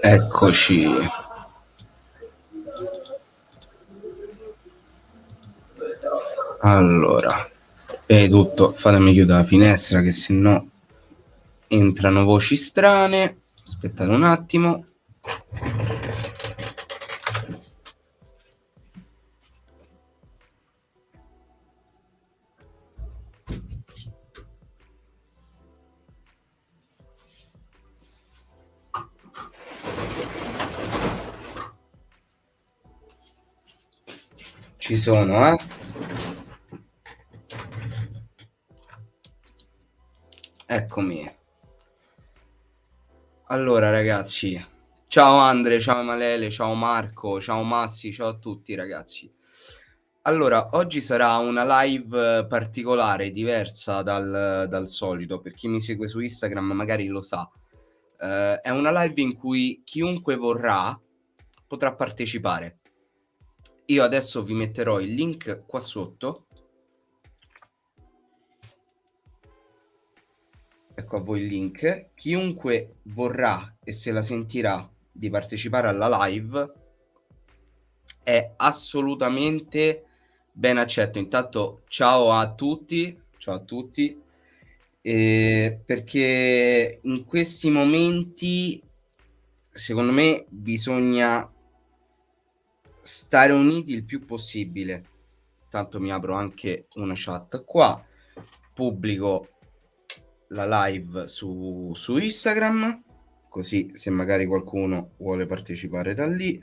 Eccoci. Allora, prima di tutto fatemi chiudere la finestra che sennò entrano voci strane. Aspettate un attimo. Ci sono, eh? Eccomi. Allora ragazzi, ciao Andre, ciao Emalele, ciao Marco, ciao Massi, ciao a tutti ragazzi. Allora, oggi sarà una live particolare, diversa dal solito. Per chi mi segue su Instagram magari lo sa. È una live in cui chiunque vorrà potrà partecipare. Io adesso vi metterò il link qua sotto. Ecco a voi il link. Chiunque vorrà e se la sentirà di partecipare alla live è assolutamente ben accetto. Intanto ciao a tutti, perché in questi momenti secondo me bisogna stare uniti il più possibile. Tanto mi apro anche una chat qua, pubblico la live su Instagram, così se magari qualcuno vuole partecipare da lì.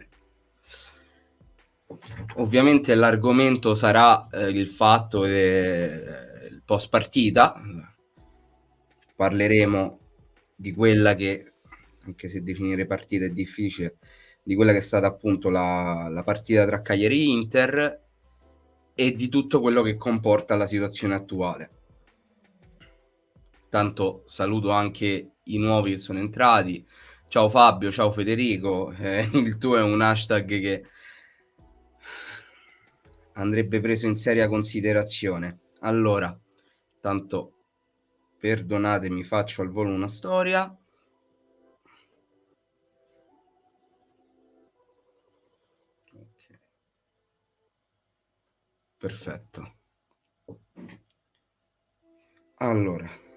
Ovviamente l'argomento sarà il fatto del post partita. Parleremo di quella che, anche se definire partita è difficile, di quella che è stata appunto la partita tra Cagliari e Inter e di tutto quello che comporta la situazione attuale. Tanto saluto anche i nuovi che sono entrati. Ciao Fabio, ciao Federico. Il tuo è un hashtag che andrebbe preso in seria considerazione. Allora, tanto perdonatemi, faccio al volo una storia. Okay. Perfetto. Allora.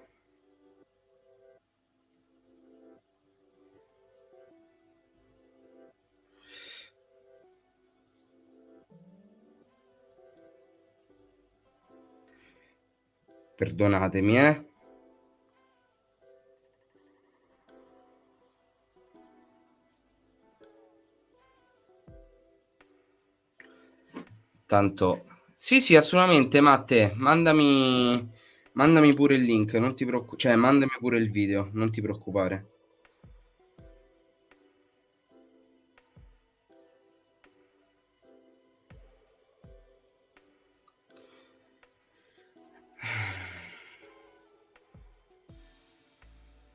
Perdonatemi, Tanto sì, assolutamente Matte, mandami pure il link, non ti cioè mandami pure il video, non ti preoccupare.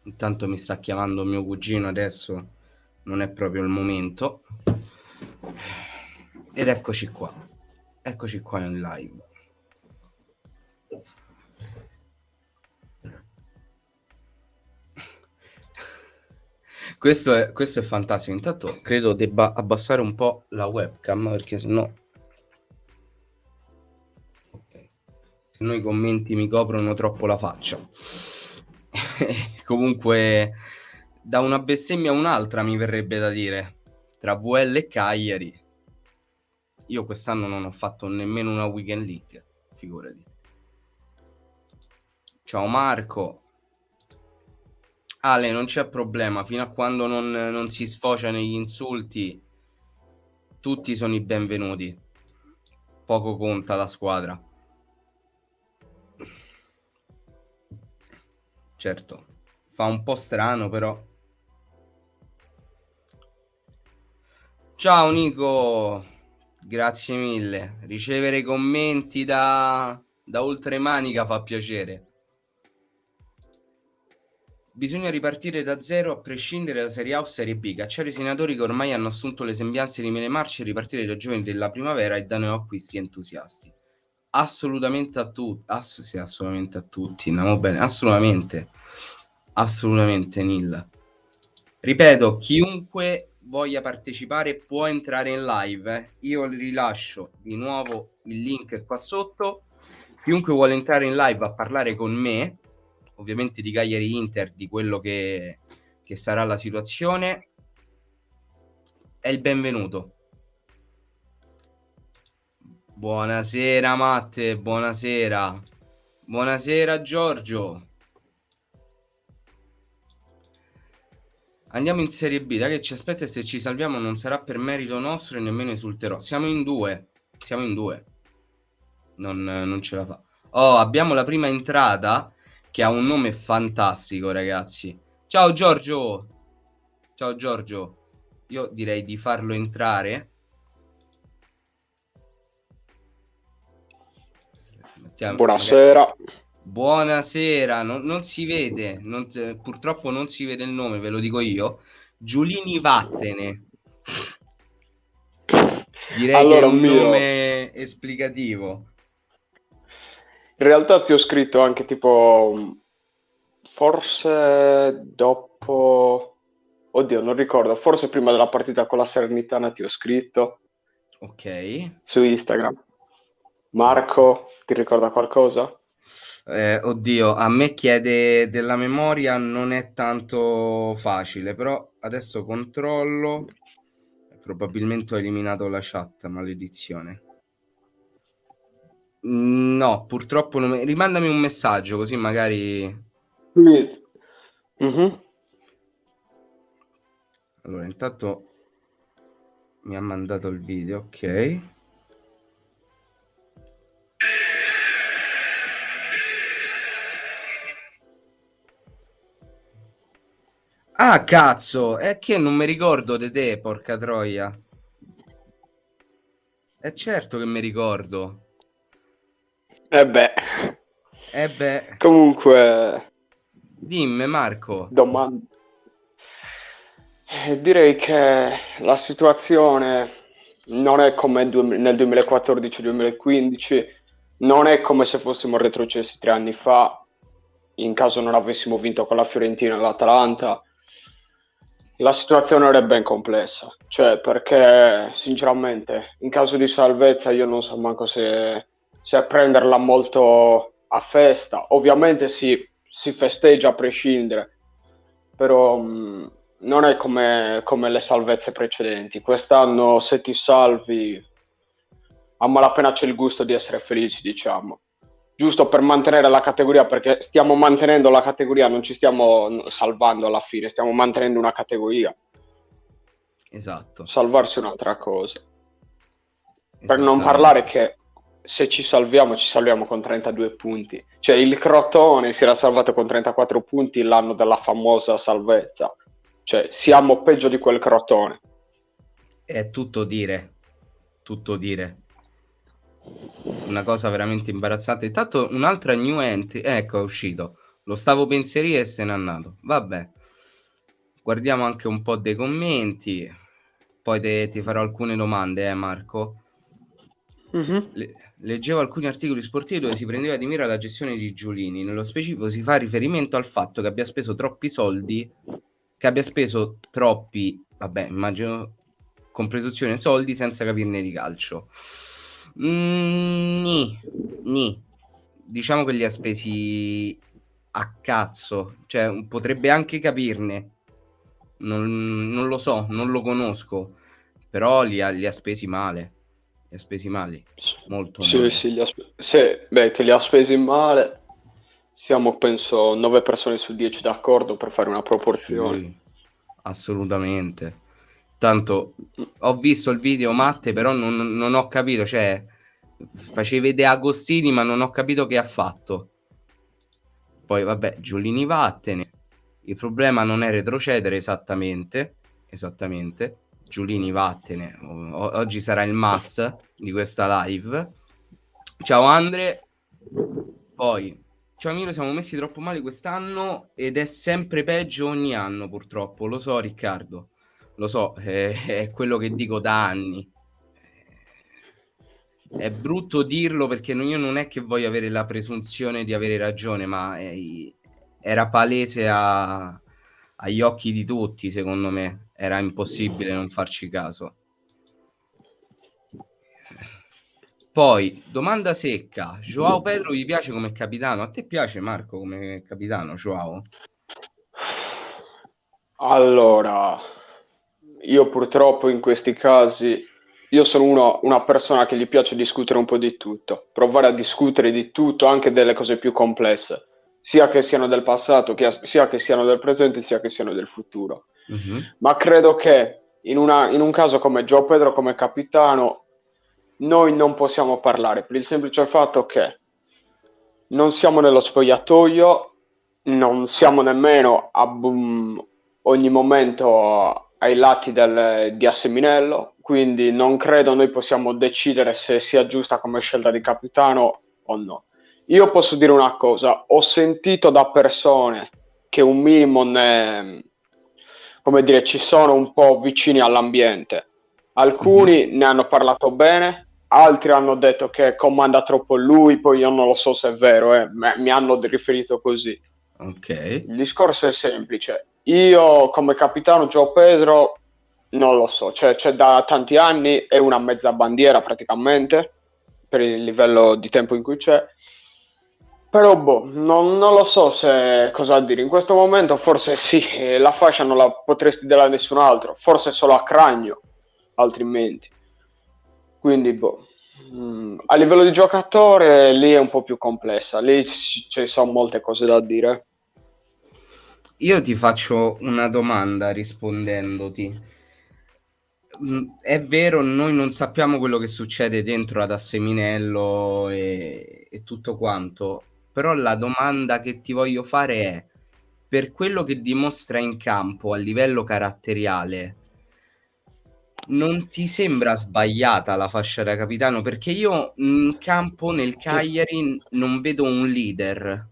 Intanto mi sta chiamando mio cugino adesso, non è proprio il momento. Ed eccoci qua in live. Questo è fantastico. Intanto credo debba abbassare un po' la webcam perché sennò sennò i commenti mi coprono troppo la faccia. Comunque da una bestemmia a un'altra mi verrebbe da dire. Tra VL e Cagliari io quest'anno non ho fatto nemmeno una weekend league, figurati. Ciao Marco. Ale, non c'è problema, fino a quando non si sfocia negli insulti tutti sono i benvenuti. Poco conta la squadra. Certo, fa un po' strano però. Ciao Nico, grazie mille. Ricevere commenti da oltremanica fa piacere. Bisogna ripartire da zero a prescindere da Serie A o Serie B. Cacciare i senatori che ormai hanno assunto le sembianze di Mele Marce e ripartire da giovani della primavera e da neoacquisti entusiasti. assolutamente a tutti, sì, assolutamente a tutti, andiamo bene, assolutamente, assolutamente Nil. Ripeto, chiunque voglia partecipare può entrare in live, io rilascio di nuovo il link qua sotto, chiunque vuole entrare in live a parlare con me, ovviamente di Cagliari Inter, di quello che sarà la situazione, è il benvenuto. Buonasera Matte, buonasera. Buonasera Giorgio. Andiamo in Serie B, dai che ci aspetta e se ci salviamo non sarà per merito nostro e nemmeno esulterò. Siamo in due. Non ce la fa. Oh, abbiamo la prima entrata che ha un nome fantastico, ragazzi. Ciao Giorgio. Ciao Giorgio. Io direi di farlo entrare. Buonasera. Magari... Buonasera, non si vede, purtroppo non si vede il nome, ve lo dico io. Giulini Vattene. Direi che è Allora, un Miro, nome esplicativo. in realtà ti ho scritto anche tipo, forse dopo, oddio, non ricordo, forse prima della partita con la Salernitana ti ho scritto Ok. su Instagram. Marco, ti ricorda qualcosa? Oddio, a me chiede della memoria, non è tanto facile, però adesso controllo. Probabilmente ho eliminato la chat, maledizione. No, purtroppo non mi... Rimandami un messaggio così magari... Sì. Mhm. Allora, intanto mi ha mandato il video, ok. Ah, cazzo, è che non mi ricordo di te, porca troia. È certo che mi ricordo. Eh beh, Eh beh, comunque, dimmi Marco. domanda. Direi che la situazione non è come nel 2014-2015, non è come se fossimo retrocessi 3 anni fa, in caso non avessimo vinto con la Fiorentina e l'Atalanta. La situazione era ben complessa, cioè perché sinceramente in caso di salvezza io non so manco se prenderla molto a festa. Ovviamente si festeggia a prescindere, però non è come le salvezze precedenti. Quest'anno se ti salvi a malapena c'è il gusto di essere felici, diciamo. Giusto per mantenere la categoria, perché stiamo mantenendo la categoria, non ci stiamo salvando alla fine, stiamo mantenendo una categoria. Esatto, Salvarsi è un'altra cosa. Per non parlare esattamente. che se ci salviamo con 32 punti. Cioè il Crotone si era salvato con 34 punti l'anno della famosa salvezza. Cioè siamo peggio di quel Crotone. È tutto dire, tutto dire. Una cosa veramente imbarazzante. Intanto un'altra new entry, ecco è uscito. Lo stavo penserì e se n'è andato. Vabbè. Guardiamo anche un po' dei commenti. Poi ti farò alcune domande, Marco. Mm-hmm. Leggevo alcuni articoli sportivi dove si prendeva di mira la gestione di Giulini. Nello specifico si fa riferimento al fatto che abbia speso troppi soldi, vabbè, immagino con presunzione soldi senza capirne di calcio. Ni. Diciamo che li ha spesi a cazzo, cioè potrebbe anche capirne. Non lo so, non lo conosco, però li ha spesi male. Li ha spesi male, molto Sì, male. sì, sì, beh, che li ha spesi male. Siamo, penso, 9 persone su 10 d'accordo per fare una proporzione. Sì, assolutamente. Tanto ho visto il video Matte, però non ho capito, cioè facevi vedere Agostini, ma non ho capito che ha fatto. Poi vabbè, Giulini vattene. Il problema non è retrocedere esattamente, Giulini vattene. Oggi sarà il must di questa live. Ciao Andre. Poi, ciao Miro, siamo messi troppo male quest'anno ed è sempre peggio ogni anno, purtroppo. Lo so, Riccardo. Lo so, è quello che dico da anni. è brutto dirlo perché io non è che voglio avere la presunzione di avere ragione, ma era palese agli occhi di tutti, secondo me. Era impossibile non farci caso. Poi, domanda secca, Joao Pedro vi piace come capitano? A te piace Marco come capitano, Joao? Allora, io purtroppo in questi casi, io sono una persona che gli piace discutere un po' di tutto, provare a discutere di tutto, anche delle cose più complesse, sia che siano del passato, sia che siano del presente, sia che siano del futuro. Mhm. Ma credo che in un caso come Joao Pedro come capitano, noi non possiamo parlare per il semplice fatto che non siamo nello spogliatoio, non siamo nemmeno ogni momento ai lati di Asseminello, quindi non credo noi possiamo decidere se sia giusta come scelta di capitano o no. Io posso dire una cosa, ho sentito da persone che un minimo come dire, ci sono un po' vicini all'ambiente. Mhm. Alcuni ne hanno parlato bene, altri hanno detto che comanda troppo lui, poi io non lo so se è vero, mi hanno riferito così. Ok. Il discorso è semplice. Io come capitano Gio Pedro non lo so, c'è da tanti anni, è una mezza bandiera praticamente, per il livello di tempo in cui c'è. Però boh, non lo so se cosa dire. In questo momento forse sì, la fascia non la potresti dare a nessun altro, forse solo a Cragno, altrimenti. Quindi boh. A livello di giocatore lì è un po' più complessa, lì ci sono molte cose da dire. Io ti faccio una domanda rispondendoti. È vero, noi non sappiamo quello che succede dentro ad Asseminello e tutto quanto, però la domanda che ti voglio fare è, per quello che dimostra in campo a livello caratteriale, non ti sembra sbagliata la fascia da capitano? Perché io in campo nel Sì. Cagliari non vedo un leader.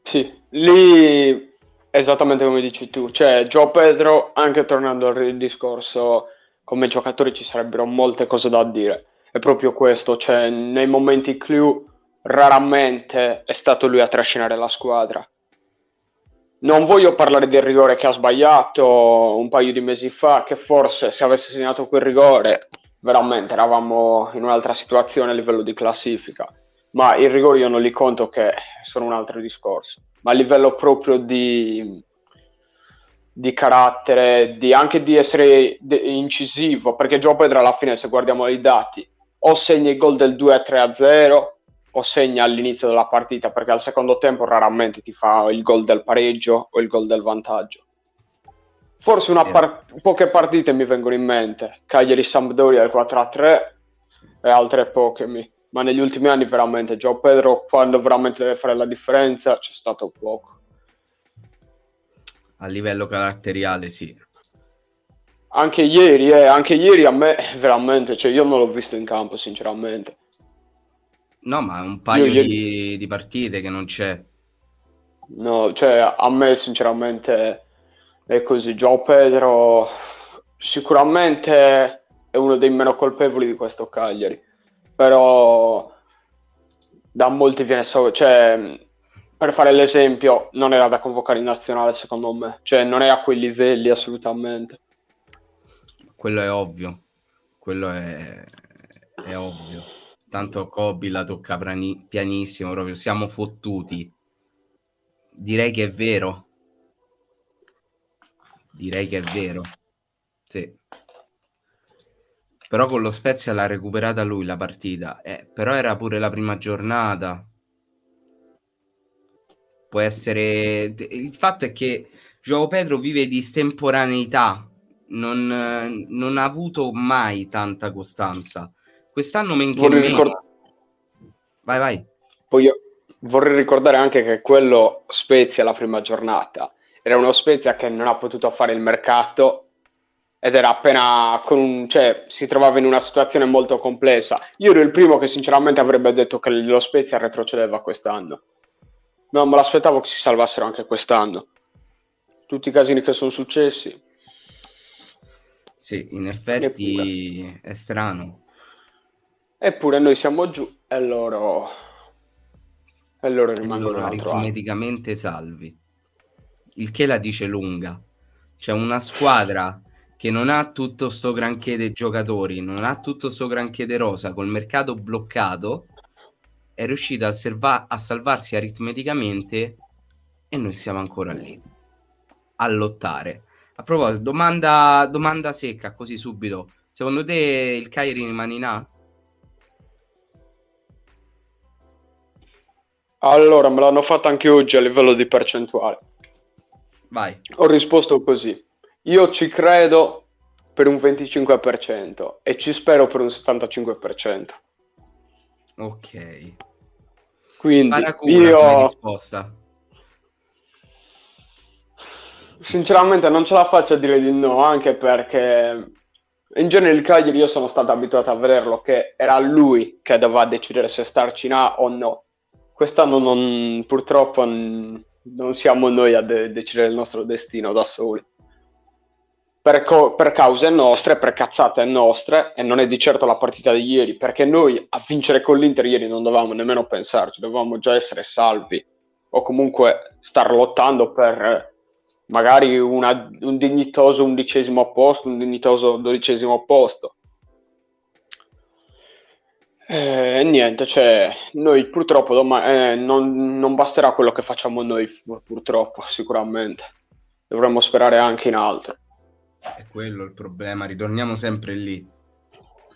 Sì, lì esattamente come dici tu, cioè Gio Pedro, anche tornando al discorso, come giocatori ci sarebbero molte cose da dire. È proprio questo, cioè nei momenti clou raramente è stato lui a trascinare la squadra. Non voglio parlare del rigore che ha sbagliato un paio di mesi fa, che forse se avesse segnato quel rigore veramente eravamo in un'altra situazione a livello di classifica, ma i rigori io non li conto che sono un altro discorso, ma a livello proprio di carattere, anche di essere incisivo, perché Gio Pedro alla fine se guardiamo i dati o segna il gol del 2-3-0 o segna all'inizio della partita, perché al secondo tempo raramente ti fa il gol del pareggio o il gol del vantaggio. Forse Vero? poche partite mi vengono in mente, Cagliari-Sampdoria il 4-3 e altre poche, ma negli ultimi anni veramente Gio Pedro quando veramente deve fare la differenza c'è stato poco. A livello caratteriale, sì. Anche ieri a me veramente, cioè io non l'ho visto in campo sinceramente. No, ma un Io paio ieri di partite che non c'è. no, cioè a me sinceramente è così. Joao Pedro sicuramente è uno dei meno colpevoli di questo Cagliari, però da molti viene cioè per fare l'esempio non era da convocare in nazionale secondo me, cioè non è a quei livelli assolutamente. Quello è ovvio. Quello è ovvio. Tanto Kobe la tocca pianissimo, proprio siamo fottuti. Direi che è vero. Direi che è vero. Sì. Però con lo Spezia l'ha recuperata lui la partita. Però era pure la prima giornata. Può essere. Il fatto è che Joao Pedro vive di estemporaneità. Non ha avuto mai tanta costanza. Quest'anno men che Vorrei meno. ricordare Vai, vai. Poi io vorrei ricordare anche che quello Spezia la prima giornata era uno Spezia che non ha potuto fare il mercato ed era appena cioè si trovava in una situazione molto complessa. Io ero il primo che sinceramente avrebbe detto che lo Spezia retrocedeva quest'anno. Non me l'aspettavo che si salvassero anche quest'anno. Tutti i casini che sono successi, Sì, in neppure. effetti è strano. Eppure noi siamo giù e loro E rimangono loro un altro anno. aritmeticamente salvi. Il che la dice lunga. C'è una squadra che non ha tutto sto granché dei giocatori, non ha tutto sto granché de rosa, col mercato bloccato, è riuscita a salvarsi aritmeticamente e noi siamo ancora lì a lottare. A proposito, domanda secca, così subito. Secondo te il Cagliari rimane in A? Allora, me l'hanno fatta anche oggi a livello di percentuale. Vai. Ho risposto così. Io ci credo per un 25% e ci spero per un 75%. Ok. Quindi Paracula come io risposta. sinceramente non ce la faccio a dire di no, anche perché in genere il Cagliari io sono stato abituato a vederlo che era lui che doveva decidere se starci in A o no. Quest'anno purtroppo non siamo noi a decidere il nostro destino da soli. Per cause nostre, per cazzate nostre, e non è di certo la partita di ieri, perché noi a vincere con l'Inter ieri non dovevamo nemmeno pensarci, dovevamo già essere salvi o comunque star lottando per magari un dignitoso 11° posto, un dignitoso 12° posto. E niente, cioè, noi purtroppo non basterà quello che facciamo noi, purtroppo, sicuramente. Dovremmo sperare anche in altro. È quello il problema, ritorniamo sempre lì.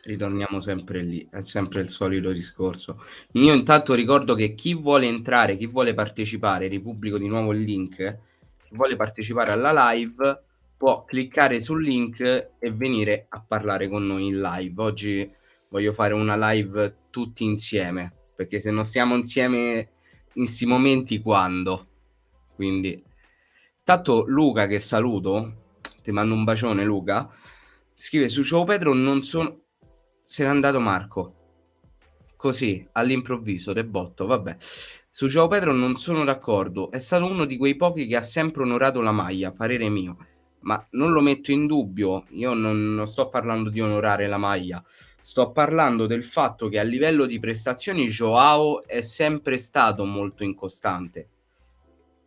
Ritorniamo sempre lì, è sempre il solito discorso. Io intanto ricordo che chi vuole entrare, chi vuole partecipare, ripubblico di nuovo il link, chi vuole partecipare alla live può cliccare sul link e venire a parlare con noi in live. Oggi voglio fare una live tutti insieme, perché se non stiamo insieme in sti momenti, quando? Quindi, tanto Luca, che saluto, ti mando un bacione Luca, scrive su Ciao Pedro non sono... Se n'è andato Marco, così, all'improvviso, de botto, vabbè. Su Ciao Pedro non sono d'accordo, è stato uno di quei pochi che ha sempre onorato la maglia, parere mio, ma non lo metto in dubbio, io non sto parlando di onorare la maglia, sto parlando del fatto che a livello di prestazioni Joao è sempre stato molto incostante.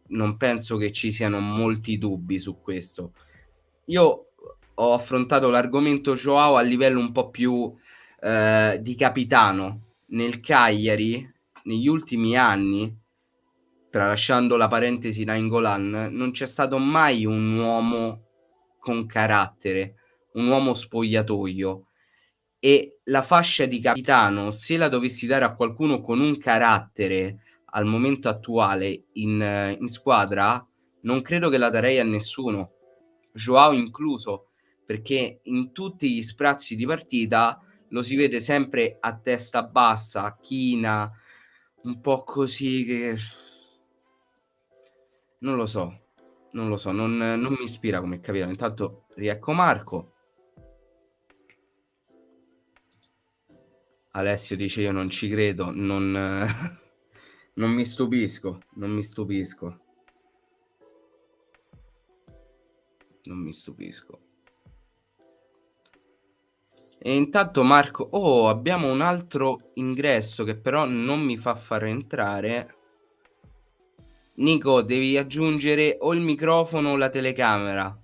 Non penso che ci siano molti dubbi su questo. Io ho affrontato l'argomento Joao a livello un po' più di capitano. Nel Cagliari, negli ultimi anni, tralasciando la parentesi Nainggolan, non c'è stato mai un uomo con carattere, un uomo spogliatoio. E la fascia di capitano, se la dovessi dare a qualcuno con un carattere al momento attuale in squadra, non credo che la darei a nessuno, Joao incluso, perché in tutti gli sprazzi di partita lo si vede sempre a testa bassa, china, un po' così che... Non lo so, non mi ispira come capitano. Intanto riecco Marco. Alessio dice io non ci credo, non mi stupisco, non mi stupisco, non mi stupisco. E intanto Marco, oh, abbiamo un altro ingresso che però non mi fa far entrare. Nico, devi aggiungere o il microfono o la telecamera,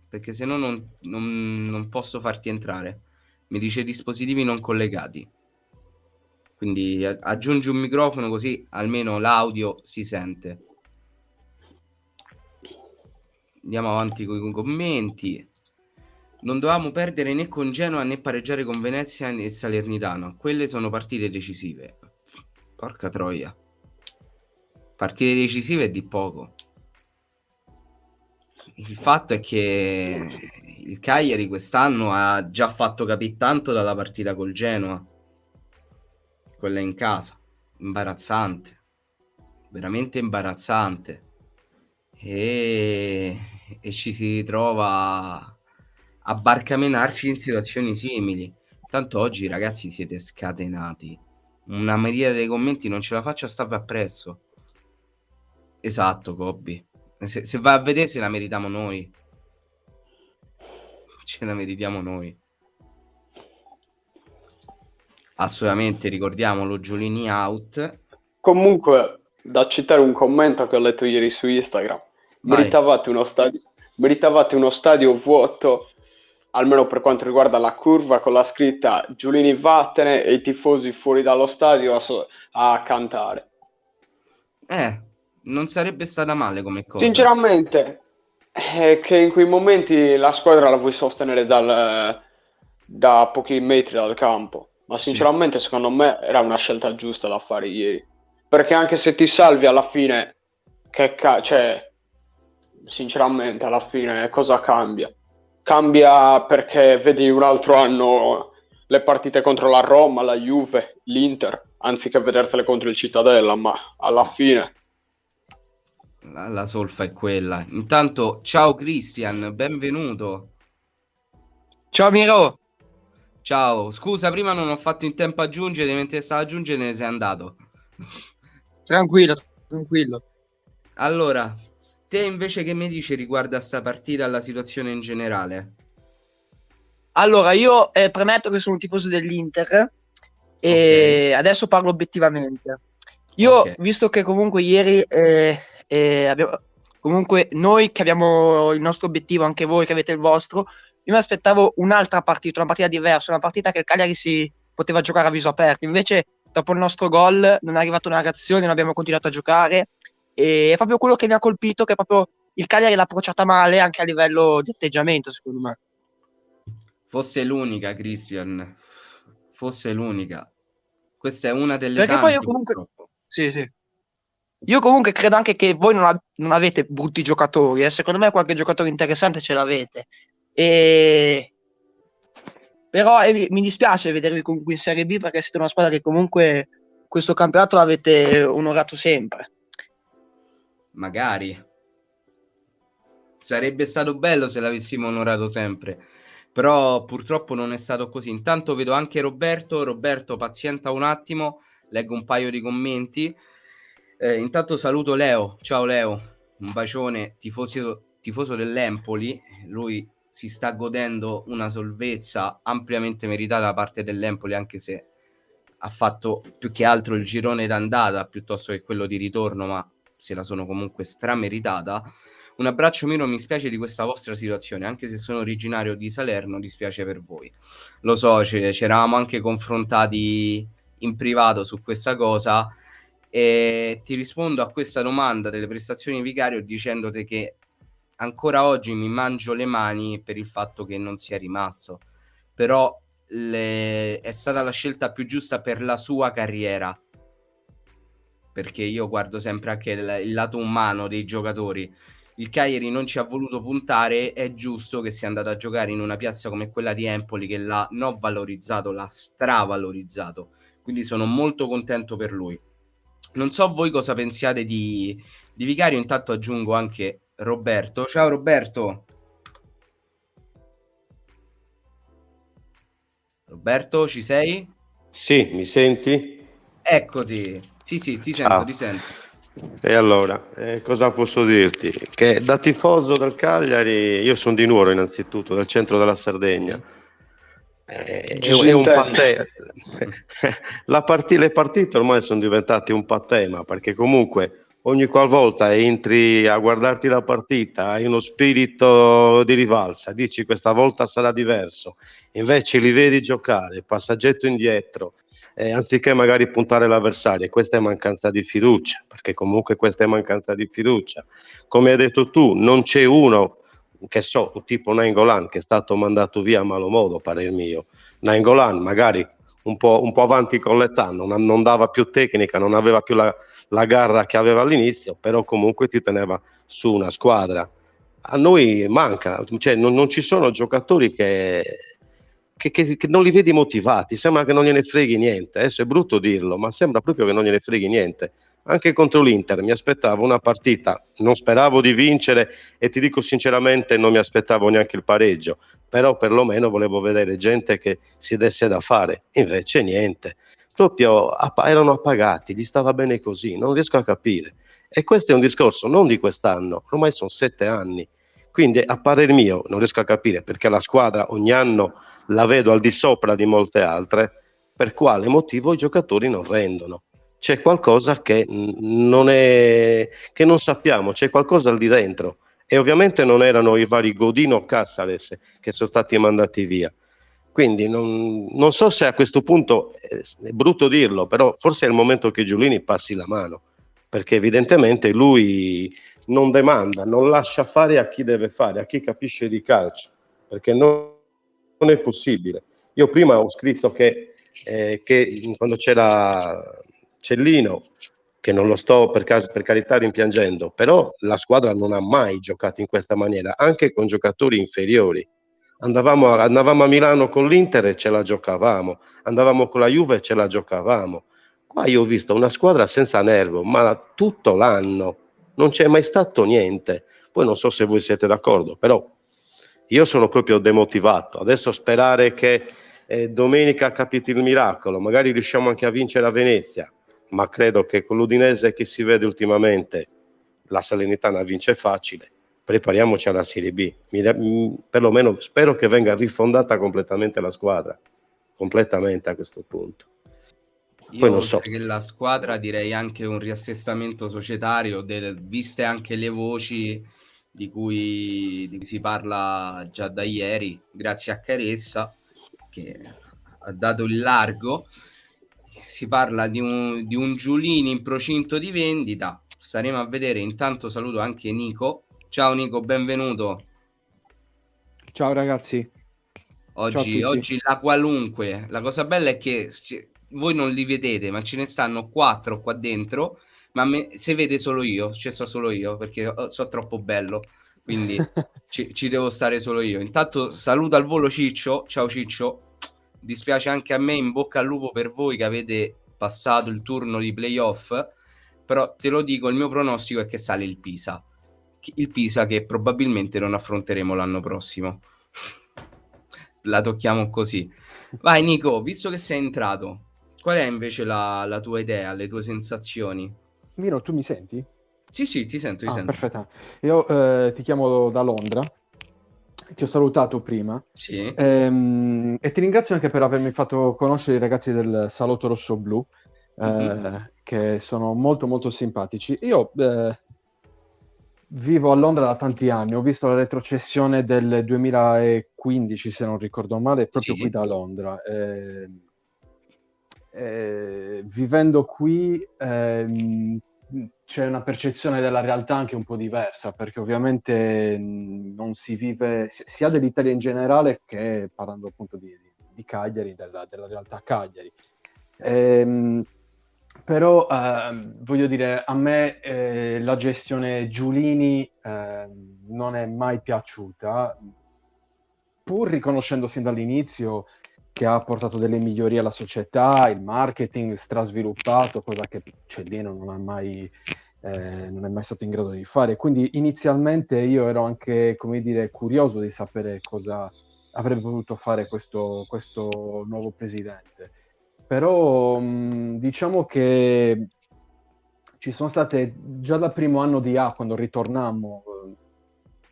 perché se no non posso farti entrare. Mi dice dispositivi non collegati. Quindi aggiungi un microfono così almeno l'audio si sente. Andiamo avanti con i commenti. Non dovevamo perdere né con Genoa né pareggiare con Venezia né Salernitana. Quelle sono partite decisive. Porca troia. Partite decisive è di poco. Il fatto è che il Cagliari quest'anno ha già fatto capire tanto dalla partita col Genoa. Quella in casa. Imbarazzante. Veramente imbarazzante. E ci si ritrova a barcamenarci in situazioni simili. Tanto oggi, ragazzi, siete scatenati. Una miriade dei commenti non ce la faccio a starvi appresso. Esatto, Cobby. Se vai a vedere, se la meritiamo noi. Ce la meritiamo noi. Assolutamente, ricordiamolo, Giulini out. Comunque, da citare un commento che ho letto ieri su Instagram, Vai. meritavate uno stadio vuoto, almeno per quanto riguarda la curva, con la scritta Giulini vattene e i tifosi fuori dallo stadio a cantare. Non sarebbe stata male come cosa. Sinceramente, è che in quei momenti la squadra la vuoi sostenere da pochi metri dal campo, ma Sì. sinceramente secondo me era una scelta giusta da fare ieri, perché anche se ti salvi alla fine, cioè, sinceramente alla fine cosa cambia? Cambia perché vedi un altro anno le partite contro la Roma, la Juve, l'Inter, anziché vedertele contro il Cittadella, ma alla fine... La solfa è quella. Intanto, ciao Christian, benvenuto. Ciao Miro, Ciao, scusa, prima non ho fatto in tempo a aggiungere, mentre stavo aggiungendo ne sei andato. tranquillo, tranquillo. Allora, te invece che mi dici riguardo a sta partita e alla situazione in generale? Allora, io premetto che sono un tifoso dell'Inter e adesso parlo obiettivamente. Io, Ok. visto che comunque ieri comunque noi che abbiamo il nostro obiettivo, anche voi che avete il vostro, io mi aspettavo un'altra partita, una partita diversa, una partita che il Cagliari si poteva giocare a viso aperto. Invece, dopo il nostro gol, non è arrivata una reazione, non abbiamo continuato a giocare. E è proprio quello che mi ha colpito, che proprio il Cagliari l'ha approcciata male anche a livello di atteggiamento, secondo me. Fosse l'unica, Christian. Fosse l'unica. Questa è una delle Perché poi io tante, comunque, purtroppo. sì, sì. Io comunque credo anche che voi non avete brutti giocatori, eh. Secondo me qualche giocatore interessante ce l'avete. E... Però mi dispiace vedervi comunque in Serie B perché siete una squadra che comunque questo campionato l'avete onorato sempre. Magari. Sarebbe stato bello se l'avessimo onorato sempre. Però purtroppo non è stato così. Intanto vedo anche Roberto. Roberto, pazienta un attimo. Leggo un paio di commenti. Intanto saluto Leo. Ciao Leo. Un bacione, tifoso dell'Empoli. Lui si sta godendo una salvezza ampiamente meritata da parte dell'Empoli, anche se ha fatto più che altro il girone d'andata piuttosto che quello di ritorno, ma se la sono comunque strameritata. Un abbraccio Miro, mi spiace di questa vostra situazione, anche se sono originario di Salerno, dispiace per voi. Lo so, ci eravamo anche confrontati in privato su questa cosa e ti rispondo a questa domanda delle prestazioni di Vicario dicendoti che ancora oggi mi mangio le mani per il fatto che non sia rimasto, però è stata la scelta più giusta per la sua carriera, perché io guardo sempre anche il lato umano dei giocatori. Il Cagliari non ci ha voluto puntare, è giusto che sia andato a giocare in una piazza come quella di Empoli che l'ha non valorizzato, l'ha stravalorizzato, quindi sono molto contento per lui. Non so voi cosa pensiate di Vicario, intanto aggiungo anche Roberto. Ciao Roberto. Roberto, ci sei? Sì, mi senti? Eccoti. Sì, ti sento, ti Ciao. sento. E allora, cosa posso dirti? Che da tifoso del Cagliari, io sono di Nuoro innanzitutto, del centro della Sardegna. È un Disintende. patè. Le partite ormai sono diventate un patema perché comunque ogni qualvolta entri a guardarti la partita hai uno spirito di rivalsa, dici questa volta sarà diverso, invece li vedi giocare, passaggetto indietro, anziché magari puntare l'avversario, e questa è mancanza di fiducia, perché comunque questa è mancanza di fiducia. Come hai detto tu, non c'è uno, che so, un tipo Nainggolan che è stato mandato via a malo modo, parer mio. Nainggolan magari un po' avanti con l'età, non dava più tecnica, non aveva più la garra che aveva all'inizio, però comunque ti teneva su una squadra. A noi manca, cioè non ci sono giocatori che non li vedi motivati, sembra che non gliene freghi niente. Adesso è brutto dirlo, ma sembra proprio che non gliene freghi niente. Anche contro l'Inter mi aspettavo una partita, non speravo di vincere e ti dico sinceramente non mi aspettavo neanche il pareggio, però perlomeno volevo vedere gente che si desse da fare, invece niente. Proprio erano appagati, gli stava bene così, non riesco a capire. E questo è un discorso non di quest'anno, ormai sono 7 anni. Quindi a parer mio non riesco a capire perché la squadra ogni anno la vedo al di sopra di molte altre, per quale motivo i giocatori non rendono. C'è qualcosa che non sappiamo, c'è qualcosa al di dentro. E ovviamente non erano i vari Godino o Cassales che sono stati mandati via. Quindi non so se a questo punto, è brutto dirlo, però forse è il momento che Giulini passi la mano, perché evidentemente lui non demanda, non lascia fare a chi deve fare, a chi capisce di calcio, perché non è possibile. Io prima ho scritto che quando c'era Cellino, che non lo sto per carità rimpiangendo, però la squadra non ha mai giocato in questa maniera, anche con giocatori inferiori. Andavamo a Milano con l'Inter e ce la giocavamo, andavamo con la Juve e ce la giocavamo. Qua io ho visto una squadra senza nervo, ma tutto l'anno non c'è mai stato niente. Poi non so se voi siete d'accordo, però io sono proprio demotivato. Adesso sperare che domenica capiti il miracolo, magari riusciamo anche a vincere a Venezia, ma credo che con l'Udinese che si vede ultimamente la Salernitana vince facile. Prepariamoci alla Serie B. Perlomeno spero che venga rifondata completamente la squadra, completamente a questo punto. Io Poi non oltre so. che la squadra direi anche un riassestamento societario, viste anche le voci di cui si parla già da ieri, grazie a Caressa che ha dato il largo. Si parla di un Giulini in procinto di vendita, staremo a vedere. Intanto saluto anche Nico. Ciao Nico, benvenuto. Ciao ragazzi. Ciao a tutti. Oggi la qualunque, la cosa bella è che voi non li vedete, ma ce ne stanno 4 qua dentro, ma se vede solo io, ci sto solo io, perché so troppo bello, quindi ci devo stare solo io. Intanto saluto al volo Ciccio, ciao Ciccio, dispiace anche a me, in bocca al lupo per voi che avete passato il turno di playoff, però te lo dico, il mio pronostico è che sale il Pisa che probabilmente non affronteremo l'anno prossimo. La tocchiamo così. Vai Nico, visto che sei entrato, qual è invece la tua idea, le tue sensazioni? Miro, tu mi senti? Sì, ti sento, ti sento. Perfetto. Io ti chiamo da Londra, ti ho salutato prima Sì. e ti ringrazio anche per avermi fatto conoscere i ragazzi del Salotto Rosso Blu, che sono molto molto simpatici. Io vivo a Londra da tanti anni, ho visto la retrocessione del 2015, se non ricordo male, proprio Sì. qui da Londra. Vivendo qui c'è una percezione della realtà anche un po' diversa, perché ovviamente non si vive sia dell'Italia in generale che parlando appunto di Cagliari, della realtà Cagliari. Però voglio dire, a me la gestione Giulini non è mai piaciuta, pur riconoscendo sin dall'inizio che ha portato delle migliorie alla società, il marketing strasviluppato, cosa che Cellino non è mai stato in grado di fare. Quindi inizialmente io ero anche, come dire, curioso di sapere cosa avrebbe potuto fare questo nuovo presidente. Però diciamo che ci sono state già dal primo anno di A, quando ritornammo,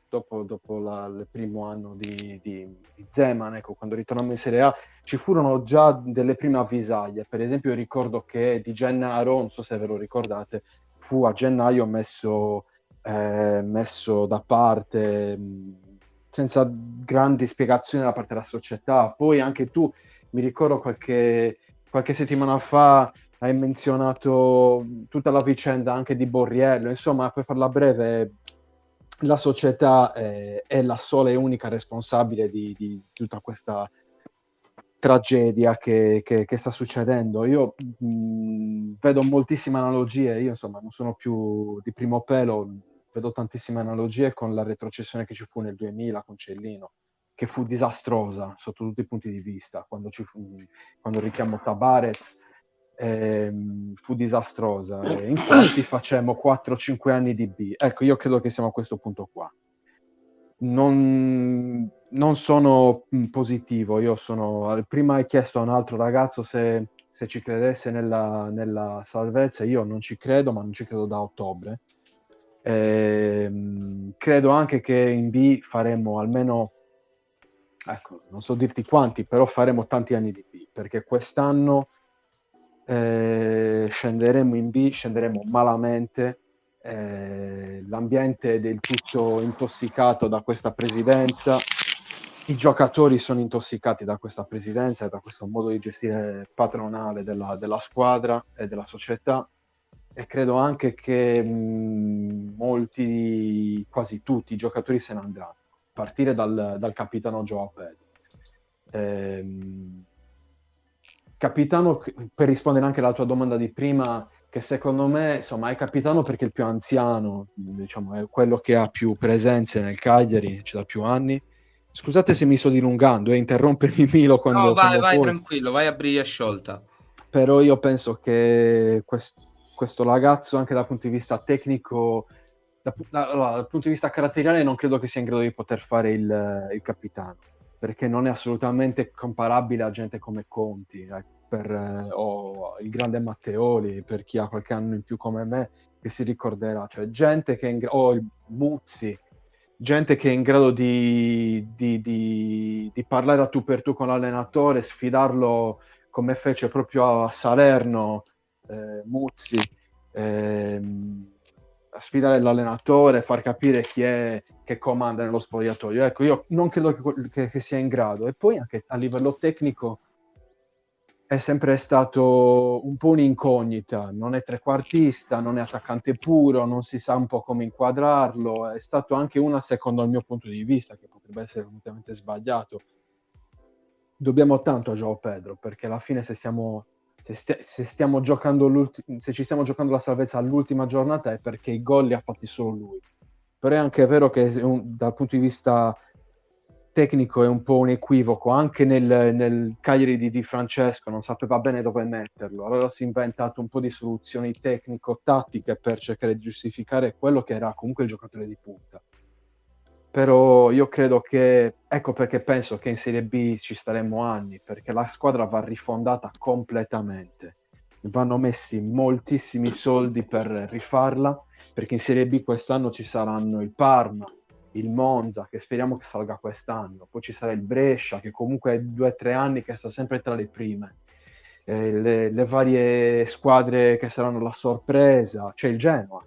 dopo il primo anno di Zeman, ecco, quando ritornammo in Serie A, ci furono già delle prime avvisaglie. Per esempio, ricordo che Di Gennaro, non so se ve lo ricordate, fu a gennaio messo da parte senza grandi spiegazioni da parte della società. Poi anche tu, mi ricordo qualche settimana fa, hai menzionato tutta la vicenda anche di Borriello. Insomma, per farla breve, la società è la sola e unica responsabile di tutta questa tragedia che sta succedendo. Io vedo moltissime analogie, io insomma non sono più di primo pelo, vedo tantissime analogie con la retrocessione che ci fu nel 2000 con Cellino, che fu disastrosa sotto tutti i punti di vista, quando richiamò Tabarez, fu disastrosa, e infatti facemmo 4-5 anni di B. Ecco, io credo che siamo a questo punto qua. Non sono positivo. Io prima hai chiesto a un altro ragazzo se ci credesse nella salvezza. Io non ci credo, ma non ci credo da ottobre. Credo anche che in B faremo almeno ecco, non so dirti quanti, però faremo tanti anni di B, perché quest'anno scenderemo in B, scenderemo malamente, l'ambiente è del tutto intossicato da questa presidenza, i giocatori sono intossicati da questa presidenza e da questo modo di gestire patronale della squadra e della società, e credo anche che molti, quasi tutti i giocatori se ne andranno, a partire dal capitano Joao Pedro. Capitano, per rispondere anche alla tua domanda di prima, che secondo me, insomma, è capitano perché è il più anziano, diciamo, è quello che ha più presenze nel Cagliari, ce l'ha più anni. Scusate se mi sto dilungando, interrompermi Milo No, quando vai vuoi, tranquillo, vai a briglia sciolta. però io penso che questo ragazzo, anche dal punto di vista tecnico, allora, dal punto di vista caratteriale, non credo che sia in grado di poter fare il capitano, perché non è assolutamente comparabile a gente come Conti, o il grande Matteoli, per chi ha qualche anno in più come me, che si ricorderà, cioè gente che è o il Muzzi, gente che è in grado di parlare a tu per tu con l'allenatore, sfidarlo come fece proprio a Salerno, Muzzi, a sfidare l'allenatore, far capire chi è che comanda nello spogliatoio. Ecco, io non credo che sia in grado. E poi anche a livello tecnico è sempre stato un po' un'incognita, non è trequartista, non è attaccante puro, non si sa un po' come inquadrarlo, è stato anche una, secondo il mio punto di vista, che potrebbe essere completamente sbagliato. Dobbiamo tanto a Joao Pedro, perché alla fine se stiamo giocando se ci stiamo giocando la salvezza all'ultima giornata è perché i gol li ha fatti solo lui. Però è anche vero che dal punto di vista tecnico è un po' un equivoco, anche nel Cagliari di Francesco non sapeva bene dove metterlo, allora si è inventato un po' di soluzioni tecnico-tattiche per cercare di giustificare quello che era comunque il giocatore di punta. Però io credo che, ecco perché penso che in Serie B ci staremo anni, perché la squadra va rifondata completamente, vanno messi moltissimi soldi per rifarla, perché in Serie B quest'anno ci saranno il Parma, il Monza, che speriamo che salga quest'anno, poi ci sarà il Brescia, che comunque è 2 o 3 anni che sta sempre tra le prime, le varie squadre che saranno la sorpresa, c'è il Genoa.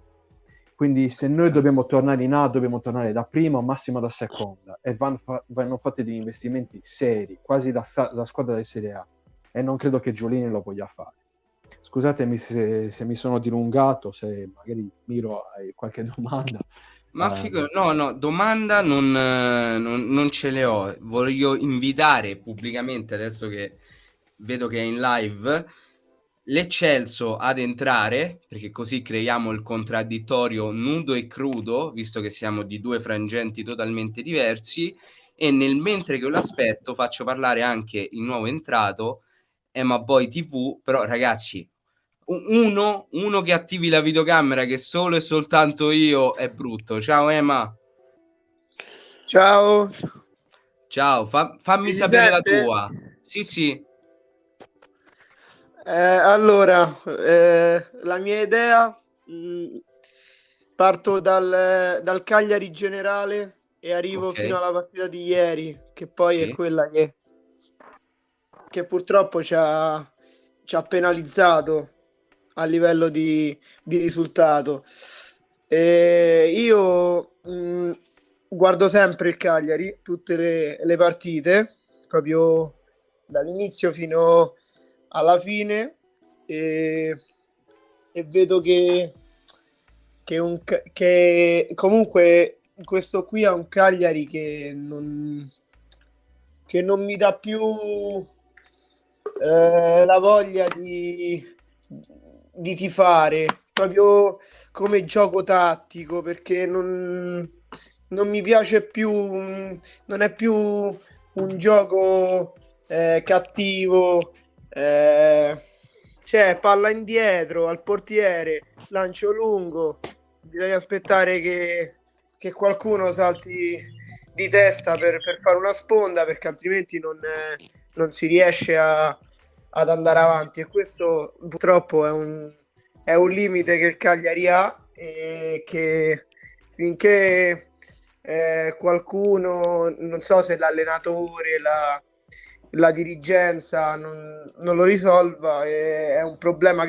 Quindi se noi dobbiamo tornare in A, dobbiamo tornare da prima o massimo da seconda, e vanno fatti degli investimenti seri, quasi da squadra di Serie A, e non credo che Giulini lo voglia fare. Scusatemi se mi sono dilungato, se magari Miro hai qualche domanda. Ma no, domanda non ce le ho. Voglio invitare pubblicamente, adesso che vedo che è in live, l'Eccelso ad entrare, perché così creiamo il contraddittorio nudo e crudo, visto che siamo di due frangenti totalmente diversi, e mentre che lo aspetto faccio parlare anche il nuovo entrato, Emma Boy TV, però ragazzi, uno che attivi la videocamera, che solo e soltanto io, è brutto. Ciao Emma. Ciao. Ciao, fammi Mi si sapere la sente? tua. Sì. Allora, la mia idea, parto dal Cagliari generale e arrivo Ok. fino alla partita di ieri, che poi Sì. è quella che purtroppo ci ha penalizzato a livello di risultato. Io guardo sempre il Cagliari, tutte le partite, proprio dall'inizio fino alla fine, e vedo che comunque questo qui è un Cagliari che non mi dà più la voglia di tifare, proprio come gioco tattico, perché non mi piace più, non è più un gioco cattivo, cioè palla indietro al portiere, lancio lungo, bisogna aspettare che qualcuno salti di testa per fare una sponda, perché altrimenti non si riesce ad andare avanti, e questo purtroppo è un limite che il Cagliari ha, e che finché qualcuno, non so se l'allenatore, la dirigenza non lo risolva, è un problema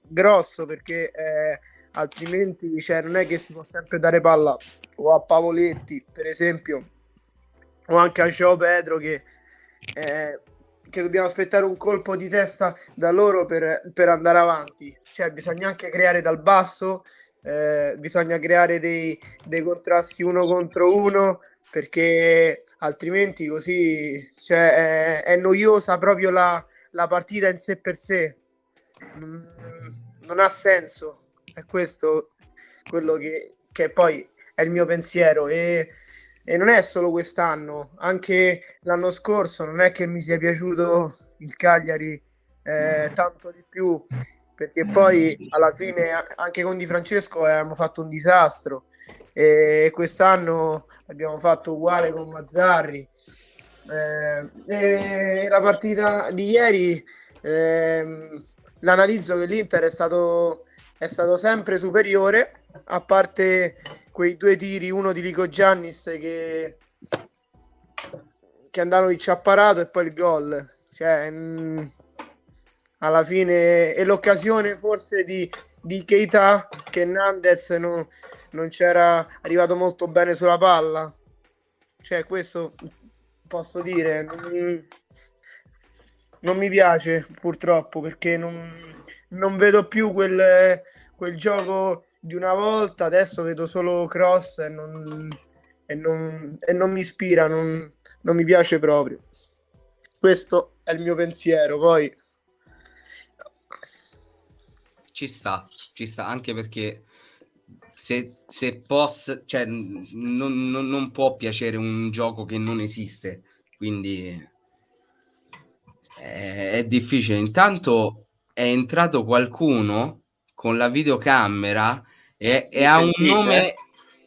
grosso, perché altrimenti, cioè, non è che si può sempre dare palla o a Pavoletti, per esempio, o anche a João Pedro, che dobbiamo aspettare un colpo di testa da loro per andare avanti. Cioè, bisogna anche creare dal basso, bisogna creare dei contrasti uno contro uno, perché altrimenti così, cioè, è noiosa proprio la partita in sé per sé. Non ha senso. È questo quello che poi è il mio pensiero, e non è solo quest'anno, anche l'anno scorso non è che mi sia piaciuto il Cagliari tanto di più, perché poi alla fine anche con Di Francesco abbiamo fatto un disastro, e quest'anno abbiamo fatto uguale con Mazzarri, e la partita di ieri, l'analizzo che l'Inter è stato sempre superiore, a parte quei 2 tiri, uno di Lico Giannis che Andanovic ha parato, e poi il gol, cioè, alla fine, e l'occasione forse di Keita, che Nandez non c'era arrivato molto bene sulla palla, cioè, questo posso dire, non mi piace purtroppo, perché non vedo più quel gioco di una volta. Adesso vedo solo cross e non mi ispira, non mi piace proprio. Questo è il mio pensiero. Poi ci sta, anche perché se posso, cioè, non può piacere un gioco che non esiste, quindi è difficile. Intanto è entrato qualcuno con la videocamera e ha un nome,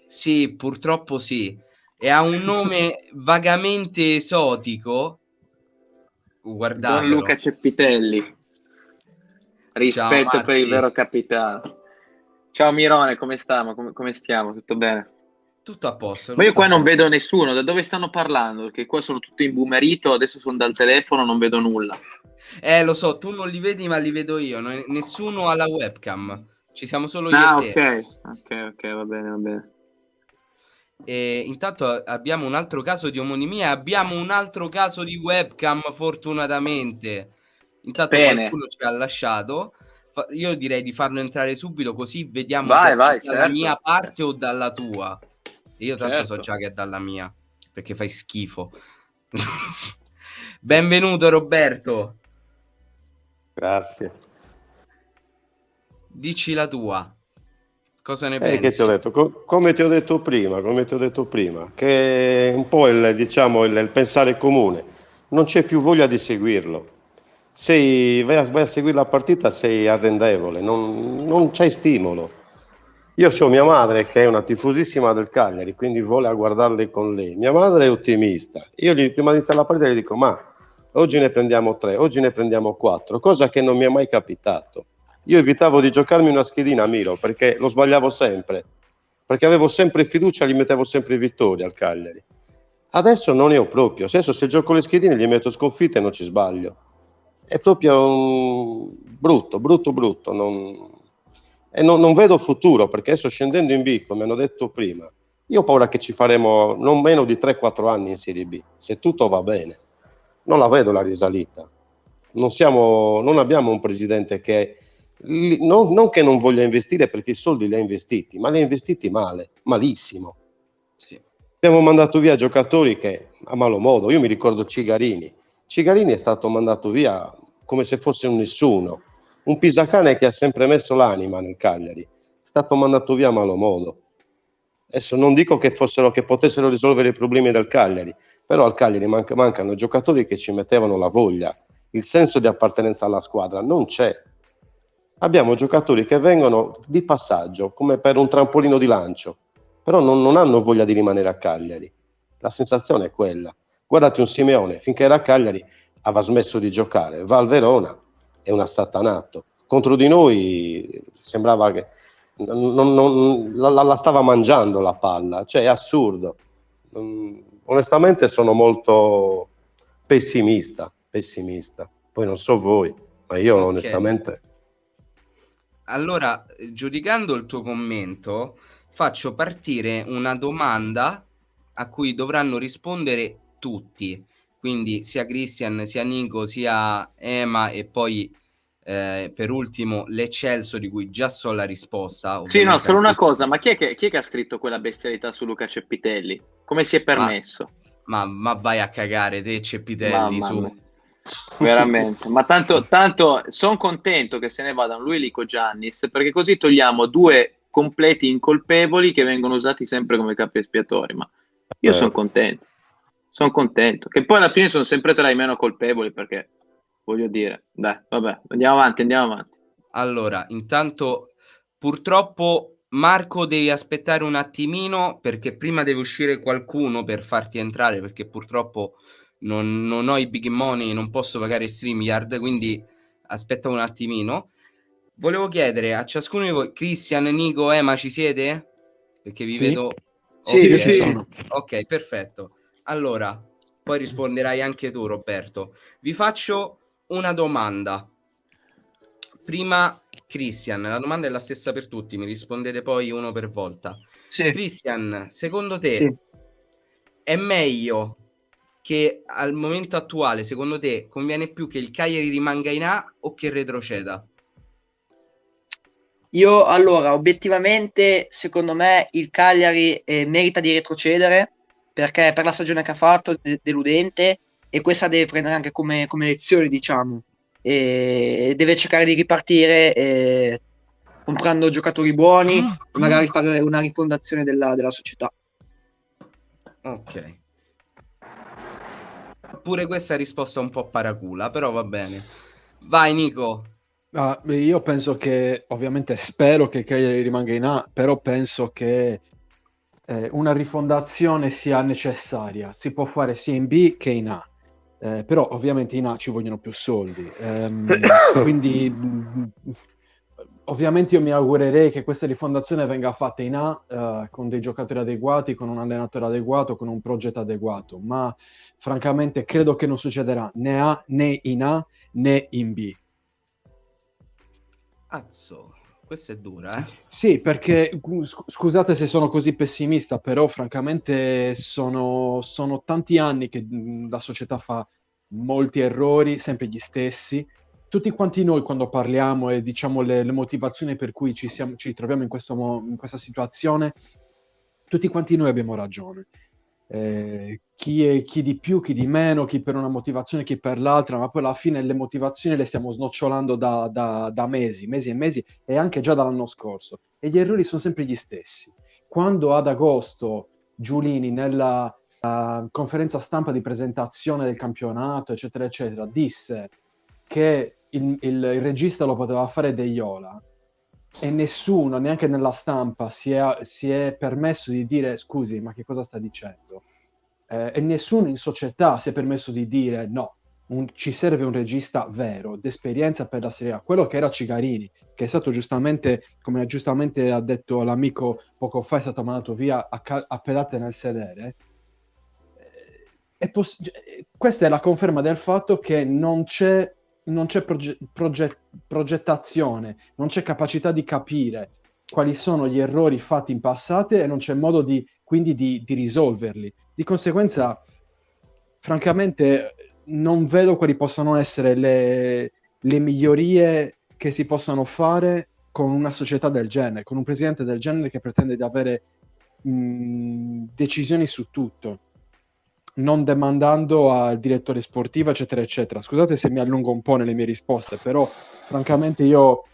sì, purtroppo sì, e ha un nome vagamente esotico. Guardatelo. Don Luca Ceppitelli, rispetto Ciao, per il Matti. vero capitano. Ciao Mirone, come stiamo? Come stiamo? Tutto bene? Tutto a posto. Ma io qua non vedo nessuno, da dove stanno parlando? Perché qua sono tutti imbumerito, adesso sono dal telefono, non vedo nulla. Lo so, tu non li vedi, ma li vedo io. Nessuno ha la webcam, ci siamo solo io e te. Ok, va bene. E intanto abbiamo un altro caso di omonimia, abbiamo un altro caso di webcam, fortunatamente. Intanto qualcuno ci ha lasciato. Io direi di farlo entrare subito, così vediamo se è dalla certo. mia parte o dalla tua. Io tanto so Certo. già che è dalla mia, perché fai schifo. Benvenuto Roberto. Grazie. Dici la tua. Cosa ne pensi? Che ti ho detto? Come ti ho detto prima, che un po' il pensare comune, non c'è più voglia di seguirlo. Vai a seguire la partita, sei arrendevole, non c'è stimolo. Io ho mia madre che è una tifosissima del Cagliari, quindi vuole guardarle con lei. Mia madre è ottimista. Io prima di iniziare la partita gli dico: ma oggi ne prendiamo 3, oggi ne prendiamo 4, cosa che non mi è mai capitato. Io evitavo di giocarmi una schedina a Milo, perché lo sbagliavo sempre, perché avevo sempre fiducia, gli mettevo sempre vittoria al Cagliari. Adesso non ne ho proprio. Adesso se gioco le schedine gli metto sconfitte e non ci sbaglio. È proprio brutto. Non vedo futuro, perché adesso scendendo in B, come hanno detto prima, io ho paura che ci faremo non meno di 3-4 anni in Serie B, se tutto va bene. Non la vedo la risalita. Non abbiamo un presidente che non che non voglia investire, perché i soldi li ha investiti, ma li ha investiti male, malissimo. Sì. Abbiamo mandato via giocatori che a malo modo. Io mi ricordo Cigarini è stato mandato via come se fosse un nessuno, un Pisacane che ha sempre messo l'anima nel Cagliari, è stato mandato via a malo modo. Adesso non dico che potessero risolvere i problemi del Cagliari, però al Cagliari mancano giocatori che ci mettevano la voglia, il senso di appartenenza alla squadra non c'è. Abbiamo giocatori che vengono di passaggio, come per un trampolino di lancio, però non hanno voglia di rimanere a Cagliari. La sensazione è quella. Guardate un Simeone, finché era a Cagliari aveva smesso di giocare, va al Verona, è un assatanato. Contro di noi sembrava che la stava mangiando la palla, cioè è assurdo. Onestamente sono molto pessimista. Poi non so voi, ma io Ok. onestamente... Allora, giudicando il tuo commento, faccio partire una domanda a cui dovranno rispondere tutti, quindi sia Christian, sia Nico, sia Ema e poi per ultimo l'Eccelso, di cui già so la risposta, Sì, no, ovviamente solo una anche cosa, ma chi è che ha scritto quella bestialità su Luca Cepitelli? Come si è permesso? ma vai a cagare te Cepitelli, Mamma su. mia. Veramente, ma tanto sono contento che se ne vadano lui e Lico Giannis, perché così togliamo due completi incolpevoli che vengono usati sempre come capri espiatori, ma io sono contento, che poi alla fine sono sempre tra i meno colpevoli, perché voglio dire, dai, vabbè, andiamo avanti. Allora, intanto purtroppo Marco devi aspettare un attimino perché prima deve uscire qualcuno per farti entrare, perché purtroppo non ho i big money, non posso pagare StreamYard, quindi aspetta un attimino. Volevo chiedere a ciascuno di voi, Christian, Nico, Ema, ci siete? Perché vi Sì. vedo... Sì, Io Ok. ci sono. Ok, perfetto. Allora, poi risponderai anche tu, Roberto. Vi faccio una domanda. Prima Christian, la domanda è la stessa per tutti, mi rispondete poi uno per volta. Sì, Christian, secondo te sì. è meglio che al momento attuale, secondo te, conviene più che il Cagliari rimanga in A o che retroceda? Io allora, obiettivamente, secondo me il Cagliari merita di retrocedere perché per la stagione che ha fatto è deludente e questa deve prendere anche come lezione, diciamo, e deve cercare di ripartire comprando giocatori buoni e magari fare una rifondazione della società. Ok. Pure questa risposta è un po' paracula, però va bene. Vai Nico. Io penso che, ovviamente, spero che il Cagliari rimanga in A, però penso che una rifondazione sia necessaria. Si può fare sia in B che in A. Però ovviamente in A ci vogliono più soldi. Quindi ovviamente io mi augurerei che questa rifondazione venga fatta in A con dei giocatori adeguati, con un allenatore adeguato, con un progetto adeguato, ma francamente credo che non succederà né in A né in B. Azzo, questa è dura, eh? Sì, perché scusate se sono così pessimista, però francamente sono tanti anni che la società fa molti errori, sempre gli stessi. Tutti quanti noi quando parliamo e diciamo le motivazioni per cui ci troviamo in questa situazione, tutti quanti noi abbiamo ragione. Chi di più, chi di meno, chi per una motivazione, chi per l'altra, ma poi alla fine le motivazioni le stiamo snocciolando da mesi e mesi e anche già dall'anno scorso. E gli errori sono sempre gli stessi. Quando ad agosto Giulini nella conferenza stampa di presentazione del campionato, eccetera, eccetera, disse che il regista lo poteva fare De Iola, e nessuno, neanche nella stampa, si è permesso di dire scusi, ma che cosa sta dicendo? E nessuno in società si è permesso di dire no, ci serve un regista vero, d'esperienza per la Serie A, quello che era Cigarini, che è stato giustamente, come giustamente ha detto l'amico poco fa, è stato mandato via a pedate nel sedere. Questa è la conferma del fatto che non c'è progettazione, non c'è capacità di capire quali sono gli errori fatti in passato e non c'è modo quindi di risolverli. Di conseguenza, francamente, non vedo quali possano essere le migliorie che si possano fare con una società del genere, con un presidente del genere che pretende di avere decisioni su tutto, non demandando al direttore sportivo, eccetera, eccetera. Scusate se mi allungo un po' nelle mie risposte, però francamente io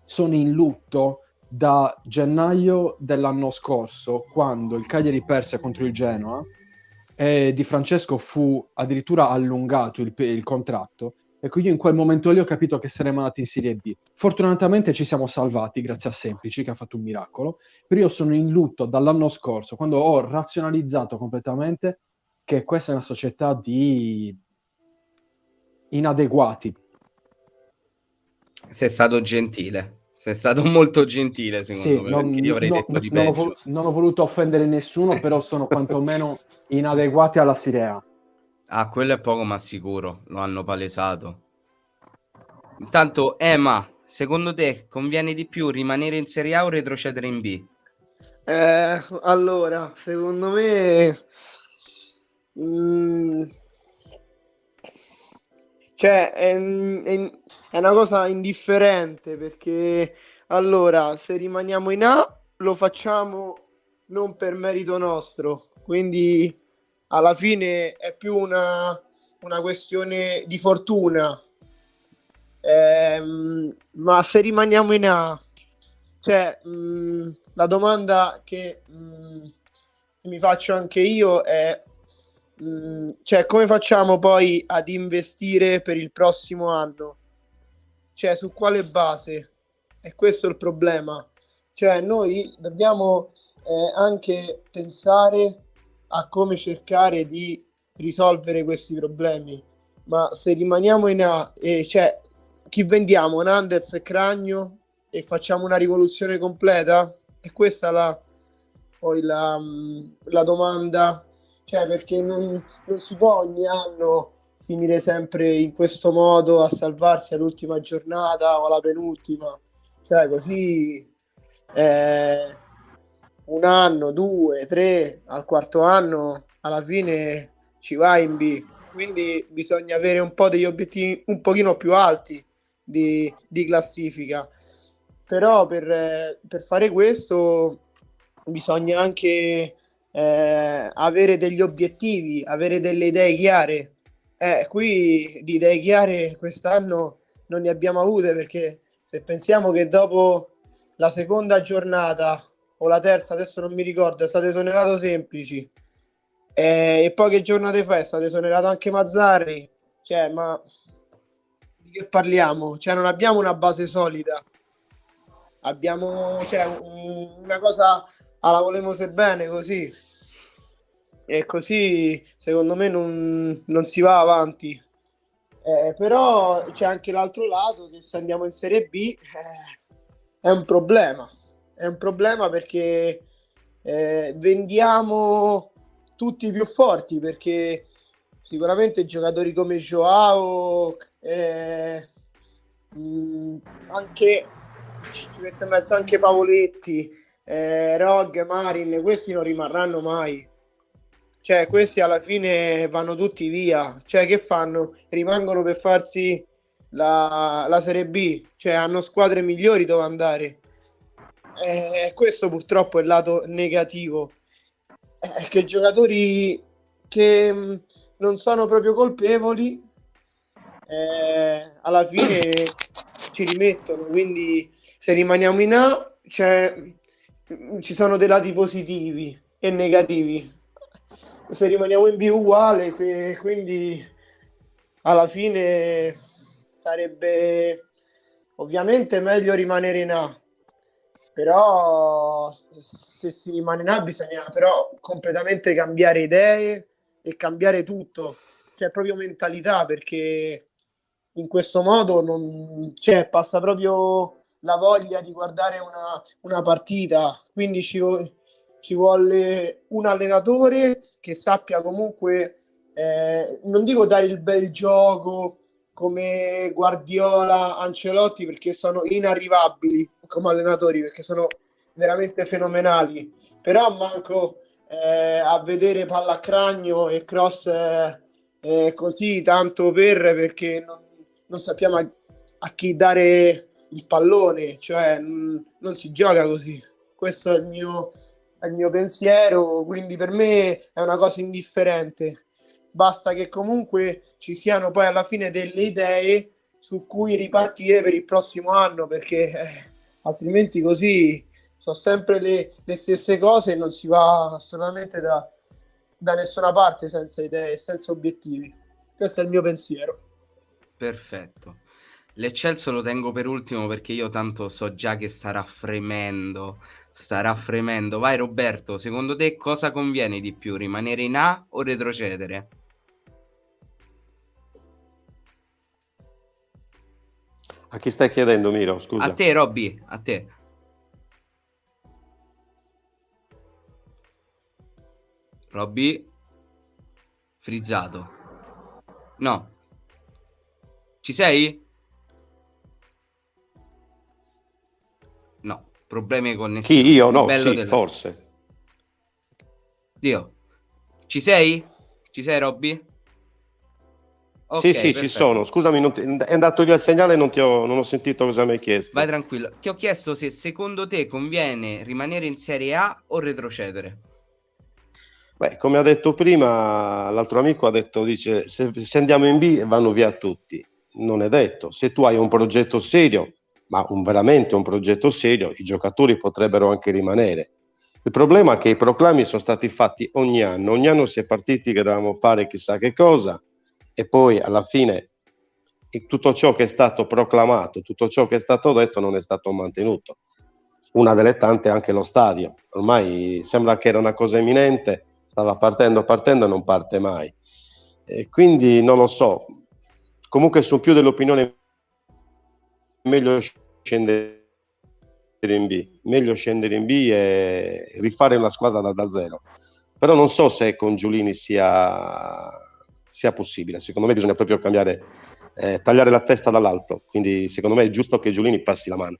sono in lutto da gennaio dell'anno scorso, quando il Cagliari perse contro il Genoa e Di Francesco fu addirittura allungato il contratto. E quindi in quel momento lì ho capito che saremmo andati in Serie B. Fortunatamente ci siamo salvati grazie a Semplici, che ha fatto un miracolo, però io sono in lutto dall'anno scorso, quando ho razionalizzato completamente che questa è una società di inadeguati. Sei stato gentile. Sei stato molto gentile, secondo Sì, me, perché io avrei detto di peggio. non ho voluto offendere nessuno, però sono quantomeno inadeguati alla Serie A. Ah, quello è poco ma sicuro, lo hanno palesato. Intanto, Ema, secondo te conviene di più rimanere in Serie A o retrocedere in B? Allora, secondo me, mm, cioè, è una cosa indifferente perché allora, se rimaniamo in A, lo facciamo non per merito nostro, quindi alla fine è più una questione di fortuna. Ma se rimaniamo in A, cioè, la domanda che mi faccio anche io è, cioè, come facciamo poi ad investire per il prossimo anno? Cioè, su quale base? E questo è il problema. Cioè, noi dobbiamo anche pensare a come cercare di risolvere questi problemi. Ma se rimaniamo in A, cioè, chi vendiamo? Nandez e Cragno e facciamo una rivoluzione completa? E questa poi la domanda, cioè perché non si può ogni anno finire sempre in questo modo a salvarsi all'ultima giornata o alla penultima, cioè così un anno, due, tre, al quarto anno alla fine ci vai in B, quindi bisogna avere un po' degli obiettivi un pochino più alti di classifica, però per fare questo bisogna anche avere degli obiettivi, avere delle idee chiare. Qui di idee chiare quest'anno non ne abbiamo avute, perché se pensiamo che dopo la seconda giornata o la terza, adesso non mi ricordo, è stato esonerato Semplici e poche giornate fa è stato esonerato anche Mazzarri, cioè, ma di che parliamo? Cioè, non abbiamo una base solida, abbiamo, cioè, una cosa alla volemo bene così, e così secondo me non si va avanti. Però c'è anche l'altro lato, che se andiamo in Serie B è un problema. È un problema perché vendiamo tutti i più forti, perché sicuramente giocatori come Joao, anche ci mette in mezzo anche Pavoletti, Rog, Marin, questi non rimarranno mai. Cioè, questi alla fine vanno tutti via. Cioè, che fanno? Rimangono per farsi la Serie B. Cioè, hanno squadre migliori dove andare. Questo purtroppo è il lato negativo. Che giocatori che non sono proprio colpevoli alla fine ci rimettono. Quindi se rimaniamo in A, ci sono dei lati positivi e negativi. Se rimaniamo in B uguale, quindi alla fine sarebbe ovviamente meglio rimanere in A, però se si rimane in A bisogna però completamente cambiare idee e cambiare tutto, cioè proprio mentalità, perché in questo modo non, cioè, passa proprio la voglia di guardare una partita, quindi ci vuole un allenatore che sappia comunque, non dico dare il bel gioco come Guardiola, Ancelotti, perché sono inarrivabili come allenatori, perché sono veramente fenomenali, però manco a vedere palla a cragno e cross così tanto perché non sappiamo a chi dare il pallone, cioè non si gioca così. Questo è il mio pensiero, quindi per me è una cosa indifferente. Basta che comunque ci siano poi alla fine delle idee su cui ripartire per il prossimo anno, perché altrimenti così sono sempre le stesse cose e non si va assolutamente da nessuna parte senza idee e senza obiettivi. Questo è il mio pensiero. Perfetto. L'Eccelso lo tengo per ultimo perché io tanto so già che starà fremendo. Vai Roberto, secondo te cosa conviene di più, rimanere in A o retrocedere? A chi stai chiedendo, Miro? A Scusa. te, Robby, a te. Robby? Frizzato. No. Ci sei? No, problemi di connessione. Chi? Io? Il No, bello sì, forse. Dio. Ci sei? Ci sei, Robby? Ok, Sì, ci perfetto. sono. Scusami, è andato via il segnale e non ho sentito cosa mi hai chiesto. Vai tranquillo. Ti ho chiesto se secondo te conviene rimanere in Serie A o retrocedere. Beh, come ha detto prima, l'altro amico ha detto, dice, se andiamo in B vanno via tutti. Non è detto. Se tu hai un progetto serio, ma veramente un progetto serio, i giocatori potrebbero anche rimanere. Il problema è che i proclami sono stati fatti ogni anno si è partiti che dovevamo fare chissà che cosa, e poi alla fine tutto ciò che è stato proclamato, tutto ciò che è stato detto non è stato mantenuto. Una delle tante è anche lo stadio. Ormai sembra che era una cosa imminente, stava partendo e non parte mai. E quindi non lo so. Comunque sono più dell'opinione meglio scendere in B. Meglio scendere in B e rifare una squadra da zero. Però non so se con Giulini sia possibile. Secondo me bisogna proprio cambiare, tagliare la testa dall'alto. Quindi secondo me è giusto che Giulini passi la mano.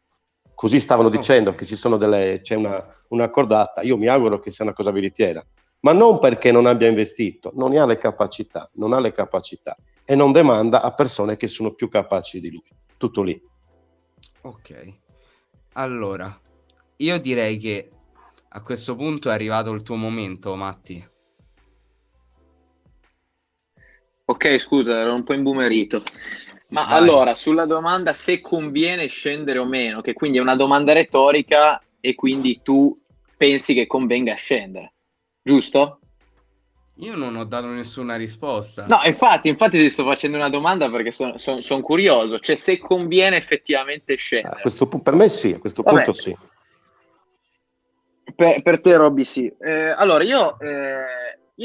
Così stavano dicendo che c'è una cordata. Io mi auguro che sia una cosa veritiera, ma non perché non abbia investito, non ha le capacità e non demanda a persone che sono più capaci di lui. Tutto lì. Ok. Allora, io direi che a questo punto è arrivato il tuo momento, Matti. Ok, scusa, ero un po' imbumerito. Ma Vai. allora, sulla domanda se conviene scendere o meno, che quindi è una domanda retorica e quindi tu pensi che convenga scendere, giusto? Io non ho dato nessuna risposta. No, infatti ti sto facendo una domanda perché sono curioso, cioè se conviene effettivamente scendere. Per me sì, a questo Vabbè. punto sì. Per te, Robby, sì. Allora, io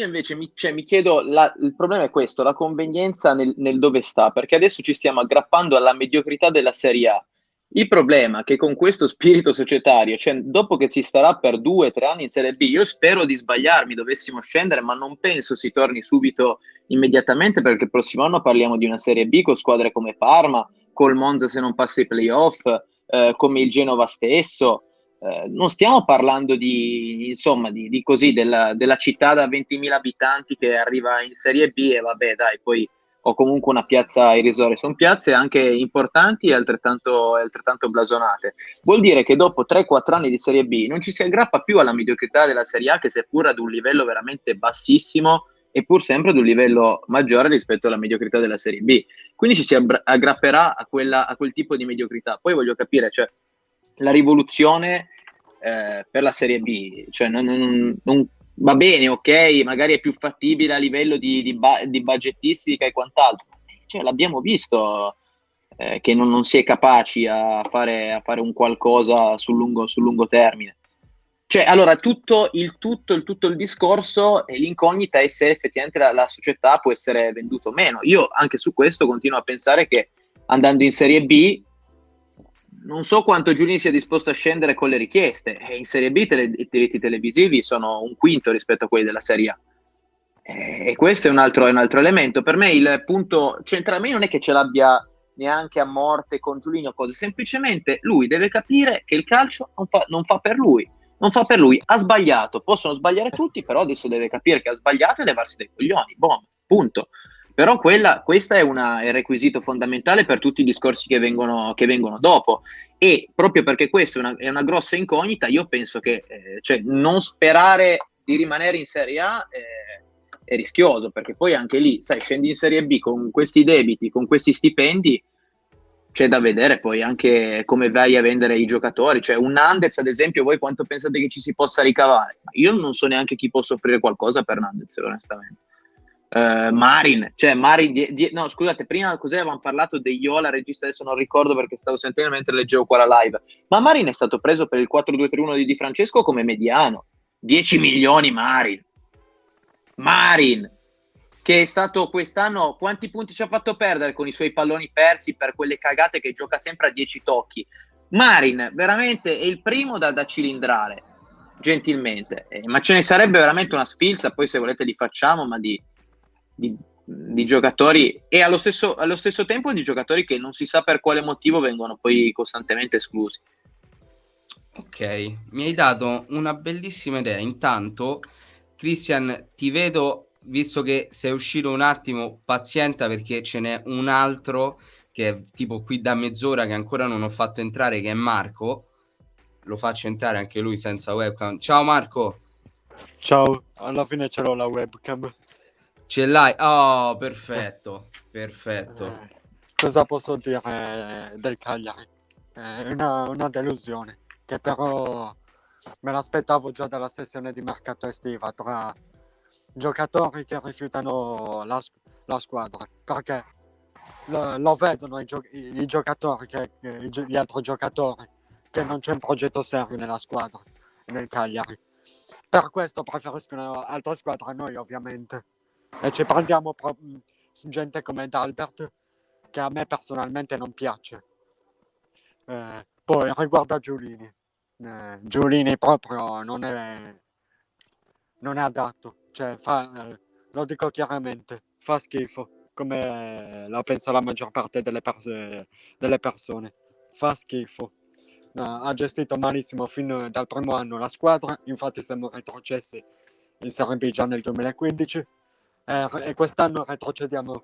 invece mi chiedo, il problema è questo, la convenienza nel dove sta, perché adesso ci stiamo aggrappando alla mediocrità della Serie A. Il problema è che con questo spirito societario, cioè dopo che si starà per 2 o 3 anni in Serie B, io spero di sbagliarmi, dovessimo scendere, ma non penso si torni subito immediatamente, perché il prossimo anno parliamo di una Serie B con squadre come Parma, col Monza se non passa i playoff, come il Genova stesso. Non stiamo parlando di così, della città da 20.000 abitanti che arriva in Serie B e vabbè, dai, poi ho comunque una piazza irrisoria. Sono piazze anche importanti e altrettanto blasonate. Vuol dire che dopo 3-4 anni di Serie B non ci si aggrappa più alla mediocrità della Serie A, che seppur ad un livello veramente bassissimo, è pur sempre ad un livello maggiore rispetto alla mediocrità della Serie B. Quindi ci si aggrapperà a quel tipo di mediocrità. Poi voglio capire, cioè, la rivoluzione per la Serie B, cioè non va bene, ok, magari è più fattibile a livello di budgetistica e quant'altro, cioè, l'abbiamo visto che non si è capaci a fare un qualcosa sul lungo termine. Cioè, allora, tutto il discorso e l'incognita è se effettivamente la società può essere venduta o meno. Io anche su questo continuo a pensare che andando in Serie B non so quanto Giulini sia disposto a scendere con le richieste. In Serie B i diritti televisivi sono un quinto rispetto a quelli della Serie A. E questo è un altro elemento. Per me il punto centrale non è che ce l'abbia neanche a morte con Giulini o cose, semplicemente lui deve capire che il calcio non fa per lui. Non fa per lui, ha sbagliato, possono sbagliare tutti, però adesso deve capire che ha sbagliato e levarsi dai coglioni. Boh, punto. Però questo è il requisito fondamentale per tutti i discorsi che vengono dopo, e proprio perché questa è una grossa incognita, io penso che cioè, non sperare di rimanere in Serie A è rischioso, perché poi anche lì, sai, scendi in Serie B con questi debiti, con questi stipendi, c'è da vedere poi anche come vai a vendere i giocatori. Cioè un Nandez, ad esempio, voi quanto pensate che ci si possa ricavare? Io non so neanche chi possa offrire qualcosa per Nandez, onestamente. Marin, no, scusate, prima cos'è avevamo parlato di Iola, regista, adesso non ricordo perché stavo sentendo mentre leggevo qua la live, ma Marin è stato preso per il 4-2-3-1 di Di Francesco come mediano, 10 milioni Marin, che è stato quest'anno, quanti punti ci ha fatto perdere con i suoi palloni persi per quelle cagate che gioca sempre a 10 tocchi. Marin veramente è il primo da cilindrare, gentilmente, ma ce ne sarebbe veramente una sfilza, poi se volete li facciamo, ma di giocatori, e allo stesso tempo di giocatori che non si sa per quale motivo vengono poi costantemente esclusi. Ok, mi hai dato una bellissima idea. Intanto, Christian, ti vedo, visto che sei uscito un attimo, pazienta perché ce n'è un altro che è tipo qui da mezz'ora che ancora non ho fatto entrare, che è Marco. Lo faccio entrare anche lui senza webcam. Ciao Marco, Ciao, alla fine ce l'ho la webcam. ce l'hai? Oh, perfetto, perfetto. Cosa posso dire del Cagliari? È una delusione, che però me l'aspettavo già dalla sessione di mercato estiva, tra giocatori che rifiutano la squadra, perché lo vedono i giocatori, gli altri giocatori, che non c'è un progetto serio nella squadra, nel Cagliari. Per questo preferiscono altre squadre a noi, ovviamente. E ci prendiamo gente come Dalbert, che a me personalmente non piace. Poi riguardo a Giulini, Giulini proprio non è adatto, cioè lo dico chiaramente, fa schifo, come la pensa la maggior parte delle persone, fa schifo. Ha gestito malissimo fin dal primo anno la squadra, infatti siamo retrocessi in Serie B già nel 2015 e quest'anno retrocediamo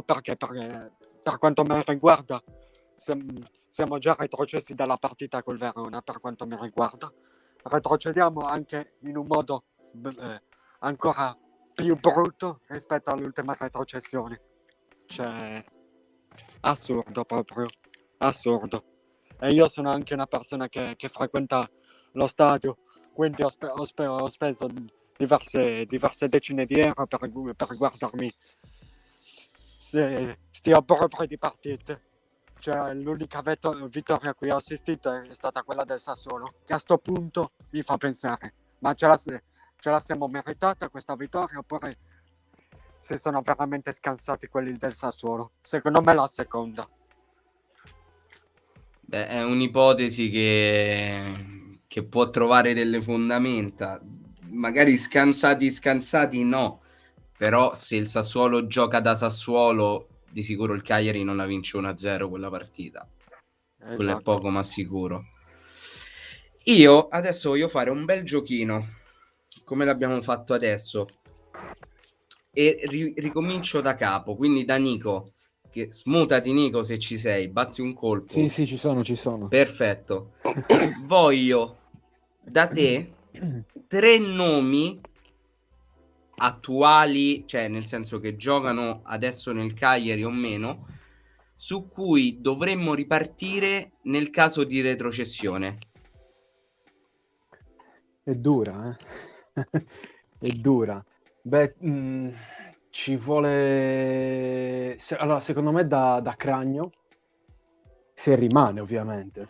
perché per quanto mi riguarda siamo già retrocessi dalla partita col Verona. Per quanto mi riguarda retrocediamo anche in un modo ancora più brutto rispetto all'ultima retrocessione, cioè assurdo, proprio assurdo. E io sono anche una persona che frequenta lo stadio, quindi ho speso diverse decine di euro per guardarmi sti orrori di partite. Cioè, l'unica vittoria a cui ho assistito è stata quella del Sassuolo, che a sto punto mi fa pensare, ma ce la siamo meritata questa vittoria, oppure se sono veramente scansati quelli del Sassuolo? Secondo me la seconda. Beh, è un'ipotesi che può trovare delle fondamenta. Magari scansati no, però se il Sassuolo gioca da Sassuolo, di sicuro il Cagliari non la vince 1-0 quella partita. Esatto. Quello è poco ma sicuro. Io adesso voglio fare un bel giochino, come l'abbiamo fatto adesso, e ricomincio da capo, quindi da Nico. Smutati Nico se ci sei, batti un colpo. Sì, ci sono. Perfetto. Voglio da te 3 nomi attuali, cioè nel senso che giocano adesso nel Cagliari o meno, su cui dovremmo ripartire nel caso di retrocessione. È dura, è dura. Beh, ci vuole... allora, secondo me da Cragno, se rimane ovviamente.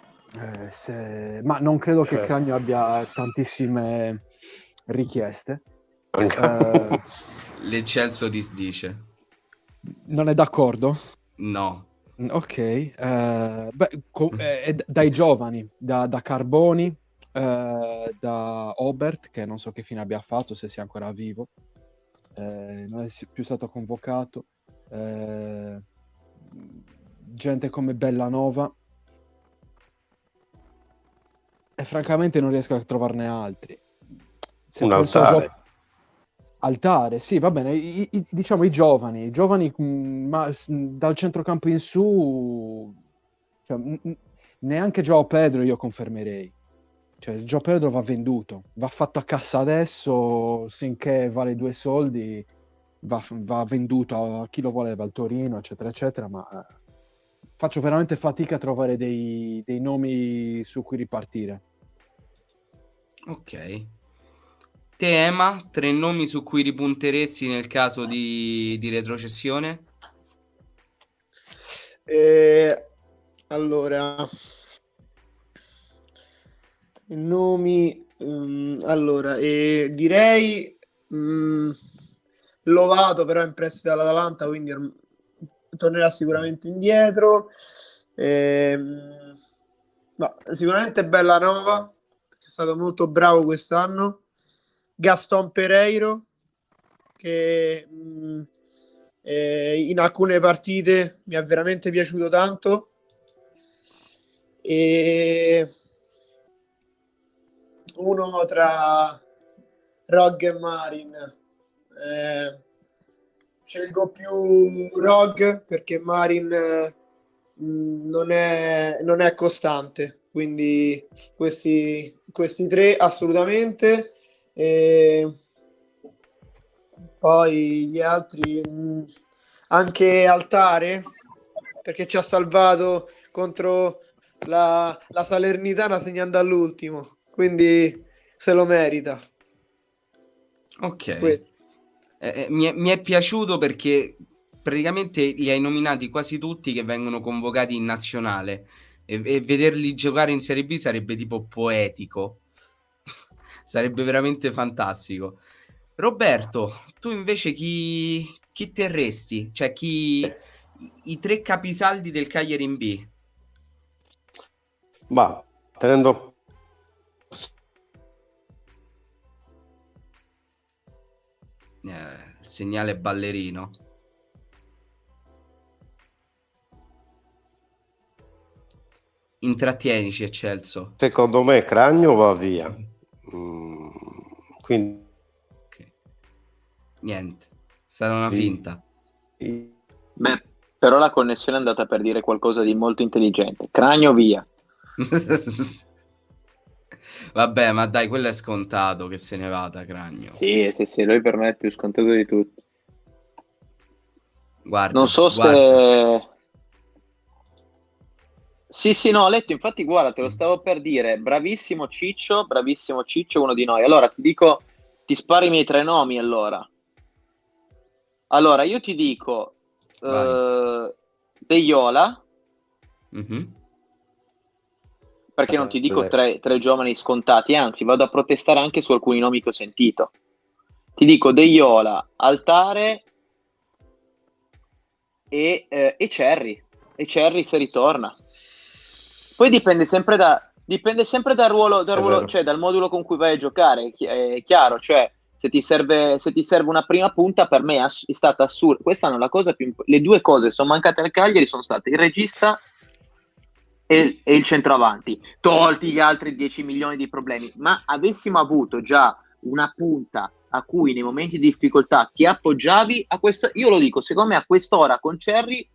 Ma non credo che Cragno abbia tantissime richieste. L'Eccelso disdice. Non è d'accordo? No. Ok. Dai giovani, da Carboni, da Obert, che non so che fine abbia fatto, se sia ancora vivo, non è più stato convocato, gente come Bellanova, e francamente non riesco a trovarne altri. Se un penso altare. Altare, sì, va bene, diciamo i giovani, ma dal centrocampo in su, cioè, neanche João Pedro io confermerei. Cioè, João Pedro va venduto, va fatto a cassa adesso, finché vale 2 soldi, va venduto a chi lo voleva, al Torino, eccetera, eccetera, ma faccio veramente fatica a trovare dei nomi su cui ripartire. Ok. Te, Ema, 3 nomi su cui ripunteresti nel caso di retrocessione? Allora, nomi, allora, direi Lovato però in prestito dall'Atalanta, quindi tornerà sicuramente indietro. Ma sicuramente Bellanova, che è stato molto bravo quest'anno. Gaston Pereiro, che in alcune partite mi è veramente piaciuto tanto. E uno tra Rog e Marin. Scelgo più Rog perché Marin non è costante, quindi questi tre assolutamente. Poi gli altri, anche Altare, perché ci ha salvato contro la Salernitana segnando all'ultimo, quindi se lo merita. Ok. Questo. Mi è piaciuto perché praticamente li hai nominati quasi tutti che vengono convocati in nazionale e vederli giocare in Serie B sarebbe tipo poetico. Sarebbe veramente fantastico. Roberto, tu invece chi terresti? Cioè i tre capisaldi del Cagliari in B? Ma tenendo Il segnale ballerino. Intrattienici, Eccelso. secondo me Cragno va via. Quindi Okay. Niente, è stata una finta. Beh, però la connessione è andata per dire qualcosa di molto intelligente. Cragno via. Vabbè, ma dai, quello è scontato che se ne vada, Cragno. Sì, lui per me è più scontato di tutti. Guarda, Non so se... Sì, no, ho letto, infatti, guarda, te lo stavo per dire. Bravissimo Ciccio, uno di noi. Allora, ti dico, ti sparo i miei tre nomi, allora. Allora, io ti dico Deiola, perché non ti dico tre giovani scontati, anzi, vado a protestare anche su alcuni nomi che ho sentito. Ti dico Deiola, Altare e Cerri. E Cerri se ritorna. Poi dipende sempre dal ruolo, cioè dal modulo con cui vai a giocare, è chiaro, cioè se ti serve una prima punta, per me è stata assurda. Quest'anno la cosa le due cose che sono mancate al Cagliari sono state il regista e il centroavanti, tolti gli altri 10 milioni di problemi, ma avessimo avuto già una punta a cui nei momenti di difficoltà ti appoggiavi, a questo, io lo dico, secondo me a quest'ora con Cerri,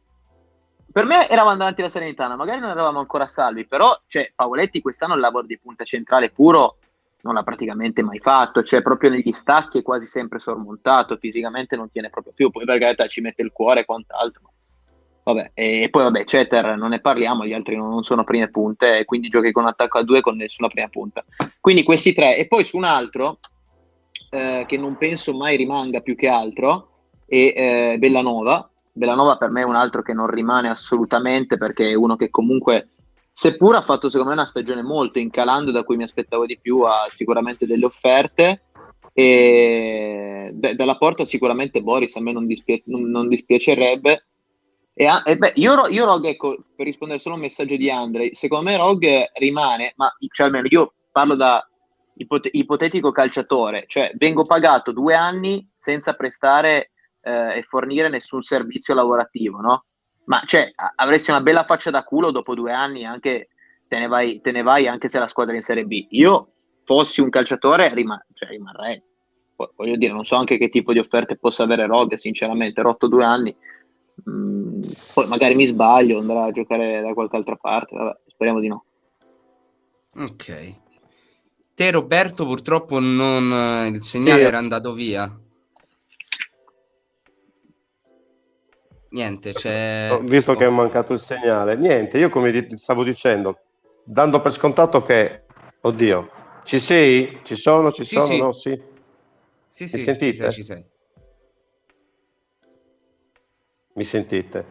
per me eravamo davanti alla Salernitana, magari non eravamo ancora salvi, però Pavoletti quest'anno il lavoro di punta centrale puro non l'ha praticamente mai fatto, cioè proprio negli stacchi è quasi sempre sormontato, fisicamente non tiene proprio più, poi per carità ci mette il cuore e quant'altro. Vabbè, e poi vabbè, Ceter non ne parliamo, gli altri non sono prime punte, quindi giochi con attacco a due con nessuna prima punta. Quindi questi tre, e poi su un altro che non penso mai rimanga più che altro è Bellanova. Bellanova per me è un altro che non rimane assolutamente, perché è uno che comunque, seppur ha fatto secondo me una stagione molto incalando, da cui mi aspettavo di più, ha sicuramente delle offerte, e dalla porta sicuramente Boris a me non dispiacerebbe. Io Rog, ecco, per rispondere solo a un messaggio di Andre, secondo me Rog rimane, ma cioè almeno io parlo da ipotetico calciatore, cioè vengo pagato 2 anni senza prestare e fornire nessun servizio lavorativo, no? Ma cioè avresti una bella faccia da culo dopo 2 anni, anche te ne vai anche se la squadra è in Serie B. Io fossi un calciatore rimarrei. Poi, voglio dire, non so anche che tipo di offerte possa avere Rog, sinceramente, rotto 2 anni. Poi magari mi sbaglio, andrà a giocare da qualche altra parte, vabbè, speriamo di no. Ok. Te Roberto purtroppo non il segnale era andato via. Niente, c'è... Visto che è mancato il segnale, niente, io come ti stavo dicendo, dando per scontato che, oddio, ci sei? Ci sono? Ci sono? Sì. No? Sì? Sì, Mi sentite? ci sei. Mi sentite?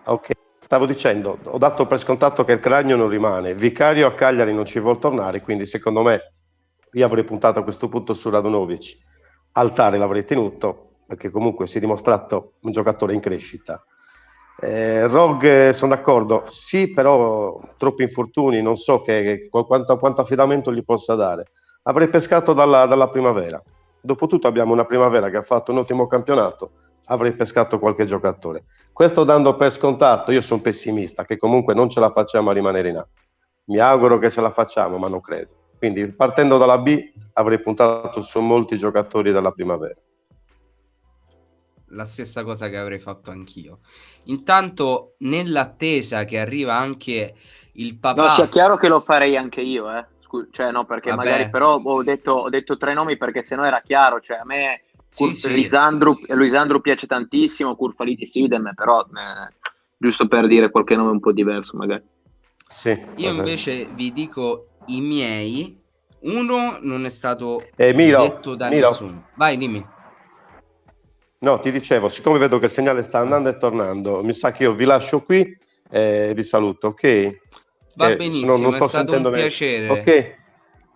Ok, stavo dicendo, ho dato per scontato che il Cragno non rimane, Vicario a Cagliari non ci vuol tornare, quindi secondo me io avrei puntato a questo punto su Radunovic, Altare l'avrei tenuto, perché comunque si è dimostrato un giocatore in crescita. Rogue, sono d'accordo, sì, però troppi infortuni, non so quanto affidamento gli possa dare. Avrei pescato dalla primavera. Dopotutto abbiamo una primavera che ha fatto un ottimo campionato, avrei pescato qualche giocatore. Questo dando per scontato, io sono pessimista, che comunque non ce la facciamo a rimanere in A. Mi auguro che ce la facciamo, ma non credo. Quindi partendo dalla B avrei puntato su molti giocatori della primavera. La stessa cosa che avrei fatto anch'io. Intanto, nell'attesa che arriva anche il papà... No, sia chiaro che lo farei anche io, cioè no, perché Vabbè. magari però ho detto 3 nomi perché sennò era chiaro, cioè a me Lisandro piace tantissimo, Curfaliti Sidem, però giusto per dire qualche nome un po' diverso magari. Sì, io invece vi dico i miei. Uno non è stato Miro, detto da nessuno. Vai, dimmi. No, ti dicevo, siccome vedo che il segnale sta andando e tornando, mi sa che io vi lascio qui e vi saluto, ok? Va benissimo, non sto è stato un piacere. Ok,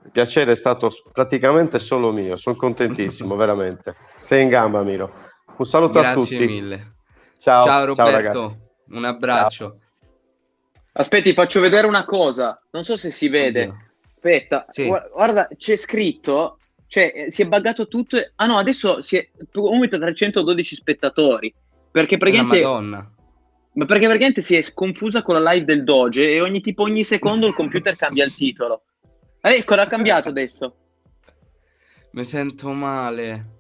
il piacere è stato praticamente solo mio, sono contentissimo, veramente. Sei in gamba, Miro. Un saluto a tutti. Grazie mille. Ciao Roberto, ragazzi. un abbraccio. Ciao. Aspetti, faccio vedere una cosa, non so se si vede. Oddio. Aspetta, Sì. guarda, c'è scritto, cioè si è buggato tutto. Ah no, adesso aumenta 312 spettatori, perché praticamente... Madonna. Ma perché praticamente si è confusa con la live del Doge e ogni secondo il computer cambia il titolo. Ecco, l'ha cambiato adesso. Mi sento male.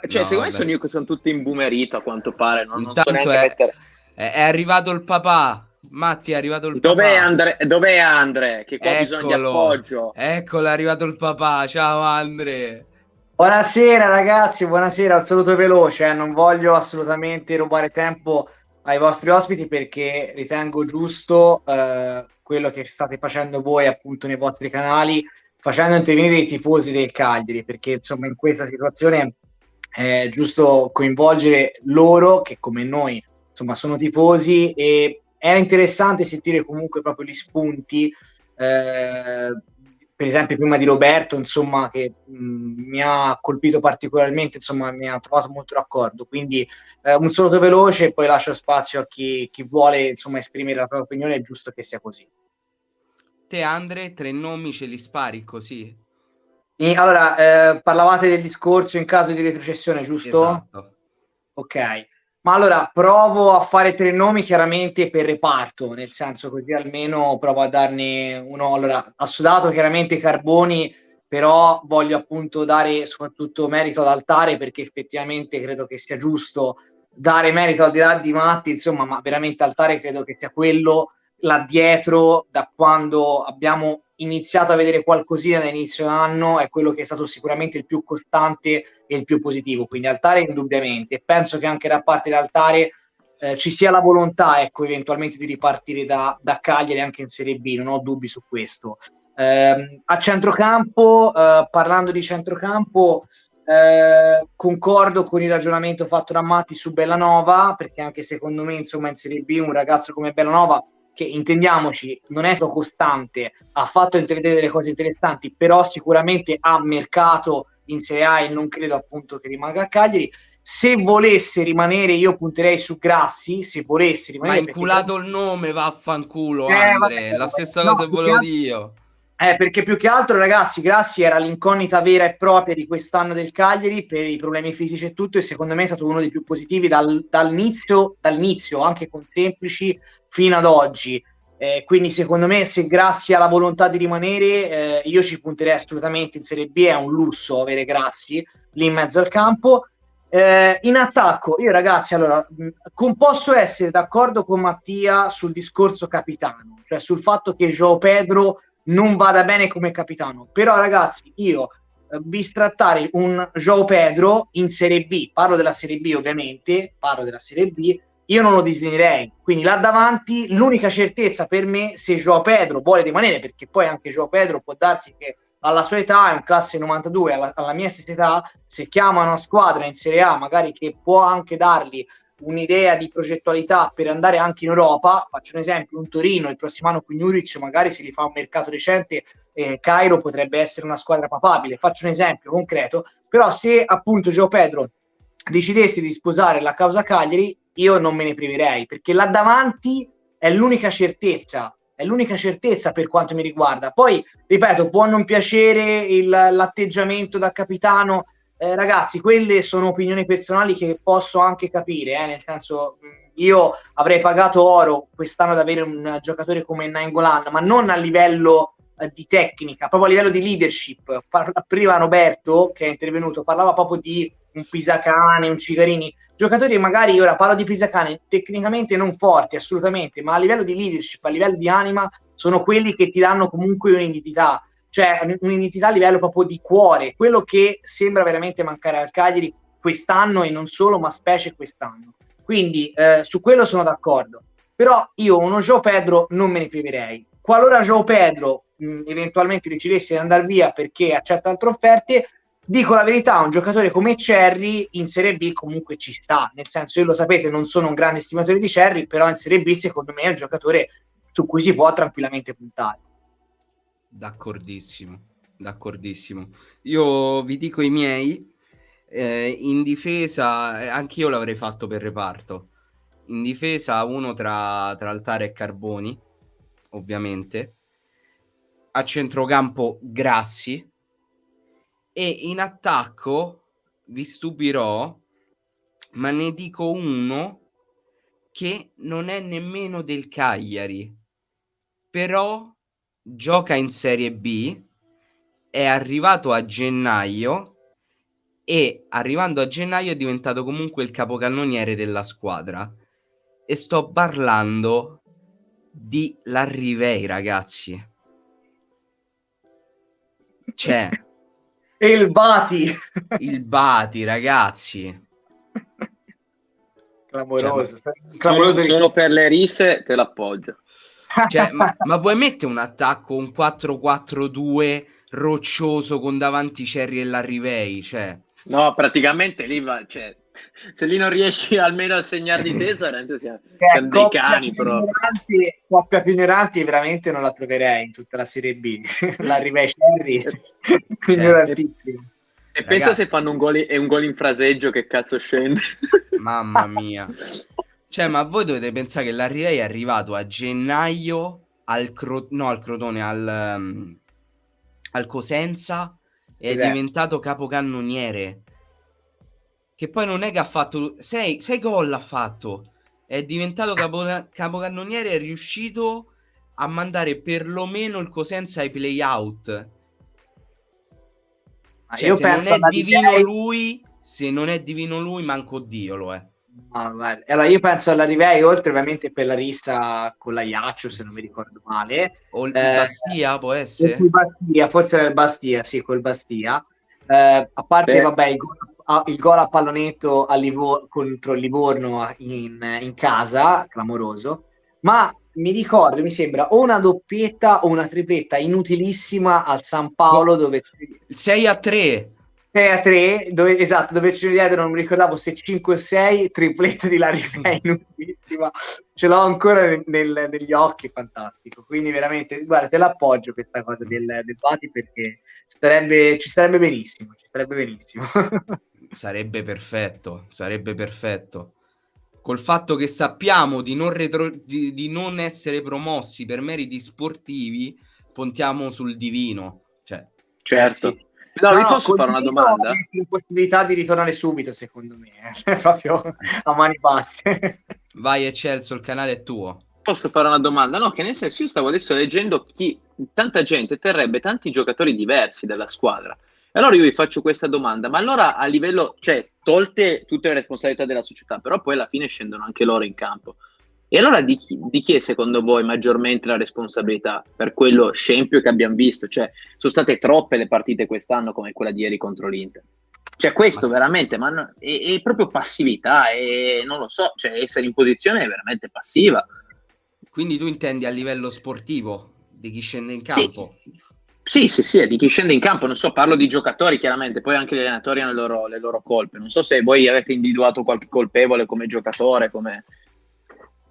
Cioè, secondo me sono io che sono tutto imbumerito, a quanto pare. Non so Intanto neanche mettere... è arrivato il papà. Matti, è arrivato il Dov'è papà. Dov'è Andre? Che qua bisogna di appoggio. Eccolo, è arrivato il papà. Ciao Andre. Buonasera ragazzi, buonasera, al saluto veloce, non voglio assolutamente rubare tempo ai vostri ospiti perché ritengo giusto quello che state facendo voi appunto nei vostri canali, facendo intervenire i tifosi del Cagliari, perché insomma in questa situazione è giusto coinvolgere loro che come noi insomma sono tifosi, e era interessante sentire comunque proprio gli spunti per esempio prima di Roberto, insomma, che mi ha colpito particolarmente, insomma, mi ha trovato molto d'accordo. Quindi un saluto veloce e poi lascio spazio a chi vuole, insomma, esprimere la propria opinione, è giusto che sia così. Te, Andre, 3 nomi ce li spari così? Allora, parlavate del discorso in caso di retrocessione, giusto? Esatto. Ok. Ma allora provo a fare 3 nomi chiaramente per reparto, nel senso così almeno provo a darne uno. Allora, assodato chiaramente Carboni, però voglio appunto dare soprattutto merito ad Altare, perché effettivamente credo che sia giusto dare merito al di là di Matti, insomma, ma veramente Altare credo che sia quello là dietro, da quando abbiamo iniziato a vedere qualcosina da inizio anno, è quello che è stato sicuramente il più costante e il più positivo, quindi Altare indubbiamente. Penso che anche da parte di Altare ci sia la volontà, ecco, eventualmente di ripartire da Cagliari anche in Serie B, non ho dubbi su questo. A centrocampo, parlando di centrocampo, concordo con il ragionamento fatto da Matti su Bellanova, perché anche secondo me, insomma, in Serie B un ragazzo come Bellanova, che intendiamoci non è stato costante, ha fatto intravedere delle cose interessanti, però sicuramente ha mercato in Serie A e non credo appunto che rimanga a Cagliari. Se volesse rimanere, io punterei su Grassi, se volesse rimanere. Ma inculato il nome, vaffanculo, Andre. Vabbè, la stessa cosa che volevo dire io. Perché più che altro, ragazzi, Grassi era l'incognita vera e propria di quest'anno del Cagliari per i problemi fisici e tutto, e secondo me è stato uno dei più positivi dall'inizio, anche con Semplici, fino ad oggi. Quindi secondo me, se Grassi ha la volontà di rimanere, io ci punterei assolutamente in Serie B. È un lusso avere Grassi lì in mezzo al campo. In attacco, io ragazzi, allora posso essere d'accordo con Mattia sul discorso capitano, cioè sul fatto che João Pedro non vada bene come capitano, però ragazzi, io bistrattare un João Pedro in Serie B, parlo della Serie B ovviamente, io non lo disegnerei. Quindi là davanti l'unica certezza per me, se João Pedro vuole rimanere, perché poi anche João Pedro può darsi che alla sua età, è un classe 92, alla mia stessa età, se chiama una squadra in Serie A magari che può anche dargli un'idea di progettualità per andare anche in Europa, faccio un esempio, un Torino il prossimo anno con Juric magari se li fa un mercato recente Cairo potrebbe essere una squadra papabile. Faccio un esempio concreto, però se appunto João Pedro decidessi di sposare la causa Cagliari, io non me ne priverei, perché là davanti è l'unica certezza per quanto mi riguarda. Poi, ripeto, può non piacere l'atteggiamento da capitano, ragazzi, quelle sono opinioni personali che posso anche capire, nel senso, io avrei pagato oro quest'anno ad avere un giocatore come Nainggolan, ma non a livello di tecnica, proprio a livello di leadership. Prima Roberto, che è intervenuto, parlava proprio di un Pisacane, un Cigarini, giocatori magari, ora parlo di Pisacane, tecnicamente non forti assolutamente, ma a livello di leadership, a livello di anima, sono quelli che ti danno comunque un'identità, cioè un'identità a livello proprio di cuore, quello che sembra veramente mancare al Cagliari quest'anno, e non solo, ma specie quest'anno. Quindi su quello sono d'accordo, però io uno João Pedro non me ne priverei. Qualora João Pedro eventualmente decidesse di andare via perché accetta altre offerte, dico la verità, un giocatore come Cerri in Serie B comunque ci sta, nel senso, io lo sapete, non sono un grande estimatore di Cerri, però in Serie B secondo me è un giocatore su cui si può tranquillamente puntare. D'accordissimo. Io vi dico i miei. In difesa, anch'io l'avrei fatto per reparto. In difesa uno tra Altare e Carboni, ovviamente. A centrocampo Grassi. E in attacco vi stupirò, ma ne dico uno che non è nemmeno del Cagliari, però gioca in Serie B, è arrivato a gennaio e arrivando a gennaio è diventato comunque il capocannoniere della squadra, e sto parlando di Larrivei, ragazzi. C'è E il Bati, ragazzi. Clamoroso. Solo per le risse te l'appoggio. Cioè, ma vuoi mettere un attacco, un 4-4-2 roccioso con davanti Cerri e Larrivei? Cioè, no, praticamente lì va, cioè, se lì non riesci almeno a segnarli te, siamo dei cani proprio. Coppia più ignoranti veramente non la troverei in tutta la Serie B. Larrivei Cerri, ignorantissimo. E pensa se fanno un gol in fraseggio, che cazzo scende. Mamma mia. Cioè, ma voi dovete pensare che Larrivei è arrivato a gennaio al Crotone, al Cosenza, e è diventato capocannoniere. Che poi non è che ha fatto 6 gol, ha fatto. È diventato capocannoniere e è riuscito a mandare perlomeno il Cosenza ai play-out. Cioè, io se non penso è divino lui, se non è divino lui, manco Dio lo è. Allora io penso all'Arrivei, oltre ovviamente per la rissa con la Iaccio, se non mi ricordo male, o il Bastia, può essere? Forse era il Bastia, sì, col Bastia, a parte vabbè il gol a pallonetto contro il Livorno in casa, clamoroso, ma mi ricordo, mi sembra o una doppietta o una tripletta inutilissima al San Paolo, dove 6-3 dove ci diedero, non mi ricordavo se 5 o 6, tripletta di Larrivei inutilissima, ce l'ho ancora negli occhi, fantastico. Quindi veramente, guarda, te l'appoggio questa cosa del Bati, perché ci starebbe benissimo. Sarebbe perfetto. Col fatto che sappiamo di non essere promossi per meriti sportivi, puntiamo sul divino. Cioè, certo. Sì. No, vi posso fare una domanda? Possibilità di ritornare subito, secondo me, proprio a mani basse. Vai Eccelso, il canale è tuo. Posso fare una domanda? No, che nel senso, io stavo adesso leggendo tanta gente terrebbe tanti giocatori diversi dalla squadra. E allora io vi faccio questa domanda, ma allora a livello, cioè, tolte tutte le responsabilità della società, però poi alla fine scendono anche loro in campo. E allora di chi è secondo voi maggiormente la responsabilità per quello scempio che abbiamo visto? Cioè, sono state troppe le partite quest'anno come quella di ieri contro l'Inter. Cioè, questo veramente è proprio passività, e non lo so, cioè essere in posizione è veramente passiva. Quindi tu intendi a livello sportivo, di chi scende in campo? Sì, è di chi scende in campo, non so, parlo di giocatori chiaramente, poi anche gli allenatori hanno le loro colpe. Non so se voi avete individuato qualche colpevole come giocatore, come...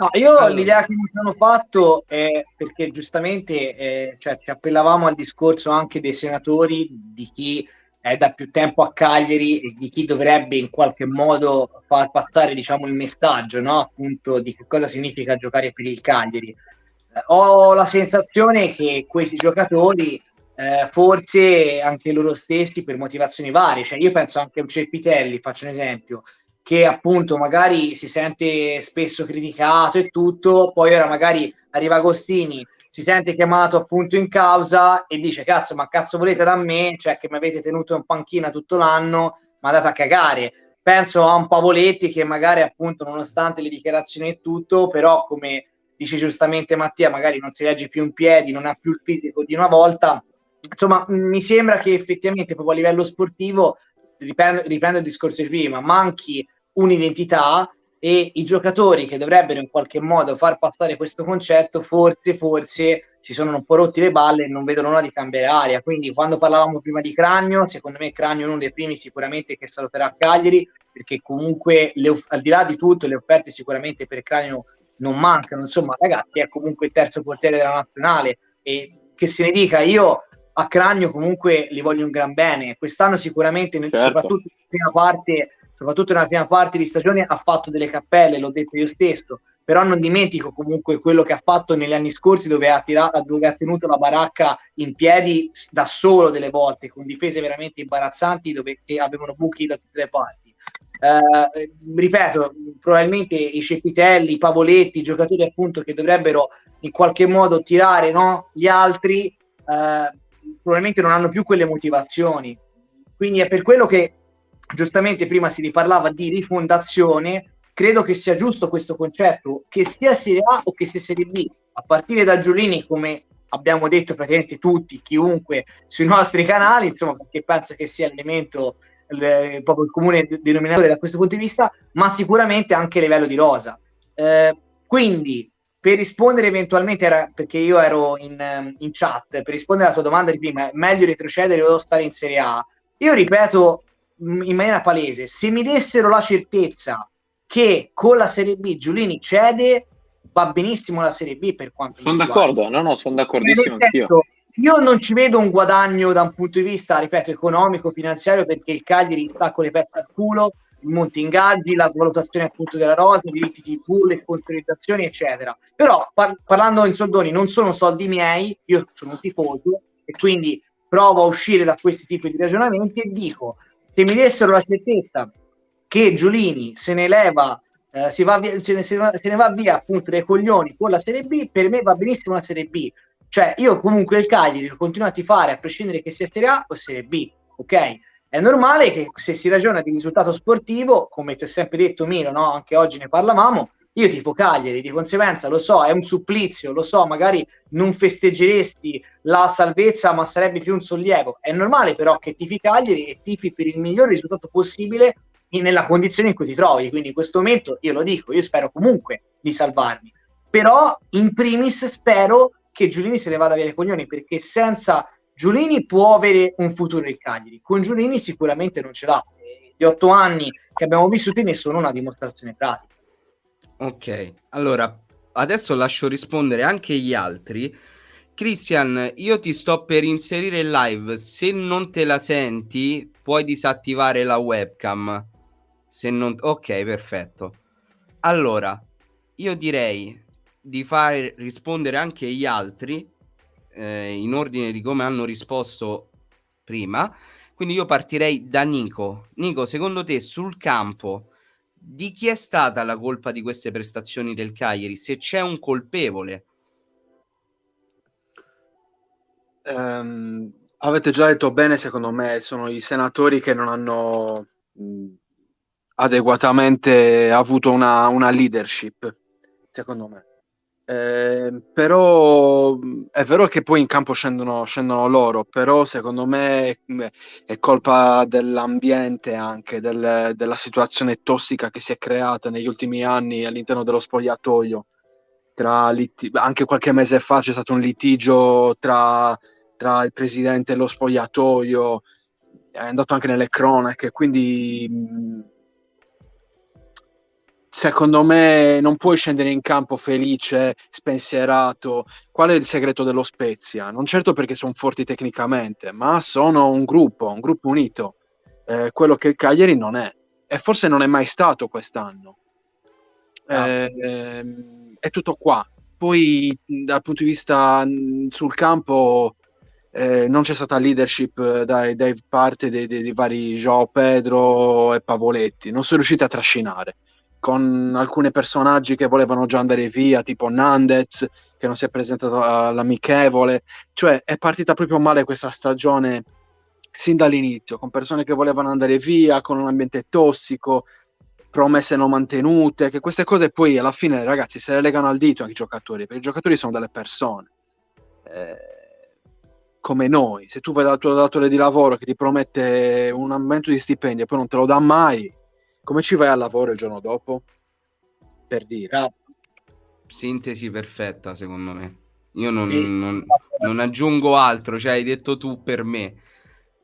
No, io Allora, l'idea che mi sono fatto è perché giustamente cioè, ci appellavamo al discorso anche dei senatori, di chi è da più tempo a Cagliari e di chi dovrebbe in qualche modo far passare, diciamo, il messaggio, no? Appunto di che cosa significa giocare per il Cagliari. Ho la sensazione che questi giocatori, forse anche loro stessi, per motivazioni varie, cioè io penso anche a un Cepitelli, faccio un esempio, che appunto magari si sente spesso criticato e tutto, poi ora magari arriva Agostini, si sente chiamato appunto in causa e dice cazzo, ma cazzo volete da me, cioè che mi avete tenuto in panchina tutto l'anno, ma andate a cagare. Penso a un Pavoletti che magari appunto nonostante le dichiarazioni e tutto, però come dice giustamente Mattia, magari non si regge più in piedi, non ha più il fisico di una volta. Insomma, mi sembra che effettivamente proprio a livello sportivo, riprendo il discorso di prima, manchi un'identità e i giocatori che dovrebbero in qualche modo far passare questo concetto forse si sono un po' rotti le balle e non vedono l'ora di cambiare aria. Quindi quando parlavamo prima di Cragno, secondo me Cragno è uno dei primi sicuramente che saluterà a Cagliari, perché comunque al di là di tutto le offerte sicuramente per Cragno non mancano. Insomma, ragazzi, è comunque il terzo portiere della nazionale e che se ne dica, io a Cragno comunque li voglio un gran bene. Quest'anno sicuramente, soprattutto nella prima parte di stagione, ha fatto delle cappelle, l'ho detto io stesso, però non dimentico comunque quello che ha fatto negli anni scorsi dove ha tenuto la baracca in piedi da solo delle volte, con difese veramente imbarazzanti che avevano buchi da tutte le parti. Ripeto, probabilmente i Cepitelli, i Pavoletti, i giocatori appunto che dovrebbero in qualche modo tirare, no, gli altri, probabilmente non hanno più quelle motivazioni. Quindi è per quello che giustamente prima si riparlava di rifondazione. Credo che sia giusto questo concetto, che sia Serie A o che sia Serie B, a partire da Giulini, come abbiamo detto praticamente tutti, chiunque sui nostri canali, insomma, perché penso che sia l'elemento proprio il comune denominatore da questo punto di vista, ma sicuramente anche a livello di rosa. Quindi, per rispondere eventualmente, perché io ero in chat, per rispondere alla tua domanda di prima, è meglio retrocedere o stare in Serie A? Io ripeto in maniera palese, se mi dessero la certezza che con la Serie B Giulini cede, va benissimo la Serie B per quanto sono mi riguarda. d'accordo, no, sono d'accordissimo anch'io. Io non ci vedo un guadagno da un punto di vista, ripeto, economico, finanziario, perché il Cagliari sta con le pezze al culo, i monti ingaggi, la svalutazione appunto della rosa, i diritti TV, le sponsorizzazioni, eccetera. Però parlando in soldoni, non sono soldi miei, io sono un tifoso e quindi provo a uscire da questi tipi di ragionamenti e dico, se mi dessero la certezza che Giulini se ne leva, se ne va via appunto dai coglioni con la Serie B, per me va benissimo la Serie B. Cioè io comunque il Cagliari lo continuo a tifare a prescindere che sia Serie A o Serie B, ok? È normale che se si ragiona di risultato sportivo, come ti ho sempre detto Milo, no? Anche oggi ne parlavamo, io tifo Cagliari, di conseguenza lo so, è un supplizio, lo so, magari non festeggeresti la salvezza, ma sarebbe più un sollievo. È normale però che tifi Cagliari e tifi per il miglior risultato possibile nella condizione in cui ti trovi. Quindi in questo momento, io lo dico, io spero comunque di salvarmi. Però in primis spero che Giulini se ne vada via dai coglioni, perché senza Giulini può avere un futuro il Cagliari, con Giulini sicuramente non ce l'ha. Gli 8 anni che abbiamo vissuti ne sono una dimostrazione pratica. Ok, allora adesso lascio rispondere anche gli altri. Christian, io ti sto per inserire il live, se non te la senti puoi disattivare la webcam. Se non... Ok, perfetto. Allora, io direi di fare rispondere anche gli altri in ordine di come hanno risposto prima. Quindi io partirei da Nico. Nico, secondo te sul campo di chi è stata la colpa di queste prestazioni del Cagliari? Se c'è un colpevole? Avete già detto bene, secondo me sono i senatori che non hanno adeguatamente avuto una leadership, secondo me. Però è vero che poi in campo scendono loro, però secondo me è colpa dell'ambiente, anche della situazione tossica che si è creata negli ultimi anni all'interno dello spogliatoio. Anche qualche mese fa c'è stato un litigio tra il presidente e lo spogliatoio, è andato anche nelle cronache, quindi secondo me non puoi scendere in campo felice, spensierato. Qual è il segreto dello Spezia? Non certo perché sono forti tecnicamente, ma sono un gruppo unito. Quello che il Cagliari non è, e forse non è mai stato quest'anno. È tutto qua. Poi dal punto di vista sul campo non c'è stata leadership dai parte dei vari João Pedro e Pavoletti, non sono riusciti a trascinare, con alcuni personaggi che volevano già andare via, tipo Nandez che non si è presentato all'amichevole. Cioè è partita proprio male questa stagione sin dall'inizio, con persone che volevano andare via, con un ambiente tossico, promesse non mantenute, che queste cose poi alla fine, ragazzi, se le legano al dito anche i giocatori, perché i giocatori sono delle persone come noi. Se tu vai dal tuo datore di lavoro che ti promette un aumento di stipendio e poi non te lo dà mai, come ci vai al lavoro il giorno dopo? Per dire. Sintesi perfetta, secondo me. Io non aggiungo altro, cioè hai detto tu per me.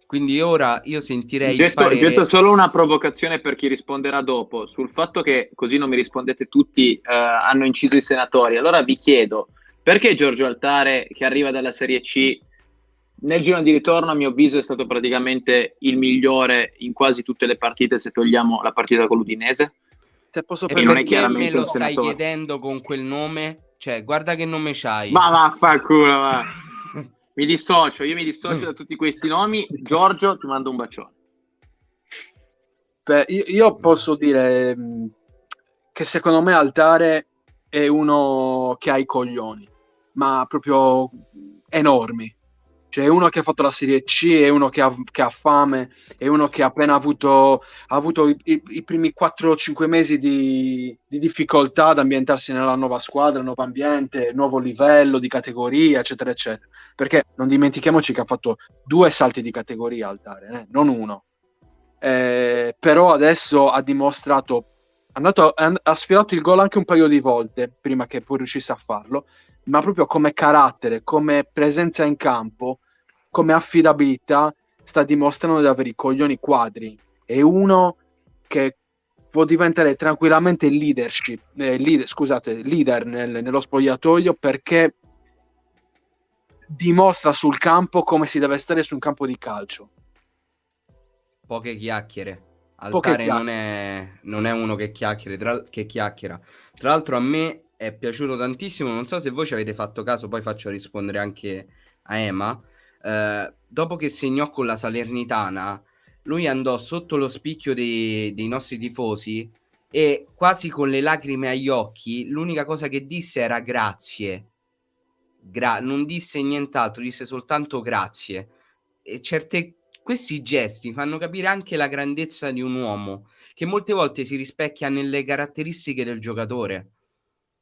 Quindi ora io sentirei il parere... Getto solo una provocazione per chi risponderà dopo, sul fatto che, così non mi rispondete tutti, hanno inciso i senatori. Allora vi chiedo, perché Giorgio Altare, che arriva dalla Serie C, nel giro di ritorno a mio avviso è stato praticamente il migliore in quasi tutte le partite, se togliamo la partita con l'Udinese? Se posso E non è perché chiaramente me lo un stai senatore. chiedendo con quel nome? Cioè, guarda che nome c'hai. Ma vaffanculo, va. Io mi dissocio da tutti questi nomi. Giorgio, ti mando un bacione. Beh, io posso dire che secondo me Altare è uno che ha i coglioni, ma proprio enormi. Cioè è uno che ha fatto la Serie C, è uno che ha fame, è uno che ha appena avuto i primi 4-5 mesi di difficoltà ad ambientarsi nella nuova squadra, nuovo ambiente, nuovo livello di categoria, eccetera, eccetera. Perché non dimentichiamoci che ha fatto 2 salti di categoria Altare, non uno. Però adesso ha dimostrato, ha sfiorato il gol anche un paio di volte prima che poi riuscisse a farlo, ma proprio come carattere, come presenza in campo, come affidabilità sta dimostrando di avere i coglioni quadri. È uno che può diventare tranquillamente leader nello spogliatoio, perché dimostra sul campo come si deve stare su un campo di calcio. Poche chiacchiere. Altare non è uno che chiacchiera. Tra l'altro a me è piaciuto tantissimo, non so se voi ci avete fatto caso, poi faccio rispondere anche a Ema. Dopo che segnò con la Salernitana, lui andò sotto lo spicchio dei nostri tifosi e quasi con le lacrime agli occhi l'unica cosa che disse era grazie. Non disse nient'altro, disse soltanto grazie. E questi gesti fanno capire anche la grandezza di un uomo che molte volte si rispecchia nelle caratteristiche del giocatore.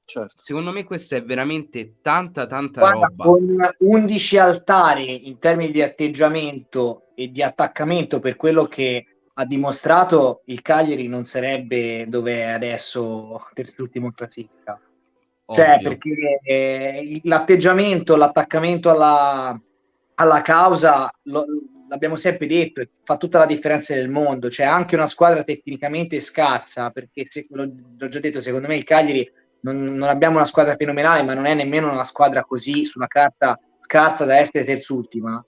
Certo. Secondo me questa è veramente tanta Guarda, roba. con 11 altari in termini di atteggiamento e di attaccamento, per quello che ha dimostrato, il Cagliari non sarebbe dove è adesso, terzultimo in classifica. Cioè, perché l'atteggiamento, l'attaccamento alla causa, l'abbiamo sempre detto, fa tutta la differenza del mondo. C'è anche una squadra tecnicamente scarsa, perché l'ho già detto, secondo me il Cagliari non abbiamo una squadra fenomenale, ma non è nemmeno una squadra così su una carta scarsa da essere terzultima.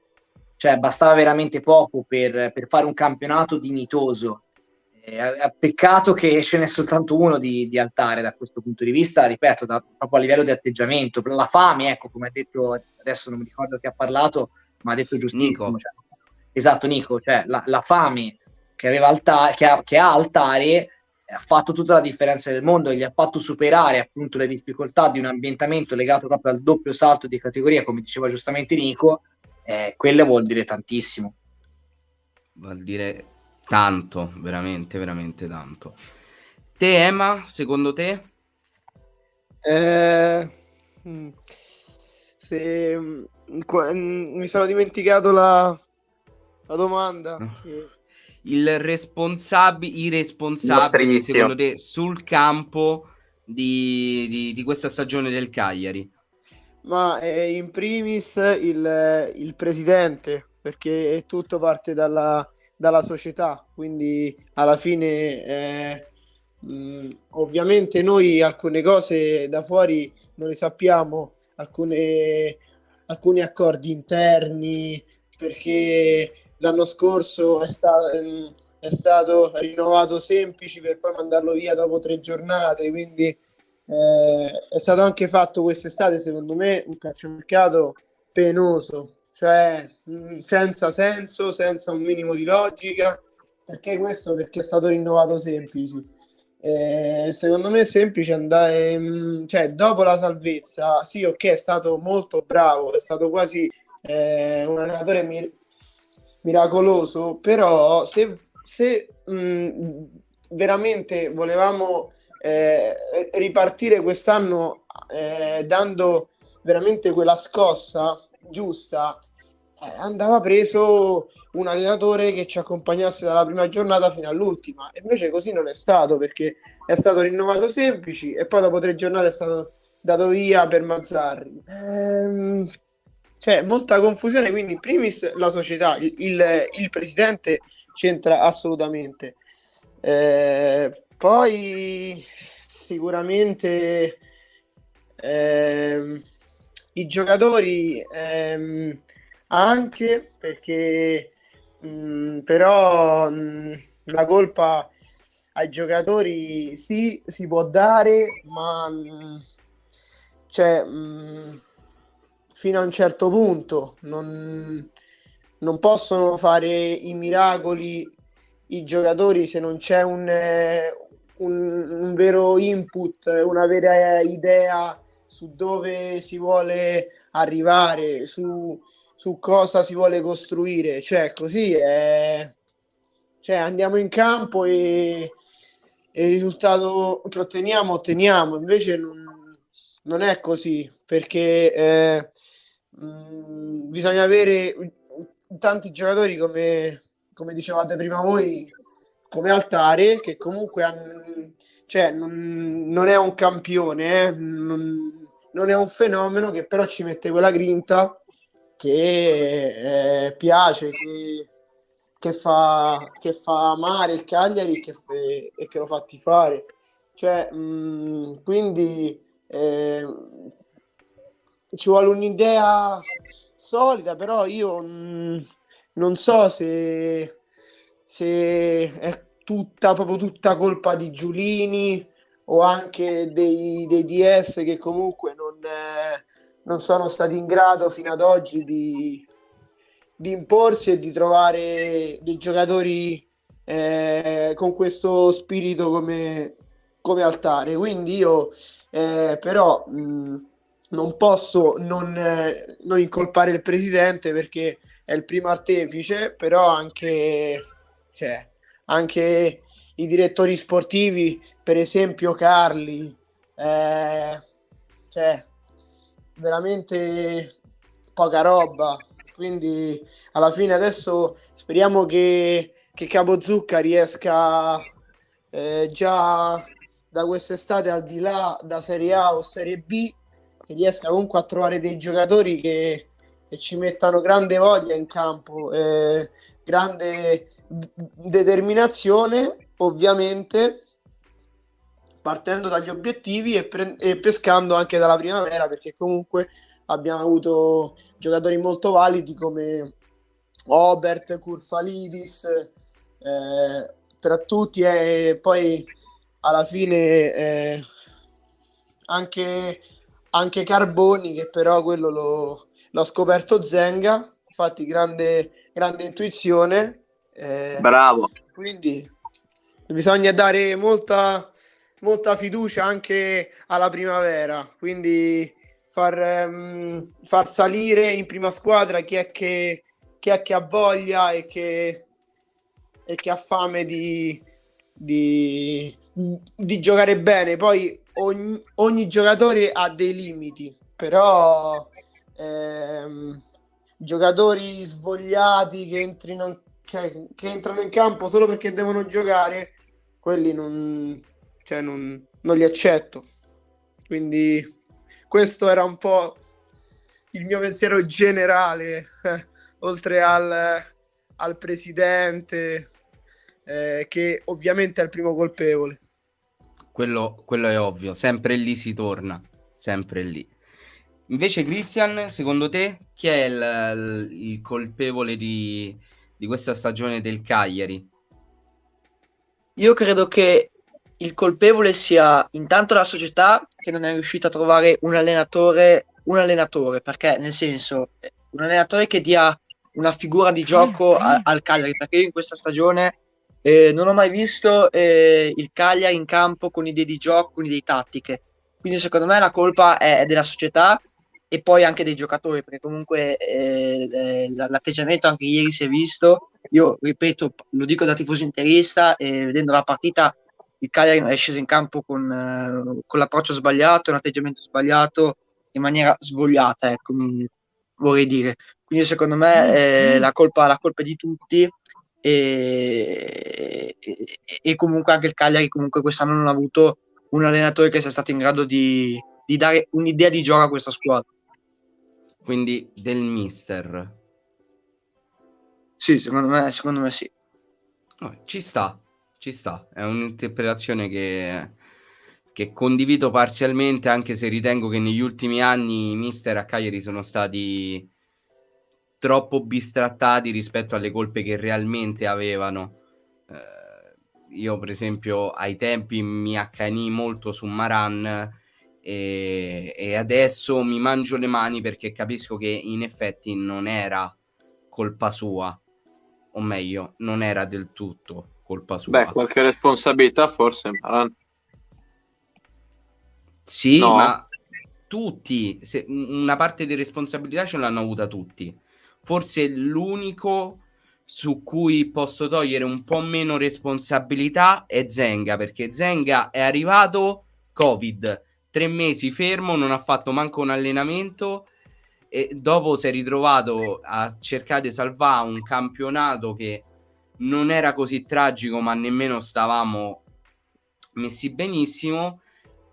Cioè bastava veramente poco per fare un campionato dignitoso. Peccato che ce n'è soltanto uno di Altare da questo punto di vista, ripeto, proprio a livello di atteggiamento. La fame, ecco, come ha detto, adesso non mi ricordo chi ha parlato, ma ha detto giustissimo. Nico. Cioè, esatto, Nico, cioè la fame che aveva che ha Altare ha fatto tutta la differenza del mondo e gli ha fatto superare appunto le difficoltà di un ambientamento legato proprio al doppio salto di categoria, come diceva giustamente Nico. Quello vuol dire tantissimo. Vuol dire tanto, veramente, veramente tanto. Te, Emma, secondo te? Mi sono dimenticato la domanda. I responsabili secondo te sul campo di questa stagione del Cagliari? Ma in primis il presidente, perché tutto parte dalla società, quindi alla fine Ovviamente noi alcune cose da fuori non le sappiamo, alcuni accordi interni, perché l'anno scorso è stato rinnovato Semplici per poi mandarlo via dopo 3 giornate, quindi è stato anche fatto quest'estate, secondo me, un calciomercato penoso, cioè senza senso, senza un minimo di logica. Perché questo? Perché è stato rinnovato Semplici. Secondo me è semplice andare, cioè dopo la salvezza, sì, ok, è stato molto bravo, è stato quasi un allenatore miracoloso, però se veramente volevamo ripartire quest'anno dando veramente quella scossa giusta, andava preso un allenatore che ci accompagnasse dalla prima giornata fino all'ultima. E invece così non è stato, perché è stato rinnovato Semplici e poi dopo 3 giornate è stato dato via per Mazzarri. C'è molta confusione, quindi in primis la società, il presidente c'entra assolutamente. Poi sicuramente i giocatori anche perché però la colpa ai giocatori sì, si può dare, ma cioè, fino a un certo punto non possono fare i miracoli i giocatori se non c'è un vero input, una vera idea su dove si vuole arrivare, su cosa si vuole costruire. Cioè, così è. Cioè, andiamo in campo e il risultato che otteniamo. Invece non è così, perché bisogna avere tanti giocatori come dicevate prima voi, come Altare, che comunque cioè, non è un campione, non è un fenomeno, che però ci mette quella grinta che piace, che fa amare il Cagliari e che lo fa tifare. Cioè, quindi ci vuole un'idea solida, però io non so se è proprio tutta colpa di Giulini o anche dei DS che comunque non sono stati in grado fino ad oggi di imporsi e di trovare dei giocatori con questo spirito come Altare. Quindi io però non posso non incolpare il presidente, perché è il primo artefice, però cioè, anche i direttori sportivi, per esempio Carli, cioè veramente poca roba. Quindi alla fine adesso speriamo che Capozucca riesca già da quest'estate, al di là da Serie A o Serie B, che riesca comunque a trovare dei giocatori che ci mettano grande voglia in campo, grande determinazione, ovviamente partendo dagli obiettivi e pescando anche dalla primavera, perché comunque abbiamo avuto giocatori molto validi come Obert, Kurfalidis, tra tutti, e poi alla fine anche Carboni, che però quello l'ha scoperto Zenga, infatti grande intuizione, Bravo. quindi bisogna dare molta fiducia anche alla primavera, quindi far salire in prima squadra chi è che ha voglia e che ha fame di giocare bene. Poi ogni giocatore ha dei limiti, però giocatori svogliati che entrano in campo solo perché devono giocare, quelli non li accetto. Quindi questo era un po' il mio pensiero generale, oltre al presidente, che ovviamente è il primo colpevole. quello è ovvio, sempre lì si torna, sempre lì. Invece Christian, secondo te chi è il colpevole di questa stagione del Cagliari? Io credo che il colpevole sia intanto la società che non è riuscita a trovare un allenatore, perché nel senso, un allenatore che dia una figura di gioco al Cagliari, perché io in questa stagione non ho mai visto il Cagliari in campo con idee di gioco, con idee tattiche. Quindi secondo me la colpa è della società e poi anche dei giocatori, perché comunque l'atteggiamento anche ieri si è visto. Io ripeto, lo dico da tifoso interista, vedendo la partita il Cagliari è sceso in campo con l'approccio sbagliato, un atteggiamento sbagliato, in maniera svogliata, ecco, vorrei dire. Quindi secondo me la colpa è di tutti e comunque anche il Cagliari comunque quest'anno non ha avuto un allenatore che sia stato in grado di dare un'idea di gioco a questa squadra. Quindi del mister. Sì, secondo me sì. Ci sta, è un'interpretazione che condivido parzialmente, anche se ritengo che negli ultimi anni i mister a Cagliari sono stati troppo bistrattati rispetto alle colpe che realmente avevano. Io per esempio ai tempi mi accanii molto su Maran e adesso mi mangio le mani perché capisco che in effetti non era colpa sua, o meglio, non era del tutto colpa sua. Beh, qualche responsabilità forse. Sì, no? ma tutti, una parte di responsabilità ce l'hanno avuta tutti. Forse l'unico su cui posso togliere un po' meno responsabilità è Zenga, perché Zenga è arrivato Covid, 3 mesi fermo, non ha fatto manco un allenamento e dopo si è ritrovato a cercare di salvare un campionato che non era così tragico, ma nemmeno stavamo messi benissimo,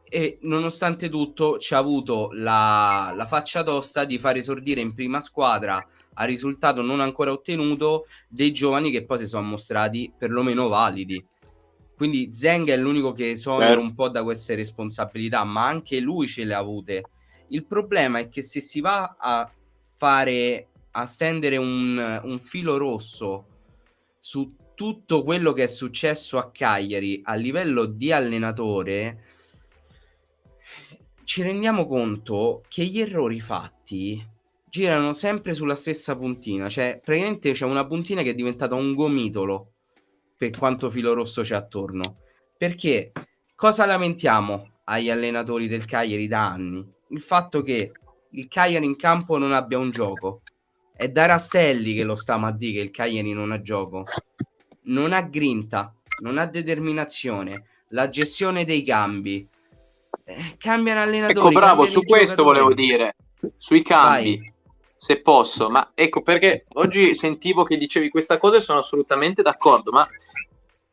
e nonostante tutto ci ha avuto la faccia tosta di far esordire in prima squadra a risultato non ancora ottenuto dei giovani che poi si sono mostrati perlomeno validi. Quindi Zenga è l'unico che esonera un po' da queste responsabilità, ma anche lui ce le ha avute. Il problema è che se si va a stendere un filo rosso su tutto quello che è successo a Cagliari a livello di allenatore, ci rendiamo conto che gli errori fatti girano sempre sulla stessa puntina, cioè praticamente c'è una puntina che è diventata un gomitolo per quanto filo rosso c'è attorno. Perché cosa lamentiamo agli allenatori del Cagliari da anni? Il fatto che il Cagliari in campo non abbia un gioco. È da Rastelli che lo stiamo a dire che il Cagliari non ha gioco, non ha grinta, non ha determinazione, la gestione dei cambi. Cambiano allenatori. Ecco, bravo, cambiano su i questo giocatori. volevo dire, sui cambi. Vai. Se posso, ma ecco perché oggi sentivo che dicevi questa cosa e sono assolutamente d'accordo, ma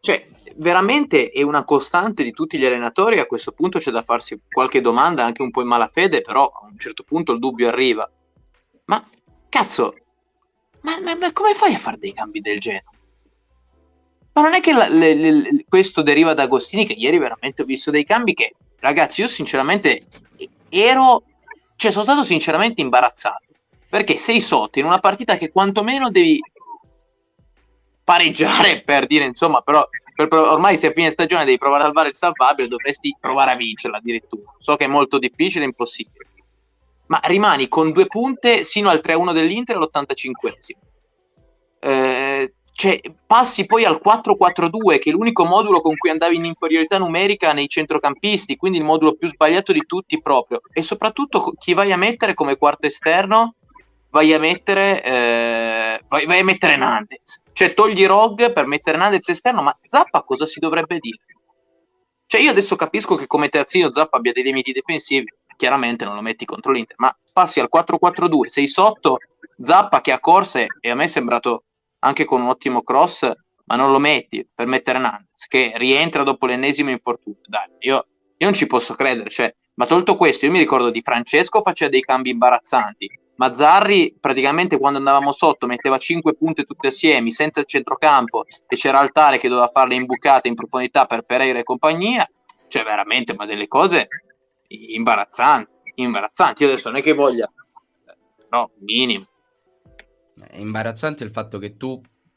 cioè veramente è una costante di tutti gli allenatori. A questo punto c'è da farsi qualche domanda anche un po' in malafede, però a un certo punto il dubbio arriva. Ma cazzo, ma come fai a fare dei cambi del genere? Ma non è che questo deriva da Agostini, che ieri veramente ho visto dei cambi che, ragazzi, io sinceramente sono stato sinceramente imbarazzato, perché sei sotto in una partita che quantomeno devi pareggiare, per dire, insomma, però ormai se a fine stagione devi provare a salvare il salvabile, dovresti provare a vincerla addirittura. So che è molto difficile, impossibile, ma rimani con 2 punte sino al 3-1 dell'Inter all'85esimo. Cioè, passi poi al 4-4-2, che è l'unico modulo con cui andavi in inferiorità numerica nei centrocampisti, quindi il modulo più sbagliato di tutti proprio. E soprattutto chi vai a mettere come quarto esterno? Vai a mettere Nandez. Cioè togli Rog per mettere Nandez esterno, ma Zappa cosa si dovrebbe dire? Cioè io adesso capisco che come terzino Zappa abbia dei limiti difensivi, chiaramente non lo metti contro l'Inter, ma passi al 4-4-2, sei sotto, Zappa che ha corse e a me è sembrato anche con un ottimo cross, ma non lo metti per mettere Nandez, che rientra dopo l'ennesimo infortunio. Dai, io non ci posso credere, cioè, ma tolto questo, io mi ricordo di Francesco faceva dei cambi imbarazzanti, Mazzarri praticamente quando andavamo sotto metteva 5 punte tutte assieme, senza il centrocampo, e c'era Altare che doveva fare le imbucate in profondità per Pereira e compagnia, cioè veramente, ma delle cose imbarazzanti. Io adesso non è che voglia, no, minimo. È imbarazzante il fatto che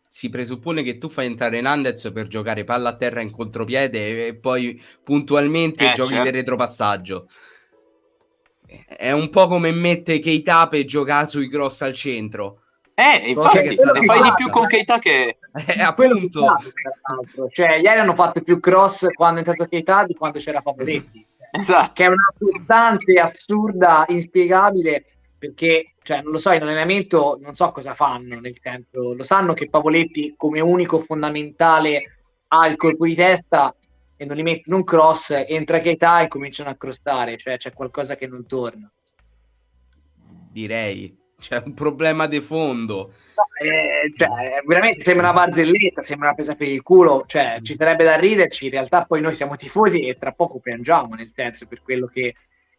si presuppone che tu fai entrare Nandez per giocare palla a terra in contropiede e poi puntualmente giochi certo. del retropassaggio. È un po' come mette Keita per giocare sui cross al centro. Infatti, fai di più con Keita che... appunto. Cioè, ieri hanno fatto più cross quando è entrato Keita di quando c'era Pavoletti. Esatto. Che è una costante assurda, inspiegabile, perché, cioè, non lo so, in allenamento non so cosa fanno, nel senso, lo sanno che Pavoletti come unico fondamentale ha il colpo di testa e non li mettono un cross, entra Keita e cominciano a crostare, cioè c'è qualcosa che non torna. Direi, c'è un problema di fondo. Cioè, veramente sembra una barzelletta, sembra una presa per il culo, cioè ci sarebbe da riderci, in realtà poi noi siamo tifosi e tra poco piangiamo, nel senso, per quello che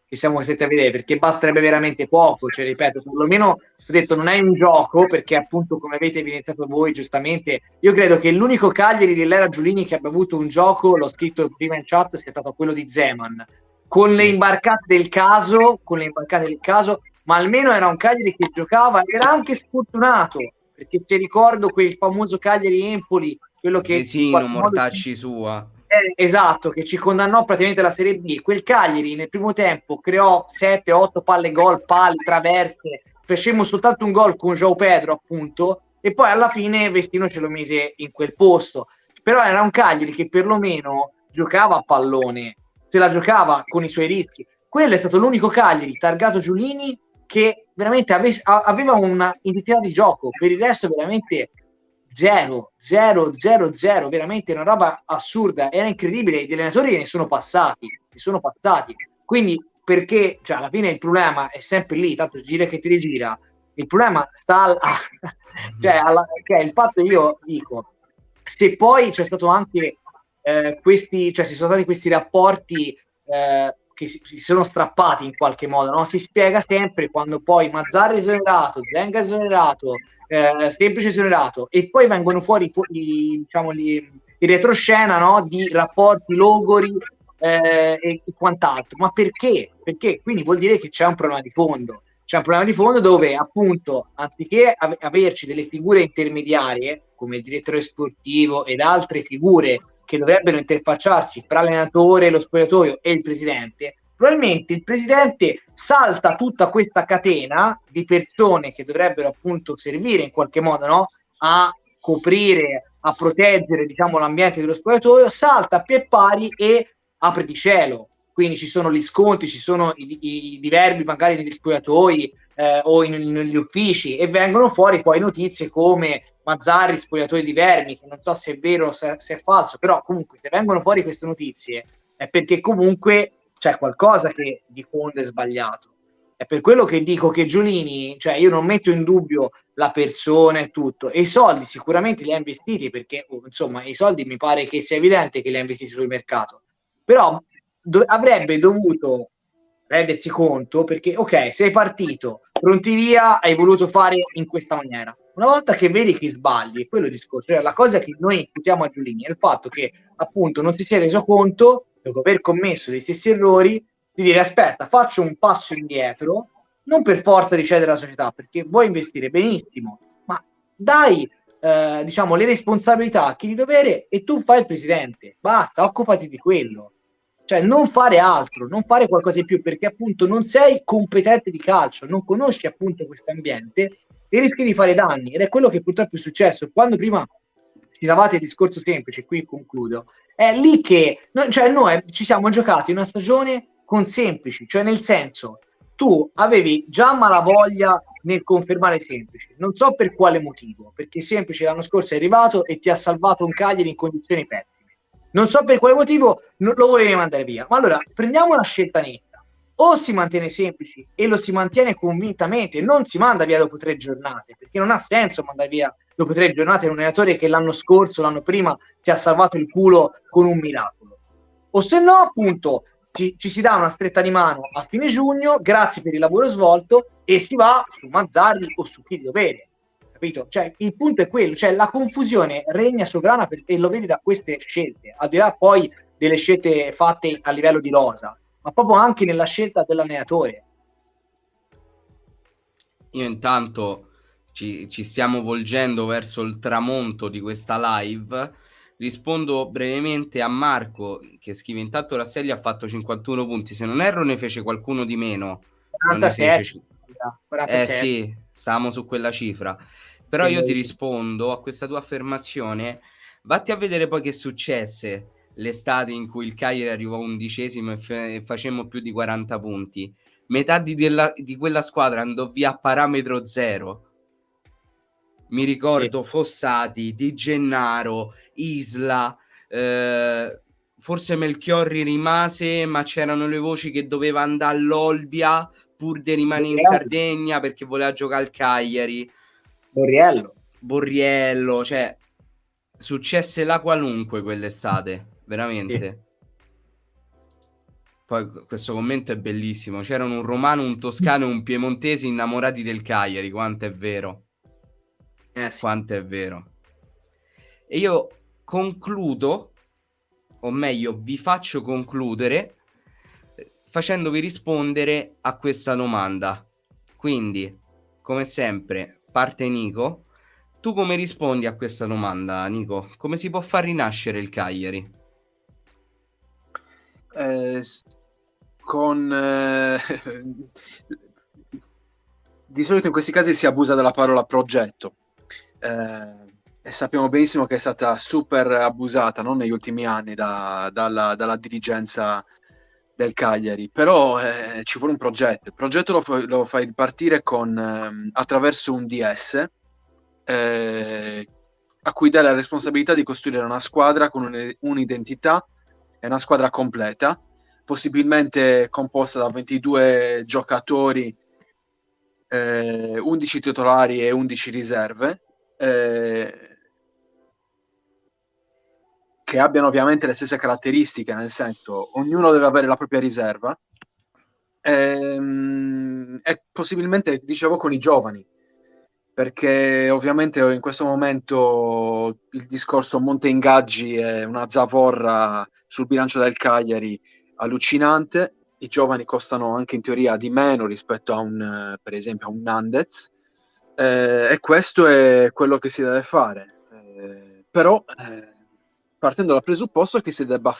siamo costretti a vedere, perché basterebbe veramente poco, cioè ripeto, perlomeno ho detto non è un gioco, perché appunto come avete evidenziato voi giustamente, io credo che l'unico Cagliari dell'era Giulini che abbia avuto un gioco, l'ho scritto prima in chat, sia stato quello di Zeman, con le imbarcate del caso, ma almeno era un Cagliari che giocava, era anche sfortunato, perché se ricordo quel famoso Cagliari-Empoli, quello che... Vesino, Mortacci sua. Esatto, che ci condannò praticamente alla Serie B. Quel Cagliari nel primo tempo creò 7-8 palle gol, palle, traverse, facemmo soltanto un gol con João Pedro appunto, e poi alla fine Vestino ce lo mise in quel posto. Però era un Cagliari che perlomeno giocava a pallone, se la giocava con i suoi rischi. Quello è stato l'unico Cagliari targato Giulini che veramente aveva una identità di gioco, per il resto veramente zero, veramente una roba assurda, era incredibile, gli allenatori ne sono passati, quindi perché, cioè alla fine il problema è sempre lì, tanto gira che ti rigira, il problema sta cioè il fatto, io dico, se poi c'è stato anche ci sono stati questi rapporti che si sono strappati in qualche modo, no? Si spiega sempre quando poi Mazzarri è esonerato, Zenga è esonerato, Semplice esonerato, e poi vengono fuori il retroscena, no? Di rapporti logori e quant'altro. Ma perché? Perché quindi vuol dire che c'è un problema di fondo. C'è un problema di fondo dove appunto anziché averci delle figure intermediarie come il direttore sportivo ed altre figure che dovrebbero interfacciarsi fra l'allenatore, lo spogliatoio e il presidente, probabilmente il presidente salta tutta questa catena di persone che dovrebbero appunto servire in qualche modo, no? A coprire, a proteggere, diciamo, l'ambiente dello spogliatoio, salta a pie pari e apre di cielo. Quindi ci sono gli sconti, ci sono i diverbi magari negli spogliatoi o negli uffici, e vengono fuori poi notizie come Mazzarri, spogliatoi di vermi, che non so se è vero o se è falso, però comunque se vengono fuori queste notizie è perché comunque c'è qualcosa che di fondo è sbagliato. È per quello che dico che Giulini, cioè io non metto in dubbio la persona e tutto, e i soldi sicuramente li ha investiti, perché insomma i soldi mi pare che sia evidente che li ha investiti sul mercato, però avrebbe dovuto rendersi conto, perché ok, sei partito, pronti via, hai voluto fare in questa maniera. Una volta che vedi che sbagli, è quello il discorso, cioè la cosa che noi imputiamo a Giulini è il fatto che appunto non si sia reso conto, dopo aver commesso gli stessi errori, di dire aspetta, faccio un passo indietro, non per forza di cedere alla società, perché vuoi investire benissimo, ma dai diciamo le responsabilità a chi di dovere e tu fai il presidente, basta, occupati di quello. Cioè non fare altro, non fare qualcosa di più, perché appunto non sei competente di calcio, non conosci appunto questo ambiente e rischi di fare danni, ed è quello che purtroppo è successo. Quando prima cilavate il discorso Semplice, qui concludo, è lì che noi ci siamo giocati una stagione con Semplici, cioè nel senso, tu avevi già malavoglia nel confermare Semplici, non so per quale motivo, perché Semplici l'anno scorso è arrivato e ti ha salvato un Cagliari in condizioni pessime. Non so per quale motivo non lo volevi mandare via. Ma allora prendiamo una scelta netta: o si mantiene Semplici e lo si mantiene convintamente, non si manda via dopo 3 giornate, perché non ha senso mandare via dopo 3 giornate un allenatore che l'anno scorso, l'anno prima ti ha salvato il culo con un miracolo. O se no, appunto, ci si dà una stretta di mano a fine giugno, grazie per il lavoro svolto, e si va su Mazzarri o su chi di dovere. Capito? Cioè, il punto è quello, cioè la confusione regna sovrana e lo vedi da queste scelte, al di là poi delle scelte fatte a livello di rosa, ma proprio anche nella scelta dell'allenatore. Io intanto ci stiamo volgendo verso il tramonto di questa live. Rispondo brevemente a Marco che scrive: intanto Rastelli ha fatto 51 punti, se non erro ne fece qualcuno di meno, non ne 47, fece 47. sì, stavamo su quella cifra. Però io ti rispondo a questa tua affermazione: vatti a vedere poi che successe l'estate in cui il Cagliari arrivò 11° e facemmo più di 40 punti. Metà di quella squadra andò via a parametro zero. Mi ricordo Fossati, Di Gennaro, Isla, forse Melchiorri rimase, ma c'erano le voci che doveva andare all'Olbia pur di rimanere in Sardegna perché voleva giocare al Cagliari. Borriello, cioè successe la qualunque quell'estate, veramente. Poi questo commento è bellissimo: c'erano un romano, un toscano e un piemontese innamorati del Cagliari. Quanto è vero, quanto è vero. E io concludo, o meglio vi faccio concludere facendovi rispondere a questa domanda. Quindi, come sempre, parte Nico. Tu come rispondi a questa domanda, Nico? Come si può far rinascere il Cagliari? Di solito in questi casi si abusa della parola progetto, e sappiamo benissimo che è stata super abusata, no, negli ultimi anni dalla dirigenza del Cagliari, però ci vuole un progetto. Il progetto lo fai partire attraverso un DS, a cui dai la responsabilità di costruire una squadra con un'identità e una squadra completa, possibilmente composta da 22 giocatori, 11 titolari e 11 riserve, che abbiano ovviamente le stesse caratteristiche, nel senso ognuno deve avere la propria riserva, e possibilmente, dicevo, con i giovani, perché ovviamente in questo momento il discorso monte ingaggi è una zavorra sul bilancio del Cagliari allucinante. I giovani costano anche in teoria di meno rispetto a per esempio a un Nandez, e questo è quello che si deve fare, però partendo dal presupposto che si debba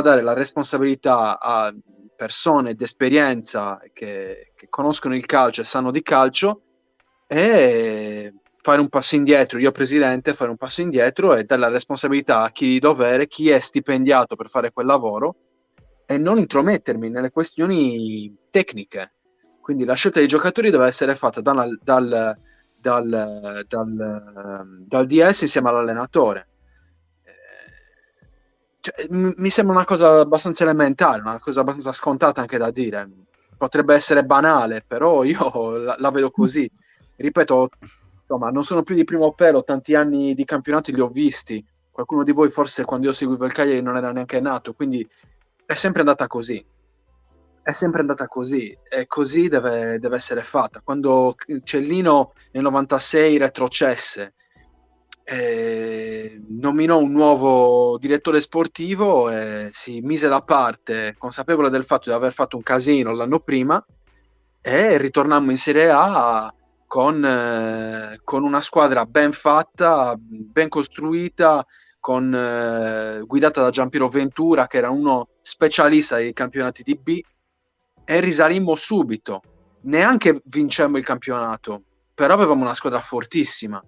dare la responsabilità a persone d'esperienza che conoscono il calcio e sanno di calcio, e fare un passo indietro, io presidente, fare un passo indietro e dare la responsabilità a chi di dovere, chi è stipendiato per fare quel lavoro, e non intromettermi nelle questioni tecniche. Quindi la scelta dei giocatori deve essere fatta dal DS insieme all'allenatore. Mi sembra una cosa abbastanza elementare, una cosa abbastanza scontata anche da dire. Potrebbe essere banale, però io la vedo così. Ripeto, insomma, non sono più di primo pelo, tanti anni di campionato li ho visti. Qualcuno di voi forse quando io seguivo il Cagliari non era neanche nato, quindi è sempre andata così. È sempre andata così, e così deve essere fatta. Quando Cellino nel 96 retrocesse, nominò un nuovo direttore sportivo e si mise da parte, consapevole del fatto di aver fatto un casino l'anno prima, e ritornammo in Serie A con una squadra ben fatta, ben costruita, guidata da Giampiero Ventura, che era uno specialista dei campionati di B, e risalimmo subito. Neanche vincemmo il campionato, però avevamo una squadra fortissima.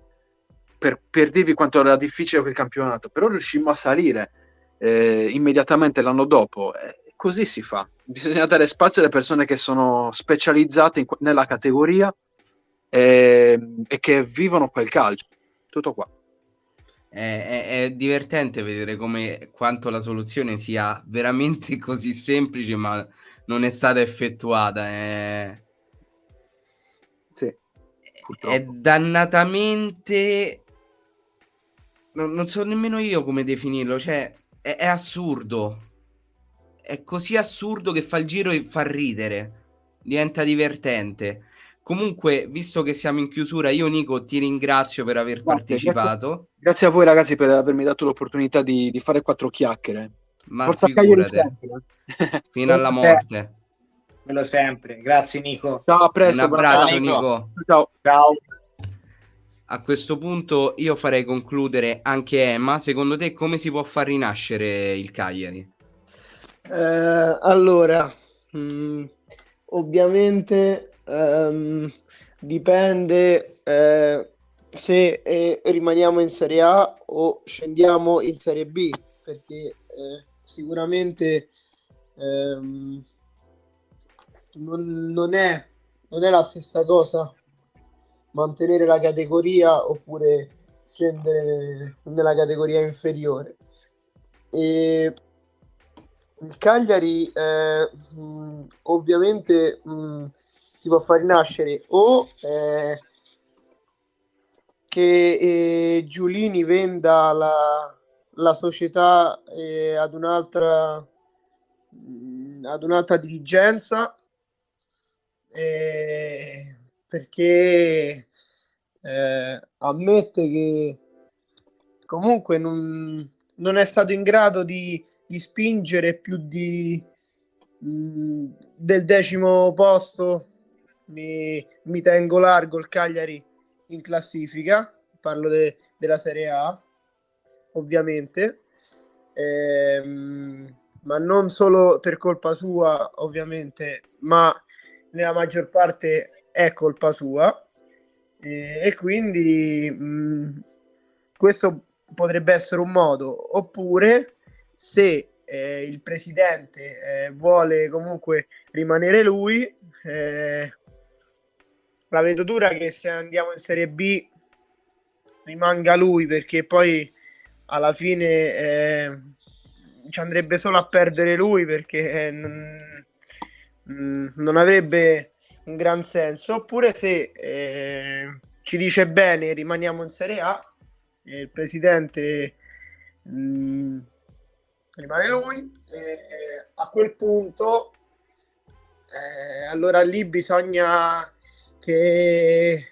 Per dirvi quanto era difficile quel campionato, però riuscimmo a salire immediatamente l'anno dopo. Così si fa. Bisogna dare spazio alle persone che sono specializzate nella categoria e che vivono quel calcio. Tutto qua. È divertente vedere quanto la soluzione sia veramente così semplice, ma non è stata effettuata. Sì, è dannatamente... Non so nemmeno io come definirlo, cioè è assurdo. È così assurdo che fa il giro e fa ridere. Diventa divertente. Comunque, visto che siamo in chiusura, io Nico ti ringrazio per aver Grazie, partecipato. grazie a voi ragazzi per avermi dato l'opportunità di fare 4 chiacchiere. Ma Forza Cagliari figurate, sempre. fino alla Te, morte. quello sempre. Grazie Nico. Ciao, a Un presto. buona abbraccio serata. Nico. Ciao. Ciao. A questo punto io farei concludere anche Emma. Secondo te come si può far rinascere il Cagliari? Allora, ovviamente dipende se rimaniamo in Serie A o scendiamo in Serie B, perché sicuramente non è la stessa cosa mantenere la categoria oppure scendere nella categoria inferiore. E il Cagliari ovviamente si può far rinascere o che Giulini venda la società ad un'altra dirigenza, perché ammette che comunque non è stato in grado di spingere più del 10° posto. Mi tengo largo il Cagliari in classifica, parlo della Serie A ovviamente, ma non solo per colpa sua ovviamente, ma nella maggior parte è colpa sua, e quindi questo potrebbe essere un modo. Oppure se il presidente vuole comunque rimanere lui, la vedo dura che se andiamo in Serie B rimanga lui, perché poi alla fine ci andrebbe solo a perdere lui, perché non avrebbe un gran senso. Oppure se ci dice bene rimaniamo in Serie A, il presidente rimane lui, a quel punto allora lì bisogna che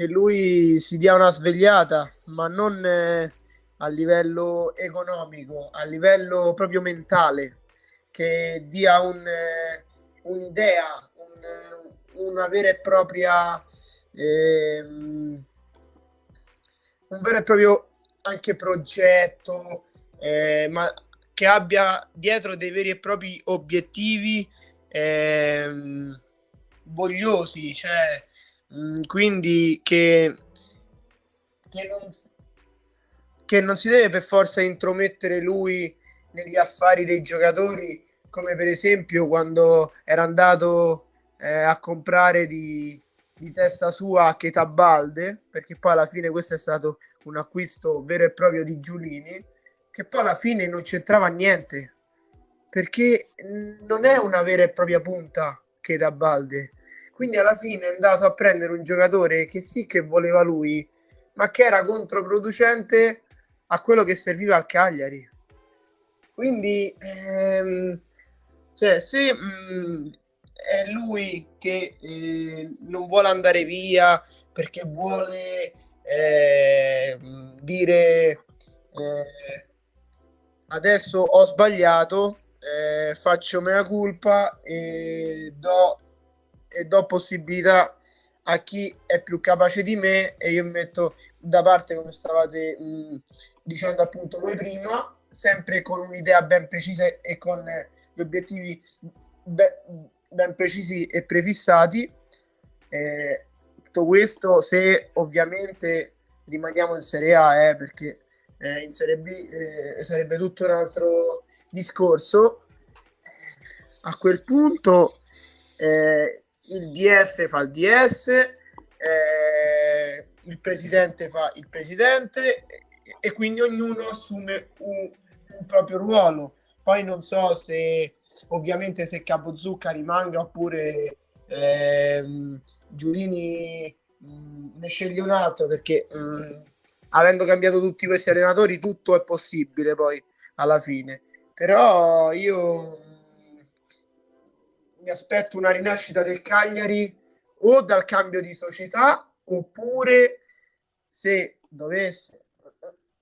lui si dia una svegliata, ma non a livello economico, a livello proprio mentale, che dia un'idea, una vera e propria un vero e proprio anche progetto, ma che abbia dietro dei veri e propri obiettivi vogliosi, cioè quindi che non si deve per forza intromettere lui negli affari dei giocatori, come per esempio quando era andato a comprare di testa sua Chetabalde, perché poi alla fine questo è stato un acquisto vero e proprio di Giulini, che poi alla fine non c'entrava niente, perché non è una vera e propria punta Chetabalde. Quindi alla fine è andato a prendere un giocatore che sì che voleva lui, ma che era controproducente a quello che serviva al Cagliari. Quindi cioè, se è lui che non vuole andare via perché vuole dire adesso ho sbagliato, faccio mea culpa e do possibilità a chi è più capace di me, e io mi metto da parte, come stavate dicendo appunto voi prima, sempre con un'idea ben precisa e con gli obiettivi ben precisi e prefissati. Tutto questo se ovviamente rimaniamo in Serie A, perché in Serie B sarebbe tutto un altro discorso. A quel punto il DS fa il DS, il presidente fa il presidente, e quindi ognuno assume un proprio ruolo. Poi non so se ovviamente se Capozucca rimanga oppure Giulini ne sceglie un altro, perché avendo cambiato tutti questi allenatori tutto è possibile poi alla fine. Però io mi aspetto una rinascita del Cagliari o dal cambio di società, oppure se dovesse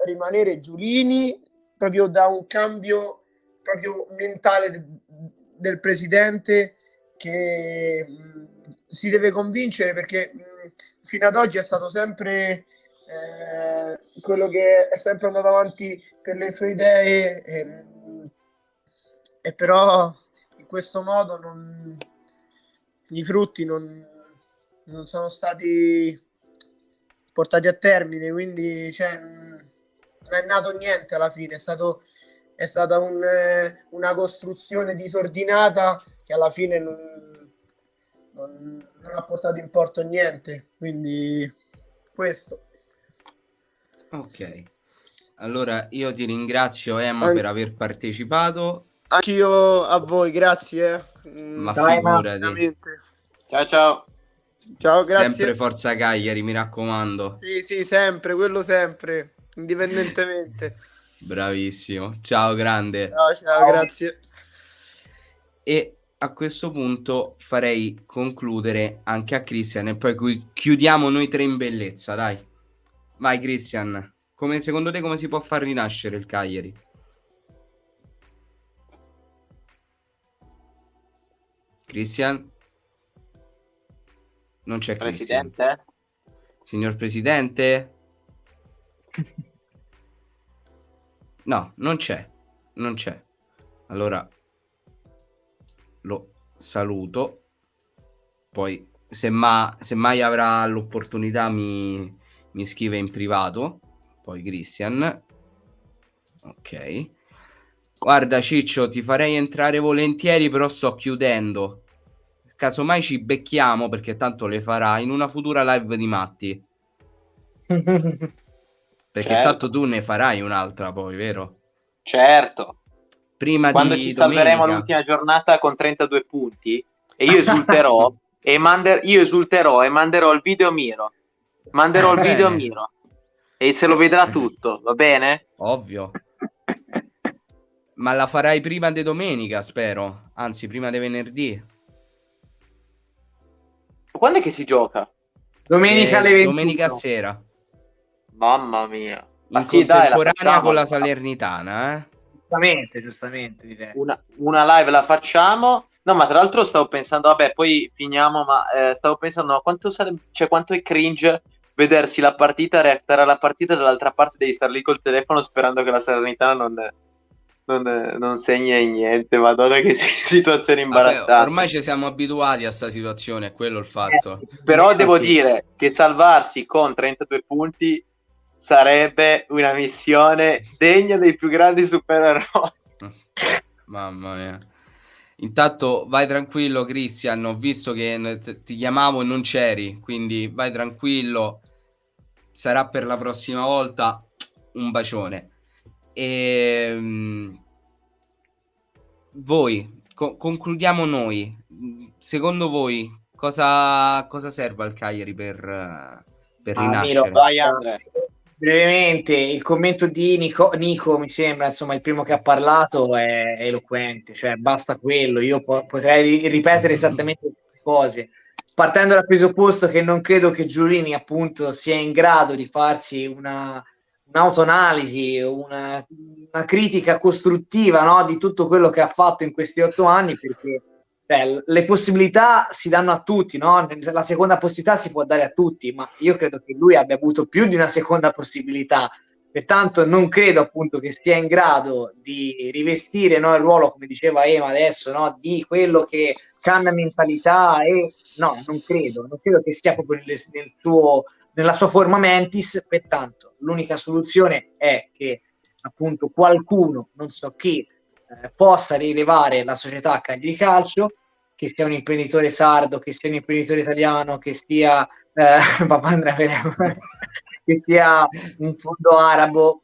rimanere Giulini, proprio da un cambio proprio mentale del presidente, che si deve convincere, perché fino ad oggi è stato sempre quello che è sempre andato avanti per le sue idee, e però in questo modo i frutti non sono stati portati a termine, quindi non è nato niente alla fine, è stata una costruzione disordinata che alla fine non ha portato in porto niente, quindi questo. Ok, allora io ti ringrazio, Emma, per aver partecipato. Anch'io a voi, grazie. Ma figurati. Veramente. Ciao. Ciao, grazie. Sempre forza Cagliari, mi raccomando. Sì, sempre, quello sempre, indipendentemente. Bravissimo, ciao grande. Ciao, grazie. E a questo punto farei concludere anche a Christian e poi chiudiamo noi tre in bellezza, dai. Vai Christian, secondo te come si può far rinascere il Cagliari? Christian? Non c'è Christian. Presidente? Signor Presidente? No, non c'è. Allora lo saluto. Poi se mai avrà l'opportunità mi scrive in privato. Poi Christian. Ok. Guarda Ciccio, ti farei entrare volentieri, però sto chiudendo. Casomai ci becchiamo, perché tanto le farà in una futura live di Matti. Perché tanto tu ne farai un'altra poi, vero? Certo. Prima quando di ci salveremo domenica. l'ultima giornata con 32 punti e io esulterò e manderò il video Miro. Manderò il video Bene. Miro e se lo vedrà tutto, va bene? Ovvio. Ma la farai prima di domenica, spero. Anzi, prima di venerdì. Quando è che si gioca? Domenica alle 21. Domenica sera. Mamma mia. In sì, dai, la contemporanea facciamo. con la Salernitana, eh? Giustamente direi. Una live la facciamo. No, ma tra l'altro stavo pensando, vabbè, poi finiamo, ma stavo pensando, ma quanto è cringe vedersi la partita, reactare alla partita, dall'altra parte devi star lì col telefono sperando che la Salernitana non segni niente. Madonna, che situazione imbarazzante. Vabbè, ormai ci siamo abituati a sta situazione, è quello il fatto. Però devo dire che salvarsi con 32 punti sarebbe una missione degna dei più grandi supereroi. Mamma mia. Intanto vai tranquillo Christian, ho visto che ti chiamavo e non c'eri, quindi vai tranquillo, sarà per la prossima volta. Un bacione. E voi concludiamo noi. Secondo voi cosa serve al Cagliari per rinascere? Miro, vai, Andrea. Brevemente, il commento di Nico mi sembra, insomma, il primo che ha parlato è eloquente, cioè basta quello. Io potrei ripetere esattamente le cose, partendo dal presupposto che non credo che Giulini appunto sia in grado di farsi un'autoanalisi, una critica costruttiva, no, di tutto quello che ha fatto in questi 8 anni, perché le possibilità si danno a tutti, no? La seconda possibilità si può dare a tutti, ma io credo che lui abbia avuto più di una seconda possibilità, pertanto non credo appunto che sia in grado di rivestire, no, il ruolo, come diceva Ema adesso, no, di quello che cambia mentalità, e no, non credo che sia proprio nella sua forma mentis. Pertanto l'unica soluzione è che appunto qualcuno, non so chi, possa rilevare la società Cagliari Calcio, che sia un imprenditore sardo, che sia un imprenditore italiano, che sia Papà Andrea che sia un fondo arabo,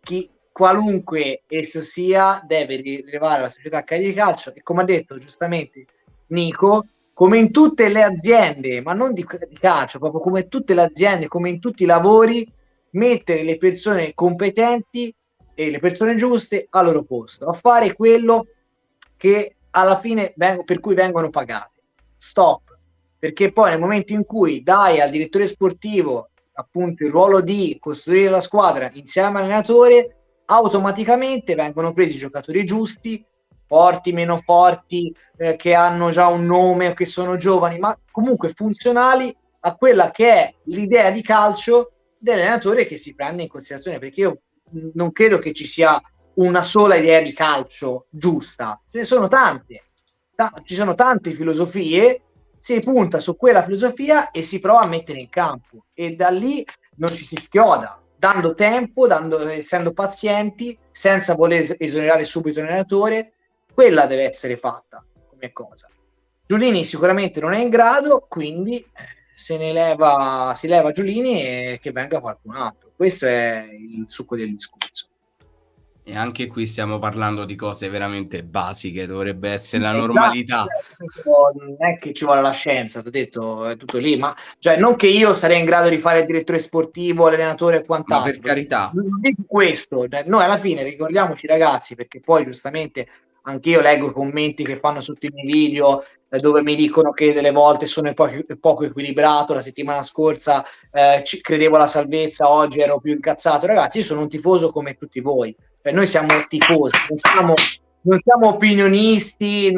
qualunque esso sia, deve rilevare la società Cagliari Calcio, e come ha detto giustamente Nico, come in tutte le aziende, ma non di calcio, proprio come in tutte le aziende, come in tutti i lavori, mettere le persone competenti e le persone giuste al loro posto, a fare quello che alla fine per cui vengono pagate. Stop. perché poi nel momento in cui dai al direttore sportivo appunto il ruolo di costruire la squadra insieme all'allenatore, automaticamente vengono presi i giocatori giusti, forti, meno forti, che hanno già un nome o che sono giovani, ma comunque funzionali a quella che è l'idea di calcio dell'allenatore che si prende in considerazione, perché io non credo che ci sia una sola idea di calcio giusta, ce ne sono tante, ci sono tante filosofie, si punta su quella filosofia e si prova a mettere in campo, e da lì non ci si schioda, dando tempo, essendo pazienti, senza voler esonerare subito l'allenatore. Quella deve essere fatta come cosa. Giulini sicuramente non è in grado, quindi si leva Giulini e che venga qualcun altro. Questo è il succo del discorso. E anche qui stiamo parlando di cose veramente basiche, dovrebbe essere la normalità. Non è che ci vuole la scienza, ti ho detto, è tutto lì, ma cioè, non che io sarei in grado di fare il direttore sportivo, allenatore e quant'altro. Ma per carità. Non dico questo, noi alla fine ricordiamoci ragazzi, perché poi giustamente anche io leggo i commenti che fanno sotto i miei video dove mi dicono che delle volte sono poco equilibrato, la settimana scorsa credevo alla salvezza, oggi ero più incazzato. Ragazzi, io sono un tifoso come tutti voi, noi siamo tifosi, non siamo opinionisti,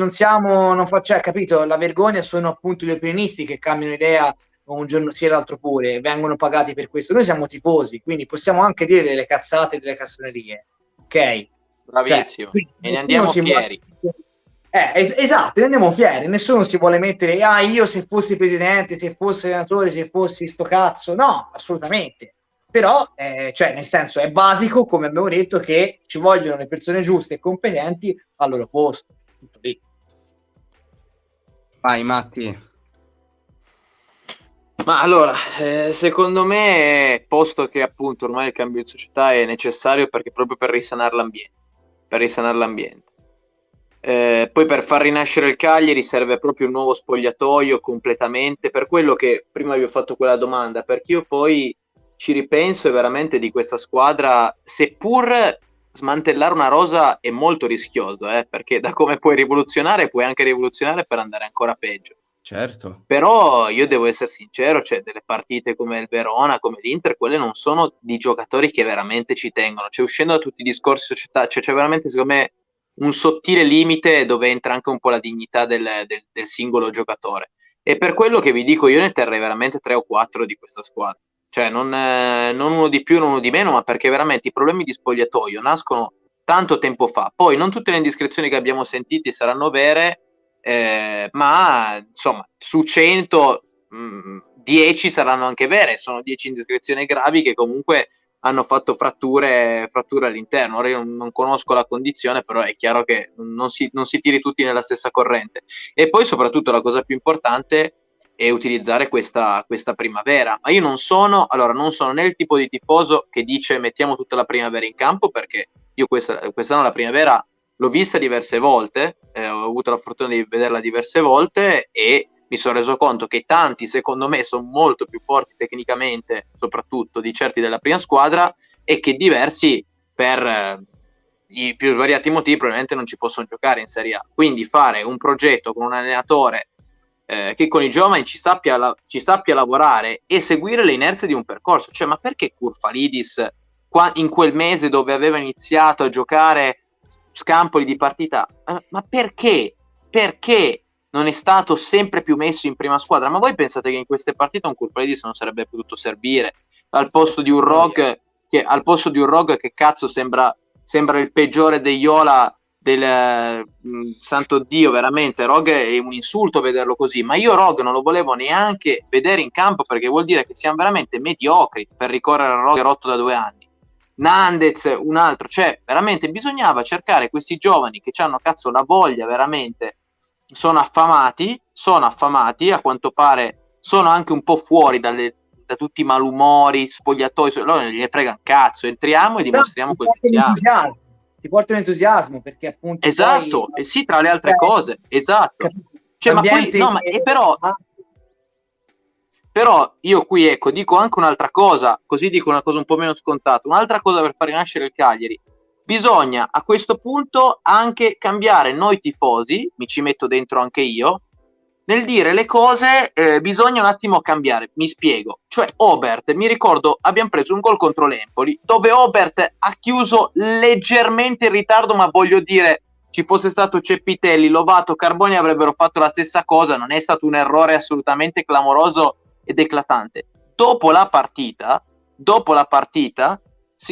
capito? La vergogna sono appunto gli opinionisti che cambiano idea un giorno sì e l'altro pure, vengono pagati per questo. Noi siamo tifosi, quindi possiamo anche dire delle cazzate e delle castronerie, ok? Bravissimo, e ne andiamo fieri. Esatto, ne andiamo fieri, nessuno si vuole mettere io se fossi presidente, se fossi allenatore, se fossi sto cazzo, no, assolutamente. Però cioè nel senso è basico, come abbiamo detto, che ci vogliono le persone giuste e competenti al loro posto, tutto lì. Vai Matti. Ma allora, secondo me, posto che appunto ormai il cambio di società è necessario perché proprio per risanare l'ambiente, poi per far rinascere il Cagliari serve proprio un nuovo spogliatoio completamente, per quello che prima vi ho fatto quella domanda, perché io poi ci ripenso e veramente di questa squadra, seppur smantellare una rosa è molto rischioso, perché da come puoi anche rivoluzionare per andare ancora peggio. Certo. Però io devo essere sincero, cioè delle partite come il Verona, come l'Inter, quelle non sono di giocatori che veramente ci tengono, cioè uscendo da tutti i discorsi società, cioè c'è veramente secondo me un sottile limite dove entra anche un po' la dignità del singolo giocatore, e per quello che vi dico io ne terrei veramente 3 o 4 di questa squadra. Cioè non uno di più, non uno di meno, ma perché veramente i problemi di spogliatoio nascono tanto tempo fa. Poi non tutte le indiscrezioni che abbiamo sentito saranno vere, ma insomma su 100 10 saranno anche vere. Sono 10 indiscrezioni gravi che comunque hanno fatto fratture all'interno. Ora io non conosco la condizione, però è chiaro che non si tiri tutti nella stessa corrente. E poi soprattutto la cosa più importante e utilizzare questa primavera. Ma io non sono né il tipo di tifoso che dice mettiamo tutta la primavera in campo, perché io quest'anno la primavera l'ho vista diverse volte, ho avuto la fortuna di vederla diverse volte e mi sono reso conto che tanti secondo me sono molto più forti tecnicamente, soprattutto di certi della prima squadra, e che diversi per i più svariati motivi probabilmente non ci possono giocare in Serie A. Quindi fare un progetto con un allenatore che con i giovani ci sappia lavorare e seguire le inerzie di un percorso. Cioè, ma perché Kurfalidis in quel mese dove aveva iniziato a giocare scampoli di partita, ma perché non è stato sempre più messo in prima squadra? Ma voi pensate che in queste partite un Kurfalidis non sarebbe potuto servire al posto di un Rog che cazzo sembra il peggiore degli Iola del santo Dio, veramente Rog è un insulto vederlo così, ma io Rog non lo volevo neanche vedere in campo, perché vuol dire che siamo veramente mediocri per ricorrere a Rog rotto da 2 anni. Nandez, un altro, cioè veramente bisognava cercare questi giovani che hanno cazzo la voglia, veramente sono affamati, a quanto pare sono anche un po' fuori da tutti i malumori, spogliatoi, loro non gliene frega un cazzo, entriamo e dimostriamo quel che siamo. Ti porta un entusiasmo, perché appunto esatto, poi, sì, tra le altre cose, esatto, cioè, ma poi no, ma però io qui ecco dico anche un'altra cosa, così dico una cosa un po' meno scontata, un'altra cosa per far rinascere il Cagliari: bisogna a questo punto anche cambiare noi tifosi, mi ci metto dentro anche io, nel dire le cose bisogna un attimo cambiare. Mi spiego. Cioè Oberth, mi ricordo, abbiamo preso un gol contro l'Empoli, dove Oberth ha chiuso leggermente in ritardo, ma voglio dire, ci fosse stato Ceppitelli, Lovato, Carboni avrebbero fatto la stessa cosa, non è stato un errore assolutamente clamoroso ed eclatante. Dopo la partita,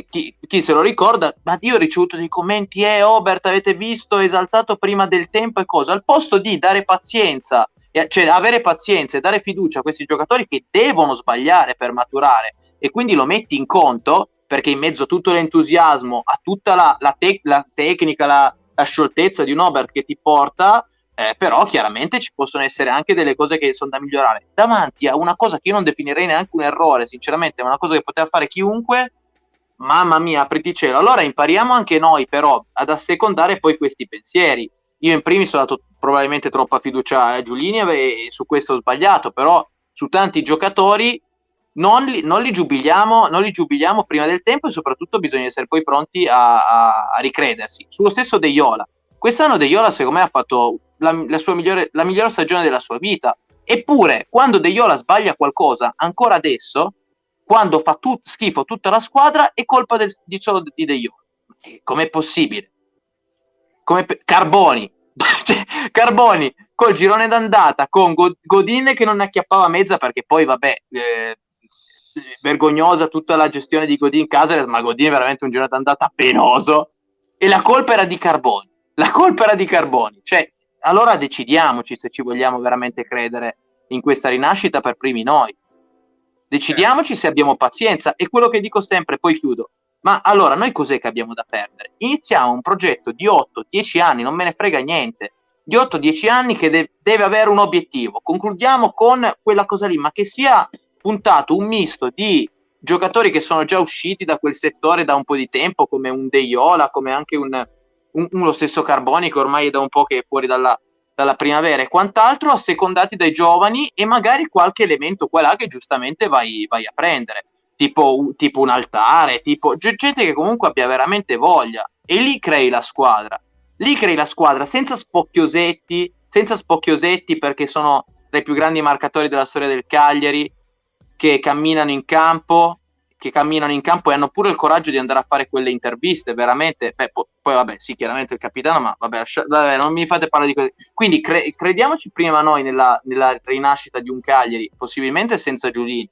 chi se lo ricorda, ma io ho ricevuto dei commenti, Oberth avete visto, esaltato prima del tempo e cosa, al posto di dare pazienza, cioè avere pazienza e dare fiducia a questi giocatori che devono sbagliare per maturare, e quindi lo metti in conto, perché in mezzo a tutto l'entusiasmo, a tutta la tecnica, la scioltezza di un Oberth che ti porta, però chiaramente ci possono essere anche delle cose che sono da migliorare. Davanti a una cosa che io non definirei neanche un errore, sinceramente, è una cosa che poteva fare chiunque, mamma mia, apriti cielo. Allora impariamo anche noi però ad assecondare poi questi pensieri. Io in primis ho dato probabilmente troppa fiducia a Giulini e su questo ho sbagliato, però su tanti giocatori non li giubiliamo prima del tempo, e soprattutto bisogna essere poi pronti a ricredersi. Sullo stesso De Jong. Quest'anno De Jong secondo me ha fatto la migliore stagione della sua vita, eppure quando De Jong sbaglia qualcosa, ancora adesso, quando fa schifo tutta la squadra, è colpa di solo di De Jong. Com'è possibile? Carboni cioè, Carboni col girone d'andata con Godin che non acchiappava mezza, perché poi vabbè, vergognosa tutta la gestione di Godin Casares, ma Godin è veramente un girone d'andata penoso, e la colpa era di Carboni. Cioè, allora decidiamoci se ci vogliamo veramente credere in questa rinascita per primi noi. Decidiamoci se abbiamo pazienza. E quello che dico sempre, poi chiudo, ma allora noi cos'è che abbiamo da perdere? Iniziamo un progetto di 8-10 anni, non me ne frega niente, di 8-10 anni che deve avere un obiettivo. Concludiamo con quella cosa lì, ma che sia puntato un misto di giocatori che sono già usciti da quel settore da un po' di tempo, come un Deiola, come anche lo stesso Carboni, che ormai è da un po' che è fuori dalla primavera e quant'altro, assecondati dai giovani, e magari qualche elemento qua là che giustamente vai a prendere, tipo un Altare, tipo gente che comunque abbia veramente voglia, e lì crei la squadra senza spocchiosetti, perché sono tra i più grandi marcatori della storia del Cagliari, che camminano in campo e hanno pure il coraggio di andare a fare quelle interviste, veramente. Poi vabbè, sì, chiaramente il capitano, ma vabbè, non mi fate parlare di così. Quindi crediamoci prima noi nella rinascita di un Cagliari, possibilmente senza Giulini,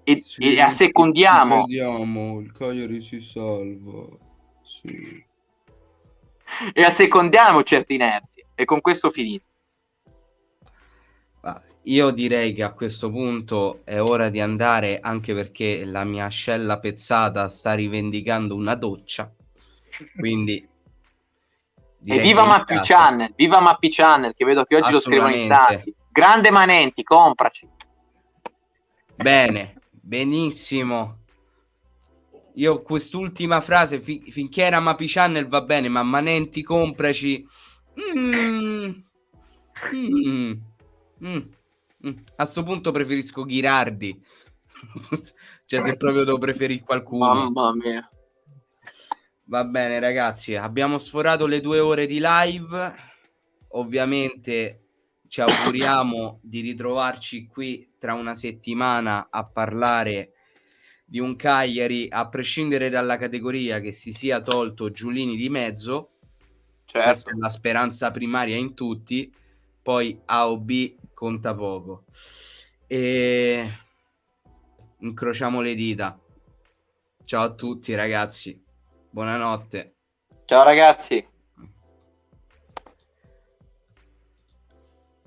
e assecondiamo. Vediamo, il Cagliari si salva. Sì. E assecondiamo certe inerzie, e con questo finito. Io direi che a questo punto è ora di andare, anche perché la mia ascella pezzata sta rivendicando una doccia, quindi e viva Mappi Channel, che vedo che oggi lo scrivono in tanti. Grande Manenti, compraci. Bene, benissimo. Io quest'ultima frase, finché era Mappi Channel va bene, ma Manenti compraci, a sto punto preferisco Ghirardi. Cioè, se proprio devo preferire qualcuno. Mamma mia. Va bene ragazzi, abbiamo sforato le 2 ore di live. Ovviamente ci auguriamo di ritrovarci qui tra una settimana a parlare di un Cagliari, a prescindere dalla categoria, che si sia tolto Giulini di mezzo. Certo. Questa è la speranza primaria in tutti, poi A o B conta poco, e incrociamo le dita. Ciao a tutti ragazzi, buonanotte. Ciao ragazzi.